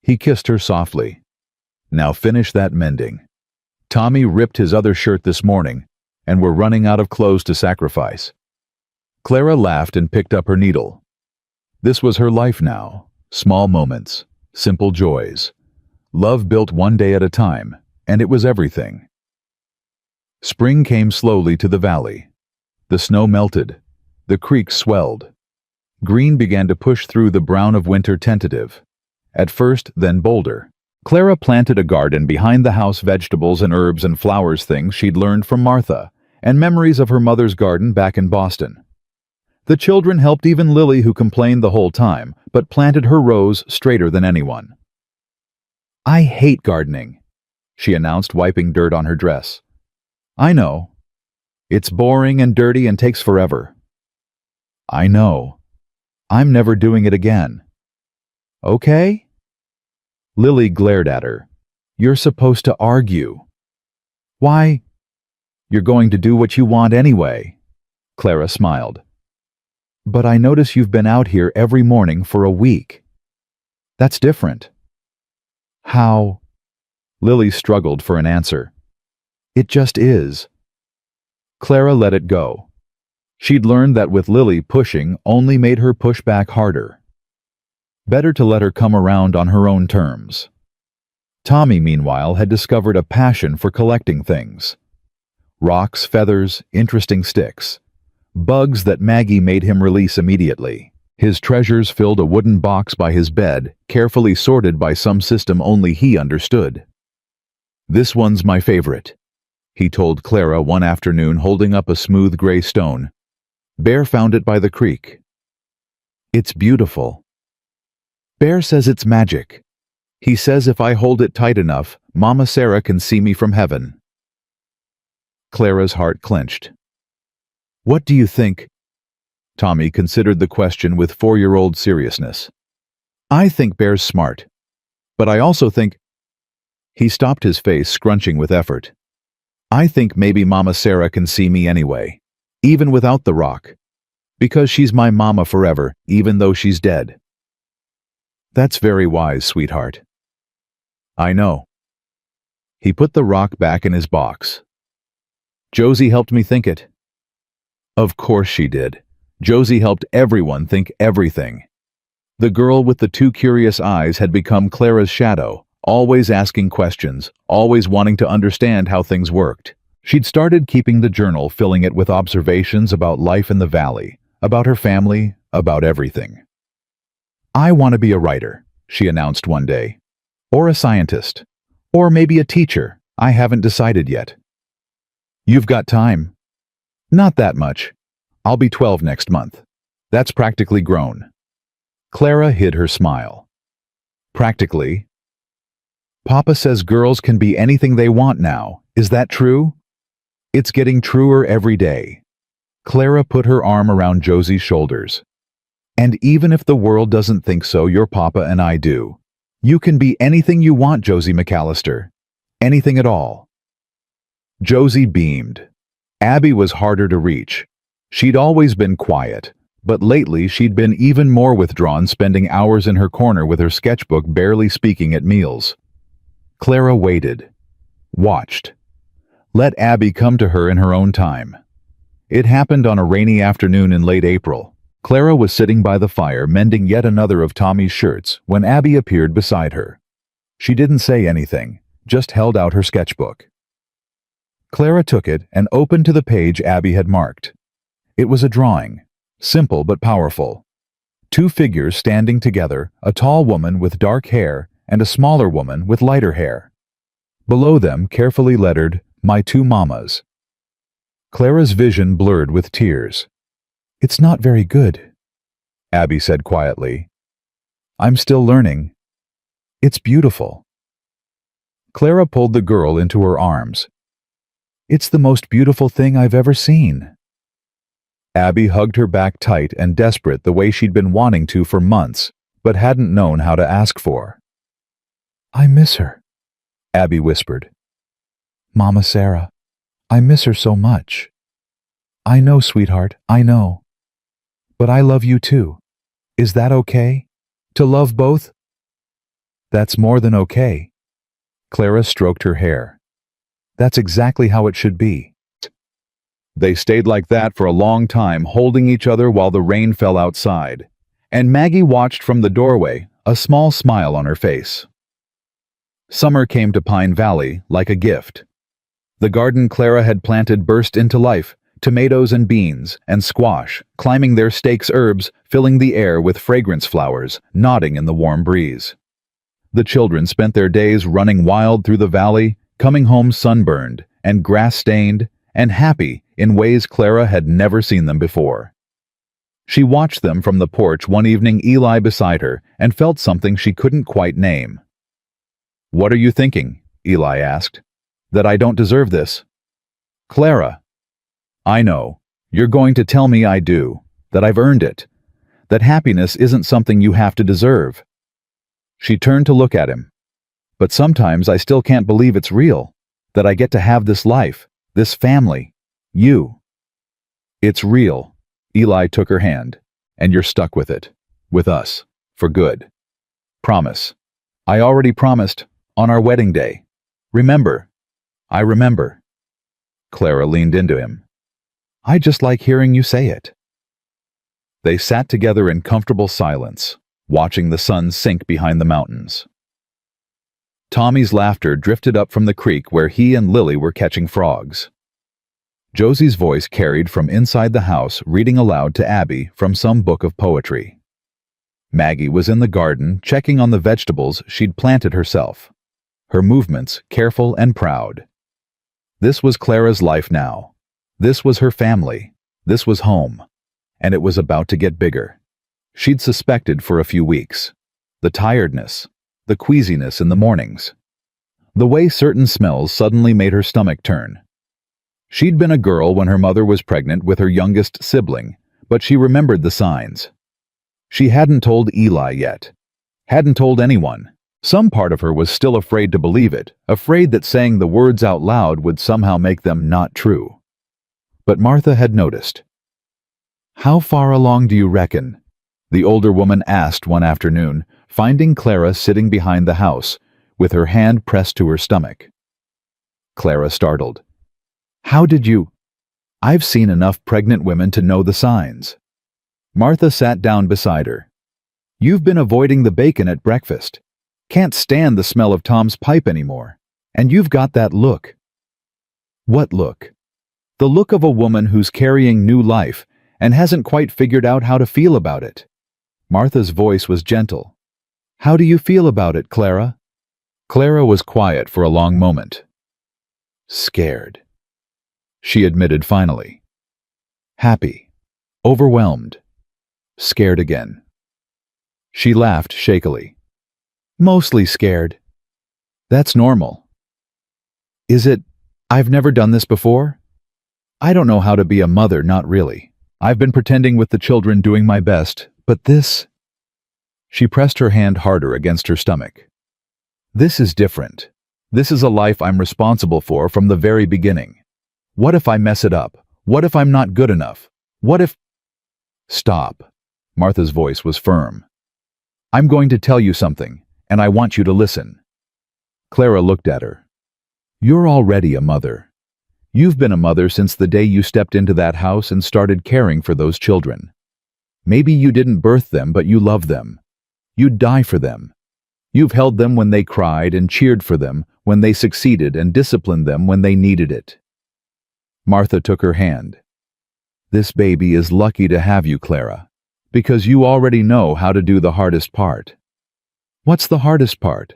He kissed her softly. Now finish that mending. Tommy ripped his other shirt this morning, and we're running out of clothes to sacrifice. Clara laughed and picked up her needle. This was her life now. Small moments, simple joys. Love built one day at a time, and it was everything. Spring came slowly to the valley. The snow melted. The creek swelled. Green began to push through the brown of winter, tentative. At first, then bolder. Clara planted a garden behind the house, vegetables and herbs and flowers, things she'd learned from Martha, and memories of her mother's garden back in Boston. The children helped, even Lily, who complained the whole time, but planted her rows straighter than anyone. I hate gardening, she announced, wiping dirt on her dress. I know. It's boring and dirty and takes forever. I know. I'm never doing it again. Okay? Lily glared at her. You're supposed to argue. Why? You're going to do what you want anyway. Clara smiled. But I notice you've been out here every morning for a week. That's different. How? Lily struggled for an answer. It just is. Clara let it go. She'd learned that with Lily, pushing only made her push back harder. Better to let her come around on her own terms. Tommy, meanwhile, had discovered a passion for collecting things. Rocks, feathers, interesting sticks. Bugs that Maggie made him release immediately. His treasures filled a wooden box by his bed, carefully sorted by some system only he understood. This one's my favorite, he told Clara one afternoon, holding up a smooth gray stone. Bear found it by the creek. It's beautiful. Bear says it's magic. He says if I hold it tight enough, Mama Sarah can see me from heaven. Clara's heart clenched. What do you think? Tommy considered the question with 4-year-old seriousness. I think Bear's smart. But I also think... He stopped, his face scrunching with effort. I think maybe Mama Sarah can see me anyway, even without the rock. Because she's my mama forever, even though she's dead. That's very wise, sweetheart. I know. He put the rock back in his box. Josie helped me think it. Of course she did. Josie helped everyone think everything. The girl with the 2 curious eyes had become Clara's shadow, always asking questions, always wanting to understand how things worked. She'd started keeping the journal, filling it with observations about life in the valley, about her family, about everything. I want to be a writer, she announced one day. Or a scientist. Or maybe a teacher. I haven't decided yet. You've got time. Not that much. I'll be 12 next month. That's practically grown. Clara hid her smile. Practically? Papa says girls can be anything they want now. Is that true? It's getting truer every day. Clara put her arm around Josie's shoulders. And even if the world doesn't think so, your papa and I do. You can be anything you want, Josie McAllister. Anything at all. Josie beamed. Abby was harder to reach. She'd always been quiet, but lately she'd been even more withdrawn, spending hours in her corner with her sketchbook, barely speaking at meals. Clara waited. Watched. Let Abby come to her in her own time. It happened on a rainy afternoon in late April. Clara was sitting by the fire, mending yet another of Tommy's shirts, when Abby appeared beside her. She didn't say anything, just held out her sketchbook. Clara took it and opened to the page Abby had marked. It was a drawing, simple but powerful. Two figures standing together, a tall woman with dark hair and a smaller woman with lighter hair. Below them, carefully lettered, "My two mamas." Clara's vision blurred with tears. "It's not very good," Abby said quietly. "I'm still learning. It's beautiful." Clara pulled the girl into her arms. "It's the most beautiful thing I've ever seen." Abby hugged her back tight and desperate, the way she'd been wanting to for months, but hadn't known how to ask for. "I miss her," Abby whispered. "Mama Sarah, I miss her so much." "I know, sweetheart, I know. But I love you too. Is that okay? To love both?" "That's more than okay." Clara stroked her hair. "That's exactly how it should be." They stayed like that for a long time, holding each other while the rain fell outside, and Maggie watched from the doorway, a small smile on her face. Summer came to Pine Valley like a gift. The garden Clara had planted burst into life, tomatoes and beans and squash, climbing their stakes, herbs filling the air with fragrance, flowers nodding in the warm breeze. The children spent their days running wild through the valley, coming home sunburned and grass-stained and happy in ways Clara had never seen them before. She watched them from the porch one evening, Eli beside her, and felt something she couldn't quite name. "What are you thinking?" Eli asked. "That I don't deserve this?" "Clara, I know. You're going to tell me I do, that I've earned it, that happiness isn't something you have to deserve." She turned to look at him. "But sometimes I still can't believe it's real, that I get to have this life, this family, you." "It's real." Eli took her hand. "And you're stuck with it. With us. For good. Promise." "I already promised. On our wedding day. Remember?" "I remember." Clara leaned into him. "I just like hearing you say it." They sat together in comfortable silence, watching the sun sink behind the mountains. Tommy's laughter drifted up from the creek where he and Lily were catching frogs. Josie's voice carried from inside the house, reading aloud to Abby from some book of poetry. Maggie was in the garden, checking on the vegetables she'd planted herself, her movements careful and proud. This was Clara's life now. This was her family. This was home. And it was about to get bigger. She'd suspected for a few weeks. The tiredness, the queasiness in the mornings, the way certain smells suddenly made her stomach turn. She'd been a girl when her mother was pregnant with her youngest sibling, but she remembered the signs. She hadn't told Eli yet. Hadn't told anyone. Some part of her was still afraid to believe it, afraid that saying the words out loud would somehow make them not true. But Martha had noticed. "How far along do you reckon?" the older woman asked one afternoon, finding Clara sitting behind the house, with her hand pressed to her stomach. Clara startled. "How did you—" "I've seen enough pregnant women to know the signs." Martha sat down beside her. "You've been avoiding the bacon at breakfast. Can't stand the smell of Tom's pipe anymore. And you've got that look." "What look?" "The look of a woman who's carrying new life and hasn't quite figured out how to feel about it." Martha's voice was gentle. "How do you feel about it, Clara?" Clara was quiet for a long moment. "Scared," she admitted finally. "Happy. Overwhelmed. Scared again." She laughed shakily. "Mostly scared. That's normal." "Is it? I've never done this before. I don't know how to be a mother, not really. I've been pretending with the children, doing my best, but this—" She pressed her hand harder against her stomach. "This is different. This is a life I'm responsible for from the very beginning. What if I mess it up? What if I'm not good enough? What if—" "Stop." Martha's voice was firm. "I'm going to tell you something, and I want you to listen." Clara looked at her. "You're already a mother. You've been a mother since the day you stepped into that house and started caring for those children. Maybe you didn't birth them, but you love them. You'd die for them. You've held them when they cried and cheered for them when they succeeded and disciplined them when they needed it. Martha took her hand. This baby is lucky to have you, Clara, because you already know how to do the hardest part. What's the hardest part?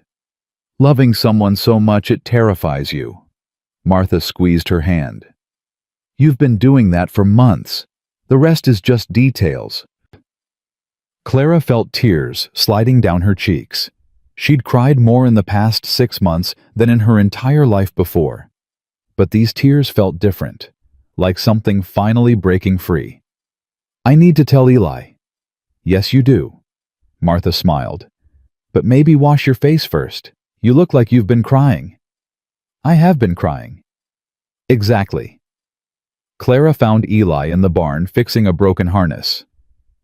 Loving someone so much it terrifies you. Martha squeezed her hand. You've been doing that for months. The rest is just details. Clara felt tears sliding down her cheeks. She'd cried more in the past 6 months than in her entire life before. But these tears felt different, like something finally breaking free. I need to tell Eli. Yes, you do. Martha smiled. But maybe wash your face first. You look like you've been crying. I have been crying. Exactly. Clara found Eli in the barn fixing a broken harness.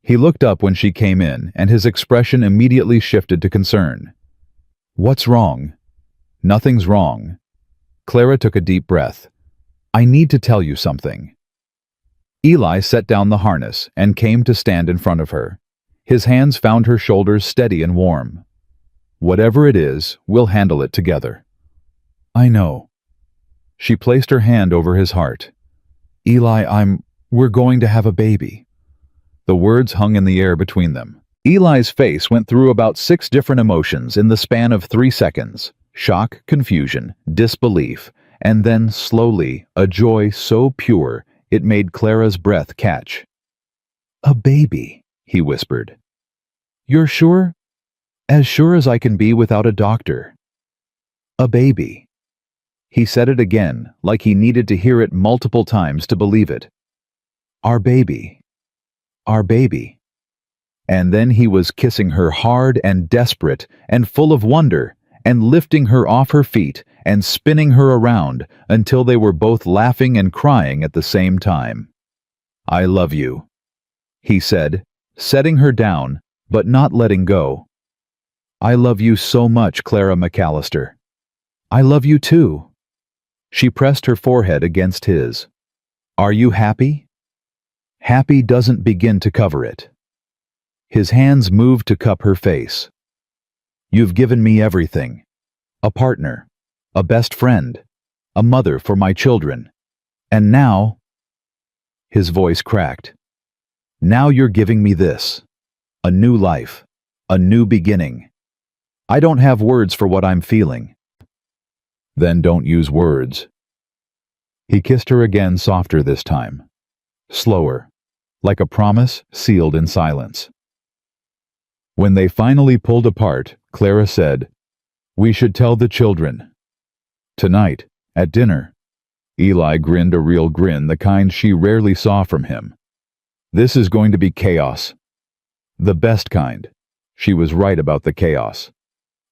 He looked up when she came in, and his expression immediately shifted to concern. What's wrong? Nothing's wrong. Clara took a deep breath. I need to tell you something. Eli set down the harness and came to stand in front of her. His hands found her shoulders steady and warm. Whatever it is, we'll handle it together. I know. She placed her hand over his heart. Eli, we're going to have a baby. The words hung in the air between them. Eli's face went through about 6 different emotions in the span of 3 seconds. Shock, confusion, disbelief, and then, slowly, a joy so pure it made Clara's breath catch. A baby, he whispered. You're sure? As sure as I can be without a doctor. A baby. He said it again, like he needed to hear it multiple times to believe it. Our baby. Our baby. And then he was kissing her hard and desperate and full of wonder, and lifting her off her feet and spinning her around until they were both laughing and crying at the same time. I love you, he said, setting her down, but not letting go. I love you so much, Clara McAllister. I love you too. She pressed her forehead against his. Are you happy? Happy doesn't begin to cover it. His hands moved to cup her face. You've given me everything. A partner, a best friend, a mother for my children. And now... His voice cracked. Now you're giving me this. A new life. A new beginning. I don't have words for what I'm feeling. Then don't use words. He kissed her again, softer this time. Slower, like a promise sealed in silence. When they finally pulled apart, Clara said, We should tell the children. Tonight, at dinner. Eli grinned a real grin, the kind she rarely saw from him. This is going to be chaos. The best kind. She was right about the chaos.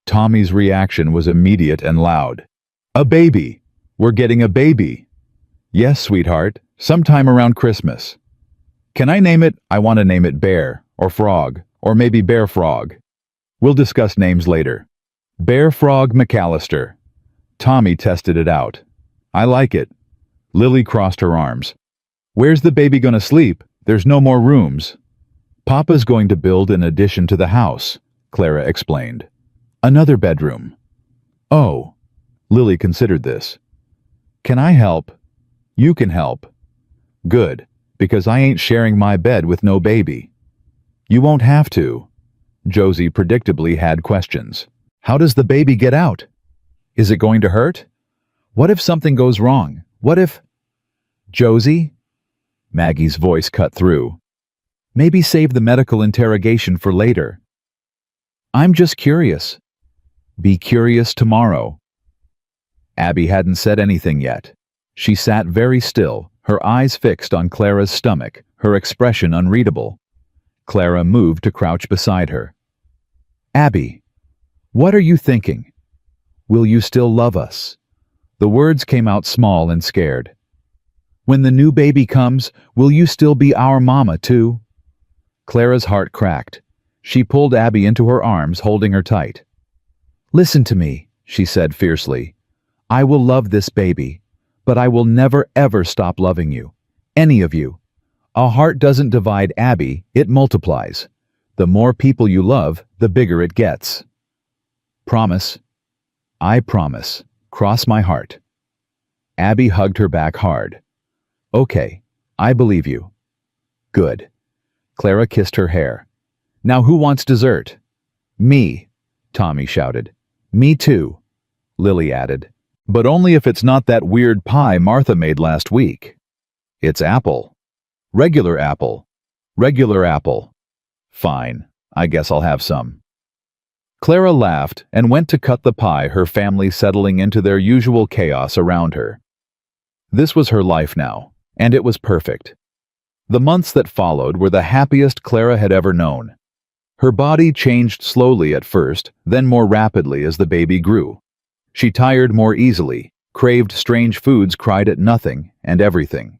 Tommy's reaction was immediate and loud. A baby! We're getting a baby! Yes, sweetheart, sometime around Christmas. Can I name it? I want to name it Bear, or Frog, or maybe Bear Frog. We'll discuss names later. Bear Frog McAllister. Tommy tested it out. I like it. Lily crossed her arms. Where's the baby gonna sleep? There's no more rooms. Papa's going to build an addition to the house, Clara explained. Another bedroom. Oh. Lily considered this. Can I help? You can help. Good, because I ain't sharing my bed with no baby. You won't have to. Josie predictably had questions. How does the baby get out? Is it going to hurt? What if something goes wrong? What if... Josie? Maggie's voice cut through. Maybe save the medical interrogation for later. I'm just curious. Be curious tomorrow. Abby hadn't said anything yet. She sat very still, her eyes fixed on Clara's stomach, her expression unreadable. Clara moved to crouch beside her. Abby, what are you thinking? Will you still love us? The words came out small and scared. When the new baby comes, will you still be our mama too? Clara's heart cracked. She pulled Abby into her arms, holding her tight. Listen to me, she said fiercely. I will love this baby, but I will never ever stop loving you. Any of you. A heart doesn't divide, Abby, it multiplies. The more people you love, the bigger it gets. Promise. I promise. Cross my heart. Abby hugged her back hard. Okay, I believe you. Good. Clara kissed her hair. Now who wants dessert? Me, Tommy shouted. Me too, Lily added. But only if it's not that weird pie Martha made last week. It's apple. Regular apple. Regular apple. Fine, I guess I'll have some. Clara laughed and went to cut the pie, her family settling into their usual chaos around her. This was her life now, and it was perfect. The months that followed were the happiest Clara had ever known. Her body changed slowly at first, then more rapidly as the baby grew. She tired more easily, craved strange foods, cried at nothing and everything.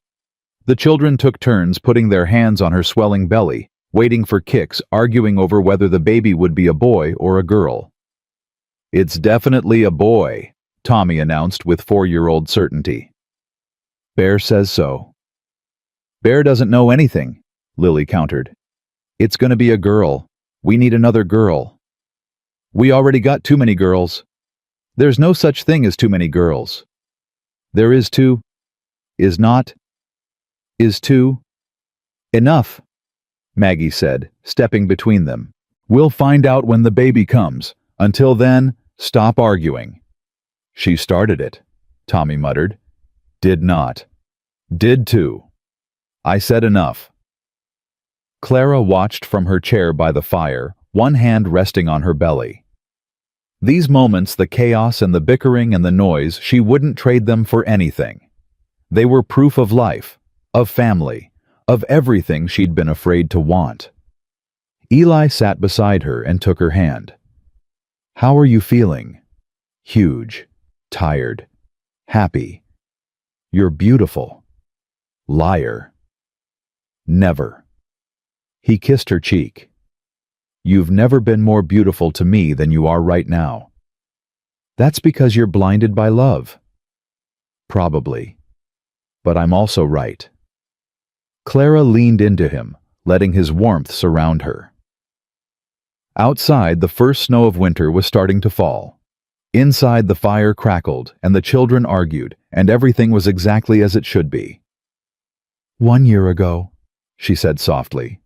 The children took turns putting their hands on her swelling belly, waiting for kicks, arguing over whether the baby would be a boy or a girl. It's definitely a boy, Tommy announced with 4-year-old certainty. Bear says so. Bear doesn't know anything, Lily countered. It's gonna be a girl. We need another girl. We already got too many girls. There's no such thing as too many girls. There is too. Is not. Is too. Enough, Maggie said, stepping between them. We'll find out when the baby comes. Until then, stop arguing. She started it, Tommy muttered. Did not. Did too. I said enough. Clara watched from her chair by the fire, one hand resting on her belly. These moments, the chaos and the bickering and the noise, she wouldn't trade them for anything. They were proof of life, of family, of everything she'd been afraid to want. Eli sat beside her and took her hand. How are you feeling? Huge, tired, happy. You're beautiful. Liar. Never. He kissed her cheek. You've never been more beautiful to me than you are right now. That's because you're blinded by love. Probably. But I'm also right. Clara leaned into him, letting his warmth surround her. Outside, the first snow of winter was starting to fall. Inside, the fire crackled, and the children argued, and everything was exactly as it should be. 1 year ago, she said softly.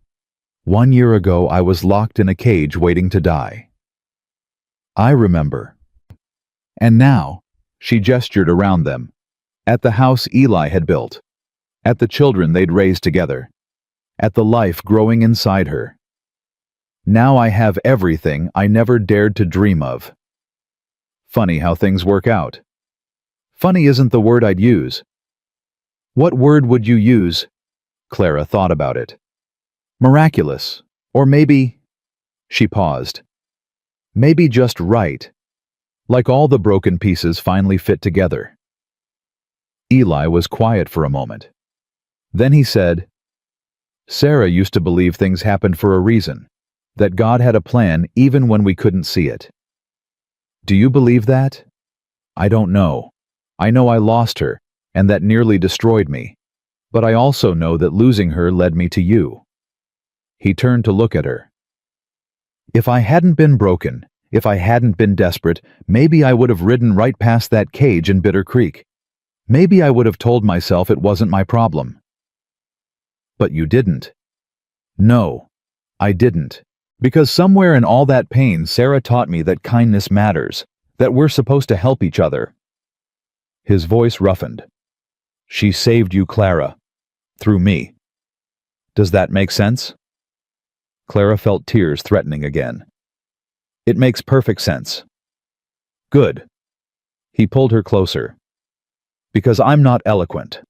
1 year ago, I was locked in a cage waiting to die. I remember. And now, she gestured around them, at the house Eli had built, at the children they'd raised together, at the life growing inside her. Now I have everything I never dared to dream of. Funny how things work out. Funny isn't the word I'd use. What word would you use? Clara thought about it. Miraculous. Or maybe... She paused. Maybe just right. Like all the broken pieces finally fit together. Eli was quiet for a moment. Then he said, Sarah used to believe things happened for a reason, that God had a plan even when we couldn't see it. Do you believe that? I don't know. I know I lost her, and that nearly destroyed me. But I also know that losing her led me to you. He turned to look at her. If I hadn't been broken, if I hadn't been desperate, maybe I would have ridden right past that cage in Bitter Creek. Maybe I would have told myself it wasn't my problem. But you didn't. No, I didn't. Because somewhere in all that pain, Sarah taught me that kindness matters, that we're supposed to help each other. His voice roughened. She saved you, Clara. Through me. Does that make sense? Clara felt tears threatening again. It makes perfect sense. Good. He pulled her closer. Because I'm not eloquent.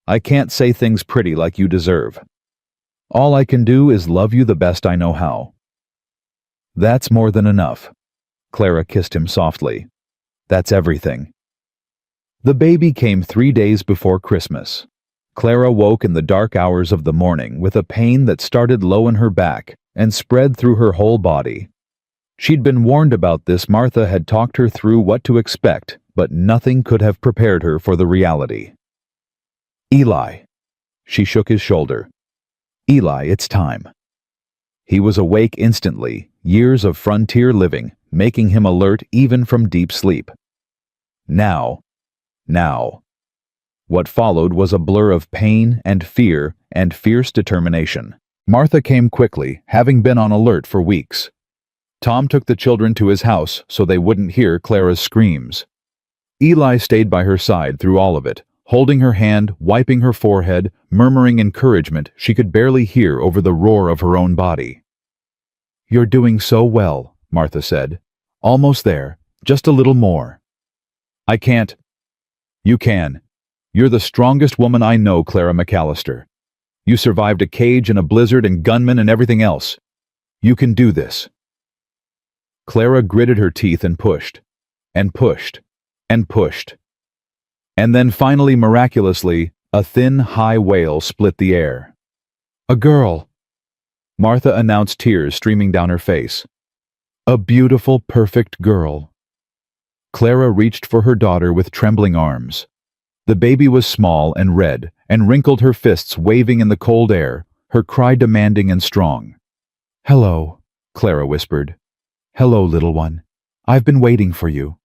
I can't say things pretty like you deserve. All I can do is love you the best I know how. That's more than enough. Clara kissed him softly. That's everything. The baby came 3 days before Christmas. Clara woke in the dark hours of the morning with a pain that started low in her back and spread through her whole body. She'd been warned about this. Martha had talked her through what to expect, but nothing could have prepared her for the reality. Eli. She shook his shoulder. Eli, it's time. He was awake instantly, years of frontier living, making him alert even from deep sleep. Now. What followed was a blur of pain and fear and fierce determination. Martha came quickly, having been on alert for weeks. Tom took the children to his house so they wouldn't hear Clara's screams. Eli stayed by her side through all of it, holding her hand, wiping her forehead, murmuring encouragement she could barely hear over the roar of her own body. "You're doing so well," Martha said. "Almost there. Just a little more." "I can't." "You can. You're the strongest woman I know, Clara McAllister. You survived a cage and a blizzard and gunmen and everything else. You can do this." Clara gritted her teeth and pushed, and pushed, and pushed. And then finally, miraculously, a thin, high wail split the air. "A girl," Martha announced, tears streaming down her face. "A beautiful, perfect girl." Clara reached for her daughter with trembling arms. The baby was small and red, and wrinkled her fists waving in the cold air, her cry demanding and strong. "Hello," Clara whispered. "Hello, little one. I've been waiting for you."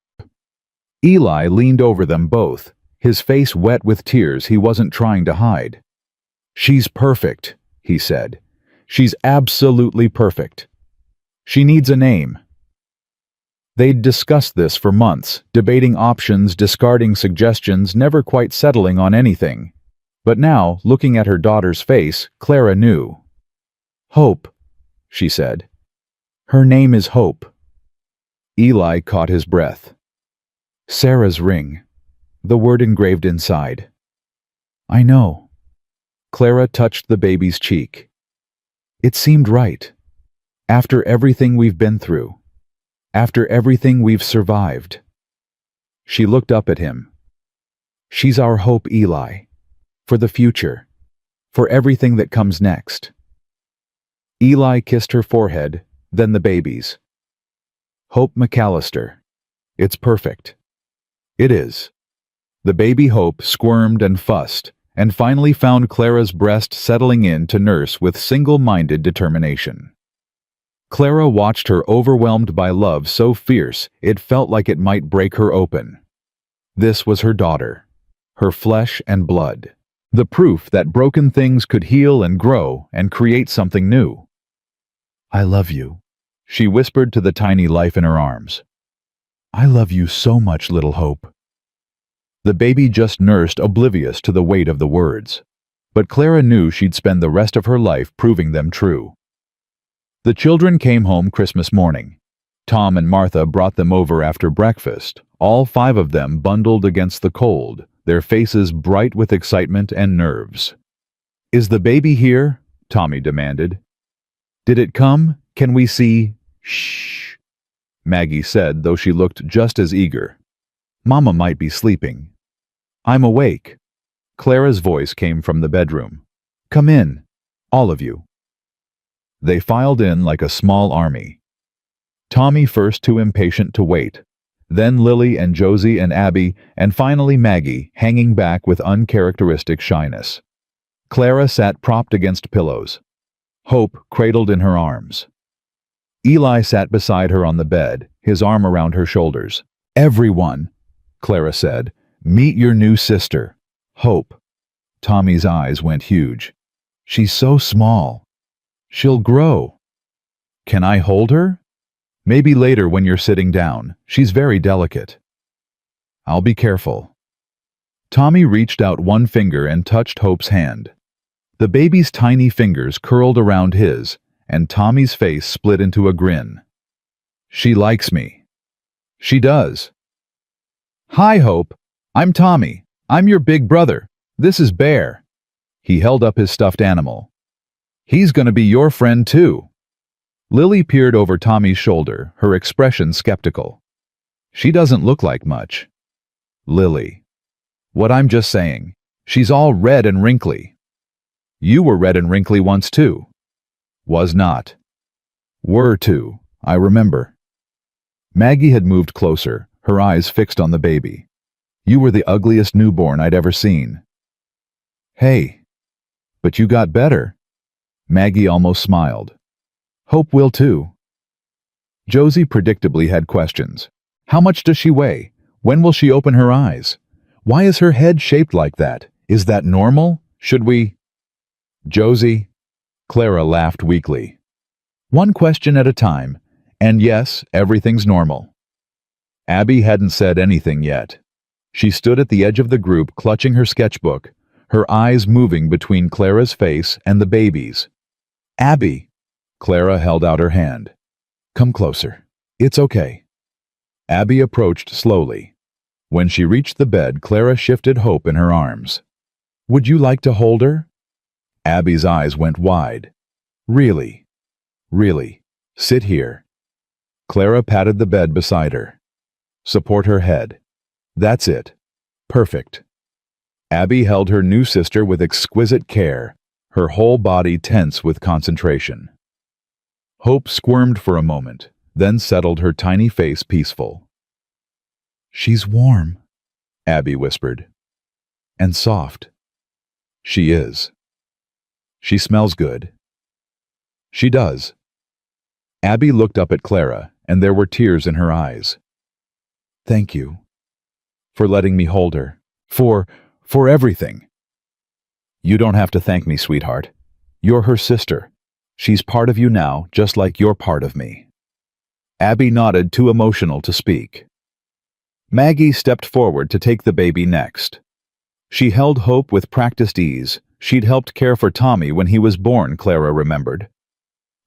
Eli leaned over them both, his face wet with tears he wasn't trying to hide. "She's perfect," he said. "She's absolutely perfect. She needs a name." They'd discussed this for months, debating options, discarding suggestions, never quite settling on anything. But now, looking at her daughter's face, Clara knew. "Hope," she said. "Her name is Hope." Eli caught his breath. Sarah's ring. The word engraved inside. "I know." Clara touched the baby's cheek. "It seemed right. After everything we've been through. After everything we've survived." She looked up at him. "She's our hope, Eli. For the future. For everything that comes next." Eli kissed her forehead, then the baby's. "Hope McAllister. It's perfect." "It is." The baby Hope squirmed and fussed, and finally found Clara's breast settling in to nurse with single-minded determination. Clara watched her, overwhelmed by love so fierce it felt like it might break her open. This was her daughter, her flesh and blood, the proof that broken things could heal and grow and create something new. "I love you," she whispered to the tiny life in her arms. "I love you so much, little Hope." The baby just nursed, oblivious to the weight of the words. But Clara knew she'd spend the rest of her life proving them true. The children came home Christmas morning. Tom and Martha brought them over after breakfast, all 5 of them bundled against the cold, their faces bright with excitement and nerves. "Is the baby here?" Tommy demanded. "Did it come? Can we see?" "Shh," Maggie said, though she looked just as eager. "Mama might be sleeping." "I'm awake." Clara's voice came from the bedroom. "Come in, all of you." They filed in like a small army. Tommy first, too impatient to wait, then Lily and Josie and Abby, and finally Maggie, hanging back with uncharacteristic shyness. Clara sat propped against pillows. Hope cradled in her arms. Eli sat beside her on the bed, his arm around her shoulders. "Everyone," Clara said, "meet your new sister, Hope." Tommy's eyes went huge. "She's so small. She'll grow." "Can I hold her?" "Maybe later when you're sitting down. She's very delicate." "I'll be careful." Tommy reached out one finger and touched Hope's hand. The baby's tiny fingers curled around his, and Tommy's face split into a grin. "She likes me." "She does." "Hi, Hope. I'm Tommy. I'm your big brother. This is Bear." He held up his stuffed animal. "He's gonna be your friend too." Lily peered over Tommy's shoulder, her expression skeptical. "She doesn't look like much." "Lily." "What I'm just saying. She's all red and wrinkly." "You were red and wrinkly once too." "Was not." "Were too, I remember." Maggie had moved closer, her eyes fixed on the baby. "You were the ugliest newborn I'd ever seen." "Hey, but you got better." Maggie almost smiled. "Hope will too." Josie predictably had questions. How much does she weigh? When will she open her eyes? Why is her head shaped like that? Is that normal? Should we... Josie, Clara laughed weakly. One question at a time, and yes, everything's normal. Abby hadn't said anything yet. She stood at the edge of the group clutching her sketchbook, her eyes moving between Clara's face and the baby's. Abby, Clara held out her hand. Come closer. It's okay. Abby approached slowly. When she reached the bed, Clara shifted Hope in her arms. Would you like to hold her? Abby's eyes went wide. Really? Really? Sit here. Clara patted the bed beside her. Support her head. That's it. Perfect. Abby held her new sister with exquisite care, her whole body tense with concentration. Hope squirmed for a moment, then settled her tiny face peaceful. She's warm, Abby whispered. And soft. She is. She smells good. She does. Abby looked up at Clara, and there were tears in her eyes. Thank you. For letting me hold her. For everything. You don't have to thank me, sweetheart. You're her sister. She's part of you now, just like you're part of me. Abby nodded, too emotional to speak. Maggie stepped forward to take the baby next. She held Hope with practiced ease. She'd helped care for Tommy when he was born, Clara remembered.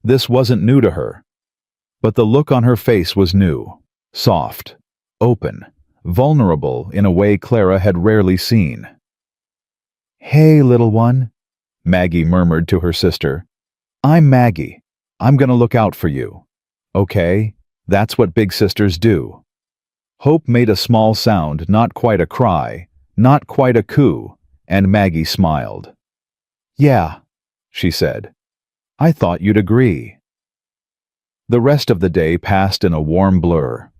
This wasn't new to her. But the look on her face was new, soft, open, vulnerable in a way Clara had rarely seen. Hey, little one, Maggie murmured to her sister. I'm Maggie. I'm gonna look out for you. Okay? That's what big sisters do. Hope made a small sound, not quite a cry, not quite a coo, and Maggie smiled. Yeah, she said. I thought you'd agree. The rest of the day passed in a warm blur.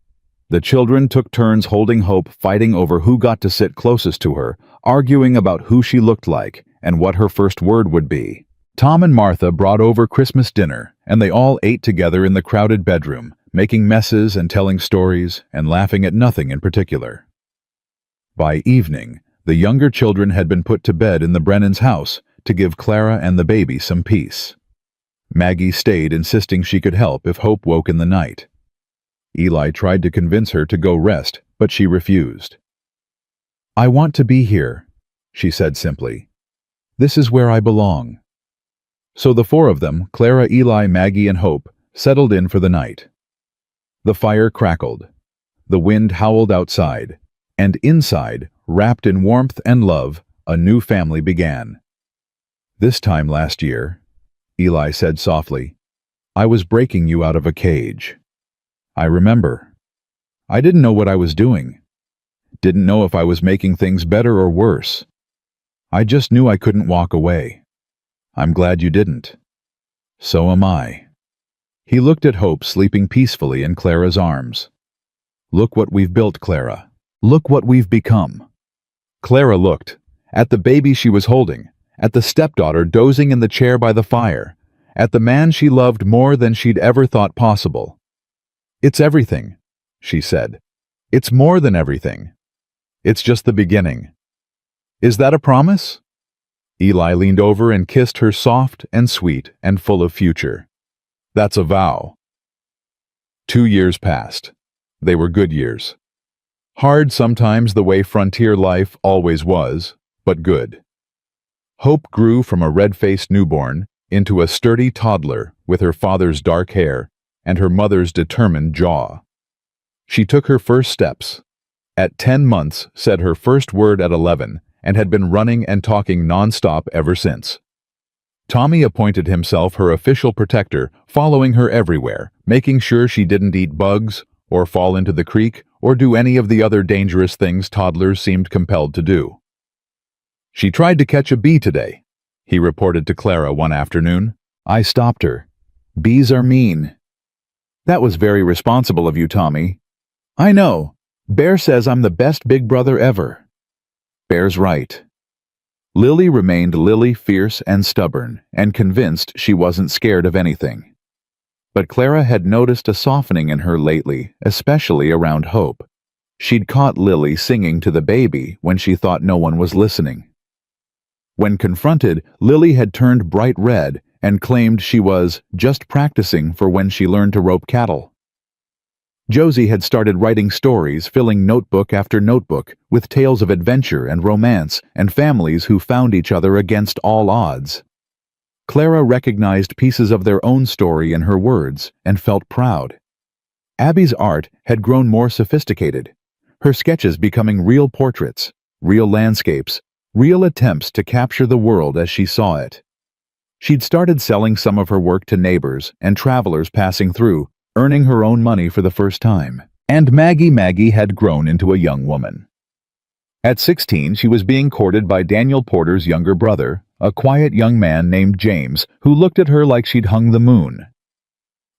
The children took turns holding Hope, fighting over who got to sit closest to her, arguing about who she looked like and what her first word would be. Tom and Martha brought over Christmas dinner, and they all ate together in the crowded bedroom, making messes and telling stories and laughing at nothing in particular. By evening, the younger children had been put to bed in the Brennan's house to give Clara and the baby some peace. Maggie stayed, insisting she could help if Hope woke in the night. Eli tried to convince her to go rest, but she refused. I want to be here, she said simply. This is where I belong. So the four of them, Clara, Eli, Maggie, and Hope, settled in for the night. The fire crackled. The wind howled outside, and inside, wrapped in warmth and love, a new family began. This time last year, Eli said softly, I was breaking you out of a cage. I remember. I didn't know what I was doing. Didn't know if I was making things better or worse. I just knew I couldn't walk away. I'm glad you didn't. So am I. He looked at Hope sleeping peacefully in Clara's arms. Look what we've built, Clara. Look what we've become. Clara looked at the baby she was holding, at the stepdaughter dozing in the chair by the fire, at the man she loved more than she'd ever thought possible. It's everything, she said. It's more than everything. It's just the beginning. Is that a promise? Eli leaned over and kissed her soft and sweet and full of future. That's a vow. 2 years passed. They were good years. Hard sometimes the way frontier life always was, but good. Hope grew from a red-faced newborn into a sturdy toddler with her father's dark hair and her mother's determined jaw. She took her first steps. At 10 months, said her first word at 11, and had been running and talking nonstop ever since. Tommy appointed himself her official protector, following her everywhere, making sure she didn't eat bugs, or fall into the creek, or do any of the other dangerous things toddlers seemed compelled to do. She tried to catch a bee today, he reported to Clara one afternoon. I stopped her. Bees are mean. That was very responsible of you, Tommy. I know. Bear says I'm the best big brother ever. Bear's right. Lily remained Lily, fierce and stubborn, and convinced she wasn't scared of anything. But Clara had noticed a softening in her lately, especially around Hope. She'd caught Lily singing to the baby when she thought no one was listening. When confronted, Lily had turned bright red and claimed she was just practicing for when she learned to rope cattle. Josie had started writing stories, filling notebook after notebook with tales of adventure and romance and families who found each other against all odds. Clara recognized pieces of their own story in her words and felt proud. Abby's art had grown more sophisticated, her sketches becoming real portraits, real landscapes, real attempts to capture the world as she saw it. She'd started selling some of her work to neighbors and travelers passing through, earning her own money for the first time. And Maggie had grown into a young woman. At 16, she was being courted by Daniel Porter's younger brother, a quiet young man named James, who looked at her like she'd hung the moon.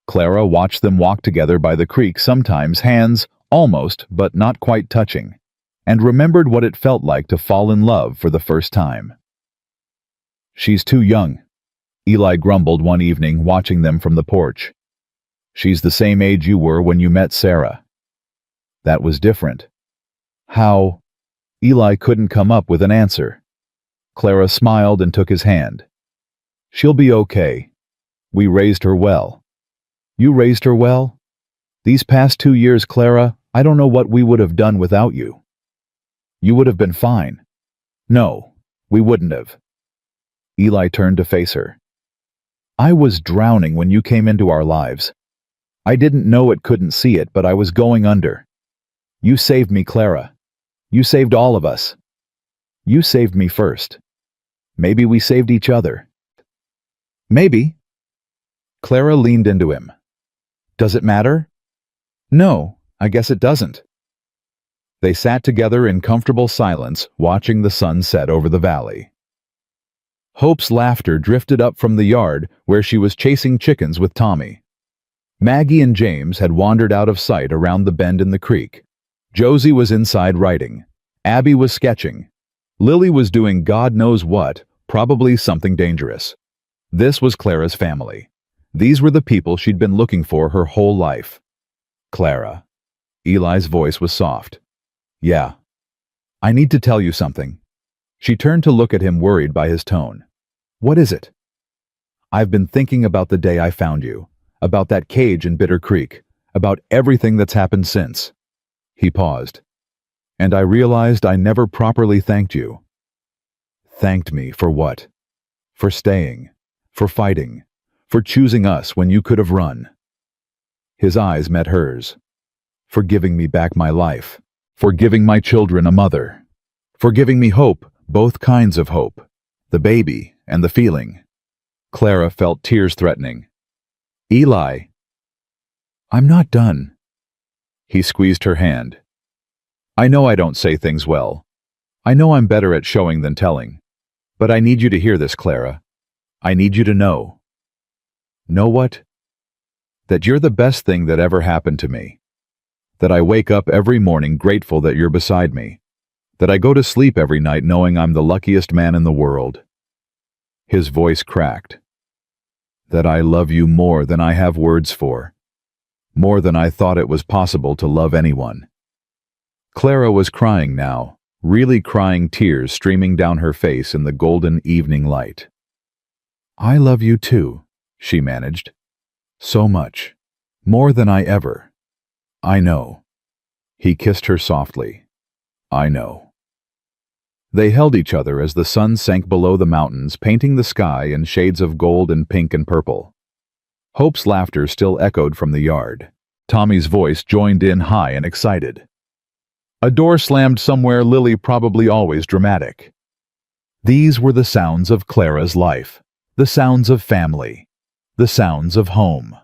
Clara watched them walk together by the creek, sometimes hands almost but not quite touching, and remembered what it felt like to fall in love for the first time. "She's too young," Eli grumbled one evening watching them from the porch. "She's the same age you were when you met Sarah." That was different. How? Eli couldn't come up with an answer. Clara smiled and took his hand. "She'll be okay. We raised her well." "You raised her well? These past 2 years, Clara, I don't know what we would have done without you." "You would have been fine." "No, we wouldn't have." Eli turned to face her. "I was drowning when you came into our lives. I didn't know it, couldn't see it, but I was going under. You saved me, Clara. You saved all of us. You saved me first. Maybe we saved each other." "Maybe." Clara leaned into him. "Does it matter?" "No, I guess it doesn't." They sat together in comfortable silence, watching the sun set over the valley. Hope's laughter drifted up from the yard where she was chasing chickens with Tommy. Maggie and James had wandered out of sight around the bend in the creek. Josie was inside writing. Abby was sketching. Lily was doing God knows what, probably something dangerous. This was Clara's family. These were the people she'd been looking for her whole life. "Clara." Eli's voice was soft. "Yeah. I need to tell you something." She turned to look at him, worried by his tone. "What is it?" "I've been thinking about the day I found you, about that cage in Bitter Creek, about everything that's happened since." He paused. "And I realized I never properly thanked you." "Thanked me for what?" "For staying, for fighting, for choosing us when you could have run." His eyes met hers. "For giving me back my life, for giving my children a mother, for giving me hope, both kinds of hope, the baby and the feeling." Clara felt tears threatening. "Eli." "I'm not done." He squeezed her hand. "I know I don't say things well. I know I'm better at showing than telling. But I need you to hear this, Clara. I need you to know." "Know what?" "That you're the best thing that ever happened to me. That I wake up every morning grateful that you're beside me. That I go to sleep every night knowing I'm the luckiest man in the world." His voice cracked. "That I love you more than I have words for. More than I thought it was possible to love anyone." Clara was crying now, really crying, tears streaming down her face in the golden evening light. "I love you too," she managed. "So much. More than I ever." "I know." He kissed her softly. "I know." They held each other as the sun sank below the mountains, painting the sky in shades of gold and pink and purple. Hope's laughter still echoed from the yard. Tommy's voice joined in, high and excited. A door slammed somewhere, Lily probably always dramatic. These were the sounds of Clara's life, the sounds of family, the sounds of home.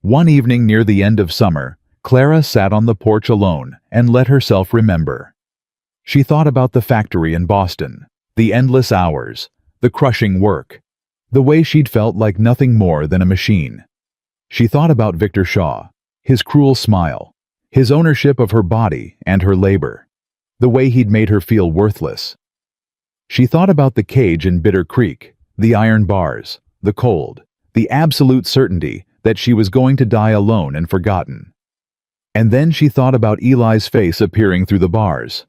One evening near the end of summer, Clara sat on the porch alone and let herself remember. She thought about the factory in Boston, the endless hours, the crushing work, the way she'd felt like nothing more than a machine. She thought about Victor Shaw, his cruel smile, his ownership of her body and her labor, the way he'd made her feel worthless. She thought about the cage in Bitter Creek, the iron bars, the cold, the absolute certainty that she was going to die alone and forgotten. And then she thought about Eli's face appearing through the bars,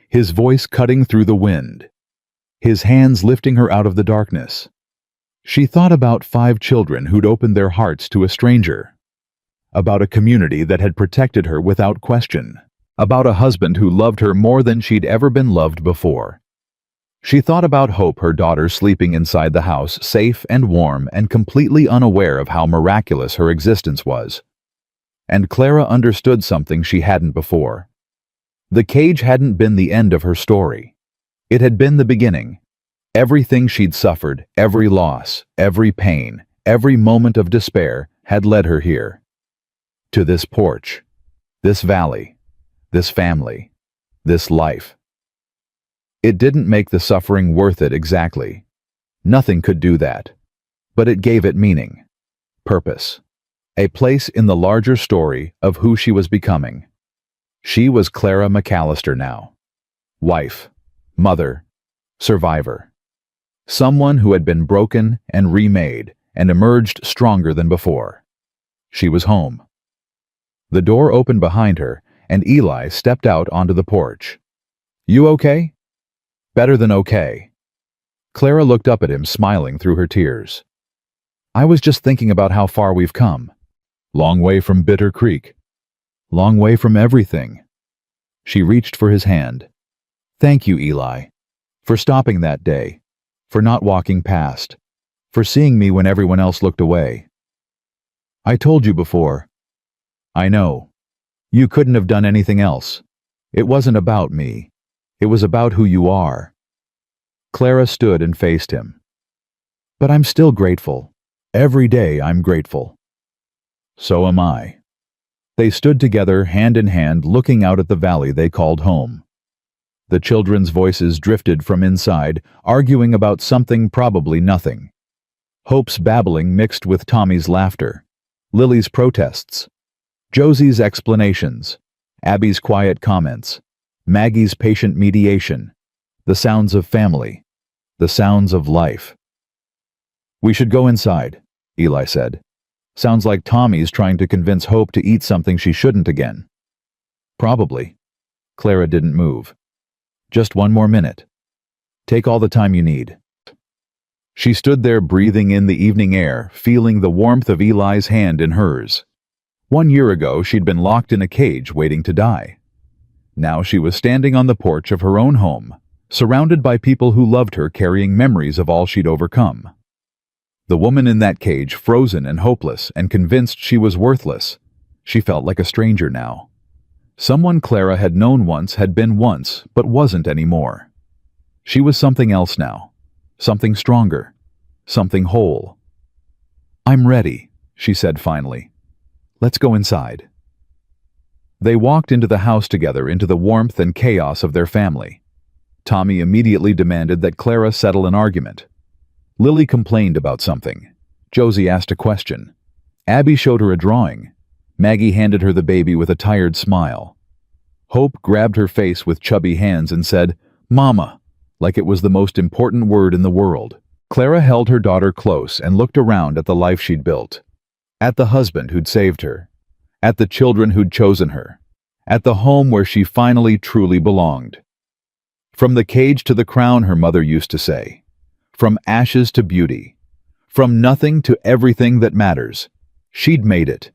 his voice cutting through the wind, his hands lifting her out of the darkness. She thought about 5 children who'd opened their hearts to a stranger, about a community that had protected her without question, about a husband who loved her more than she'd ever been loved before. She thought about Hope, her daughter, sleeping inside the house, safe and warm and completely unaware of how miraculous her existence was. And Clara understood something she hadn't before. The cage hadn't been the end of her story. It had been the beginning. Everything she'd suffered, every loss, every pain, every moment of despair had led her here. To this porch, this valley, this family, this life. It didn't make the suffering worth it exactly. Nothing could do that. But it gave it meaning, purpose, a place in the larger story of who she was becoming. She was Clara McAllister now. Wife, mother, survivor. Someone who had been broken and remade and emerged stronger than before. She was home. The door opened behind her, and Eli stepped out onto the porch. "You okay?" "Better than okay." Clara looked up at him, smiling through her tears. "I was just thinking about how far we've come. Long way from Bitter Creek. Long way from everything." She reached for his hand. "Thank you, Eli, for stopping that day, for not walking past, for seeing me when everyone else looked away. I told you before. I know. You couldn't have done anything else. It wasn't about me. It was about who you are." Clara stood and faced him. "But I'm still grateful. Every day I'm grateful." "So am I." They stood together, hand in hand, looking out at the valley they called home. The children's voices drifted from inside, arguing about something, probably nothing. Hope's babbling mixed with Tommy's laughter, Lily's protests, Josie's explanations, Abby's quiet comments, Maggie's patient mediation, the sounds of family, the sounds of life. "We should go inside," Eli said. "Sounds like Tommy's trying to convince Hope to eat something she shouldn't again." "Probably." Clara didn't move. "Just one more minute. Take all the time you need." She stood there, breathing in the evening air, feeling the warmth of Eli's hand in hers. 1 year ago, she'd been locked in a cage waiting to die. Now she was standing on the porch of her own home, surrounded by people who loved her, carrying memories of all she'd overcome. The woman in that cage, frozen and hopeless and convinced she was worthless. She felt like a stranger now. Someone Clara had known once, had been once, but wasn't anymore. She was something else now. Something stronger. Something whole. "I'm ready," she said finally. "Let's go inside." They walked into the house together, into the warmth and chaos of their family. Tommy immediately demanded that Clara settle an argument. Lily complained about something. Josie asked a question. Abby showed her a drawing. Maggie handed her the baby with a tired smile. Hope grabbed her face with chubby hands and said, "Mama," like it was the most important word in the world. Clara held her daughter close and looked around at the life she'd built. At the husband who'd saved her. At the children who'd chosen her. At the home where she finally truly belonged. From the cage to the crown, her mother used to say. From ashes to beauty. From nothing to everything that matters. She'd made it.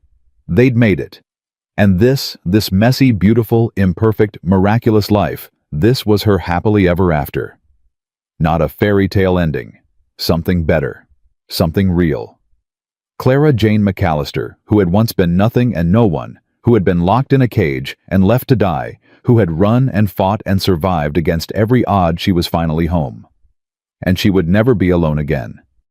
They'd made it. And this messy, beautiful, imperfect, miraculous life, this was her happily ever after. Not a fairy tale ending. Something better. Something real. Clara Jane McAllister, who had once been nothing and no one, who had been locked in a cage and left to die, who had run and fought and survived against every odd, she was finally home. And she would never be alone again.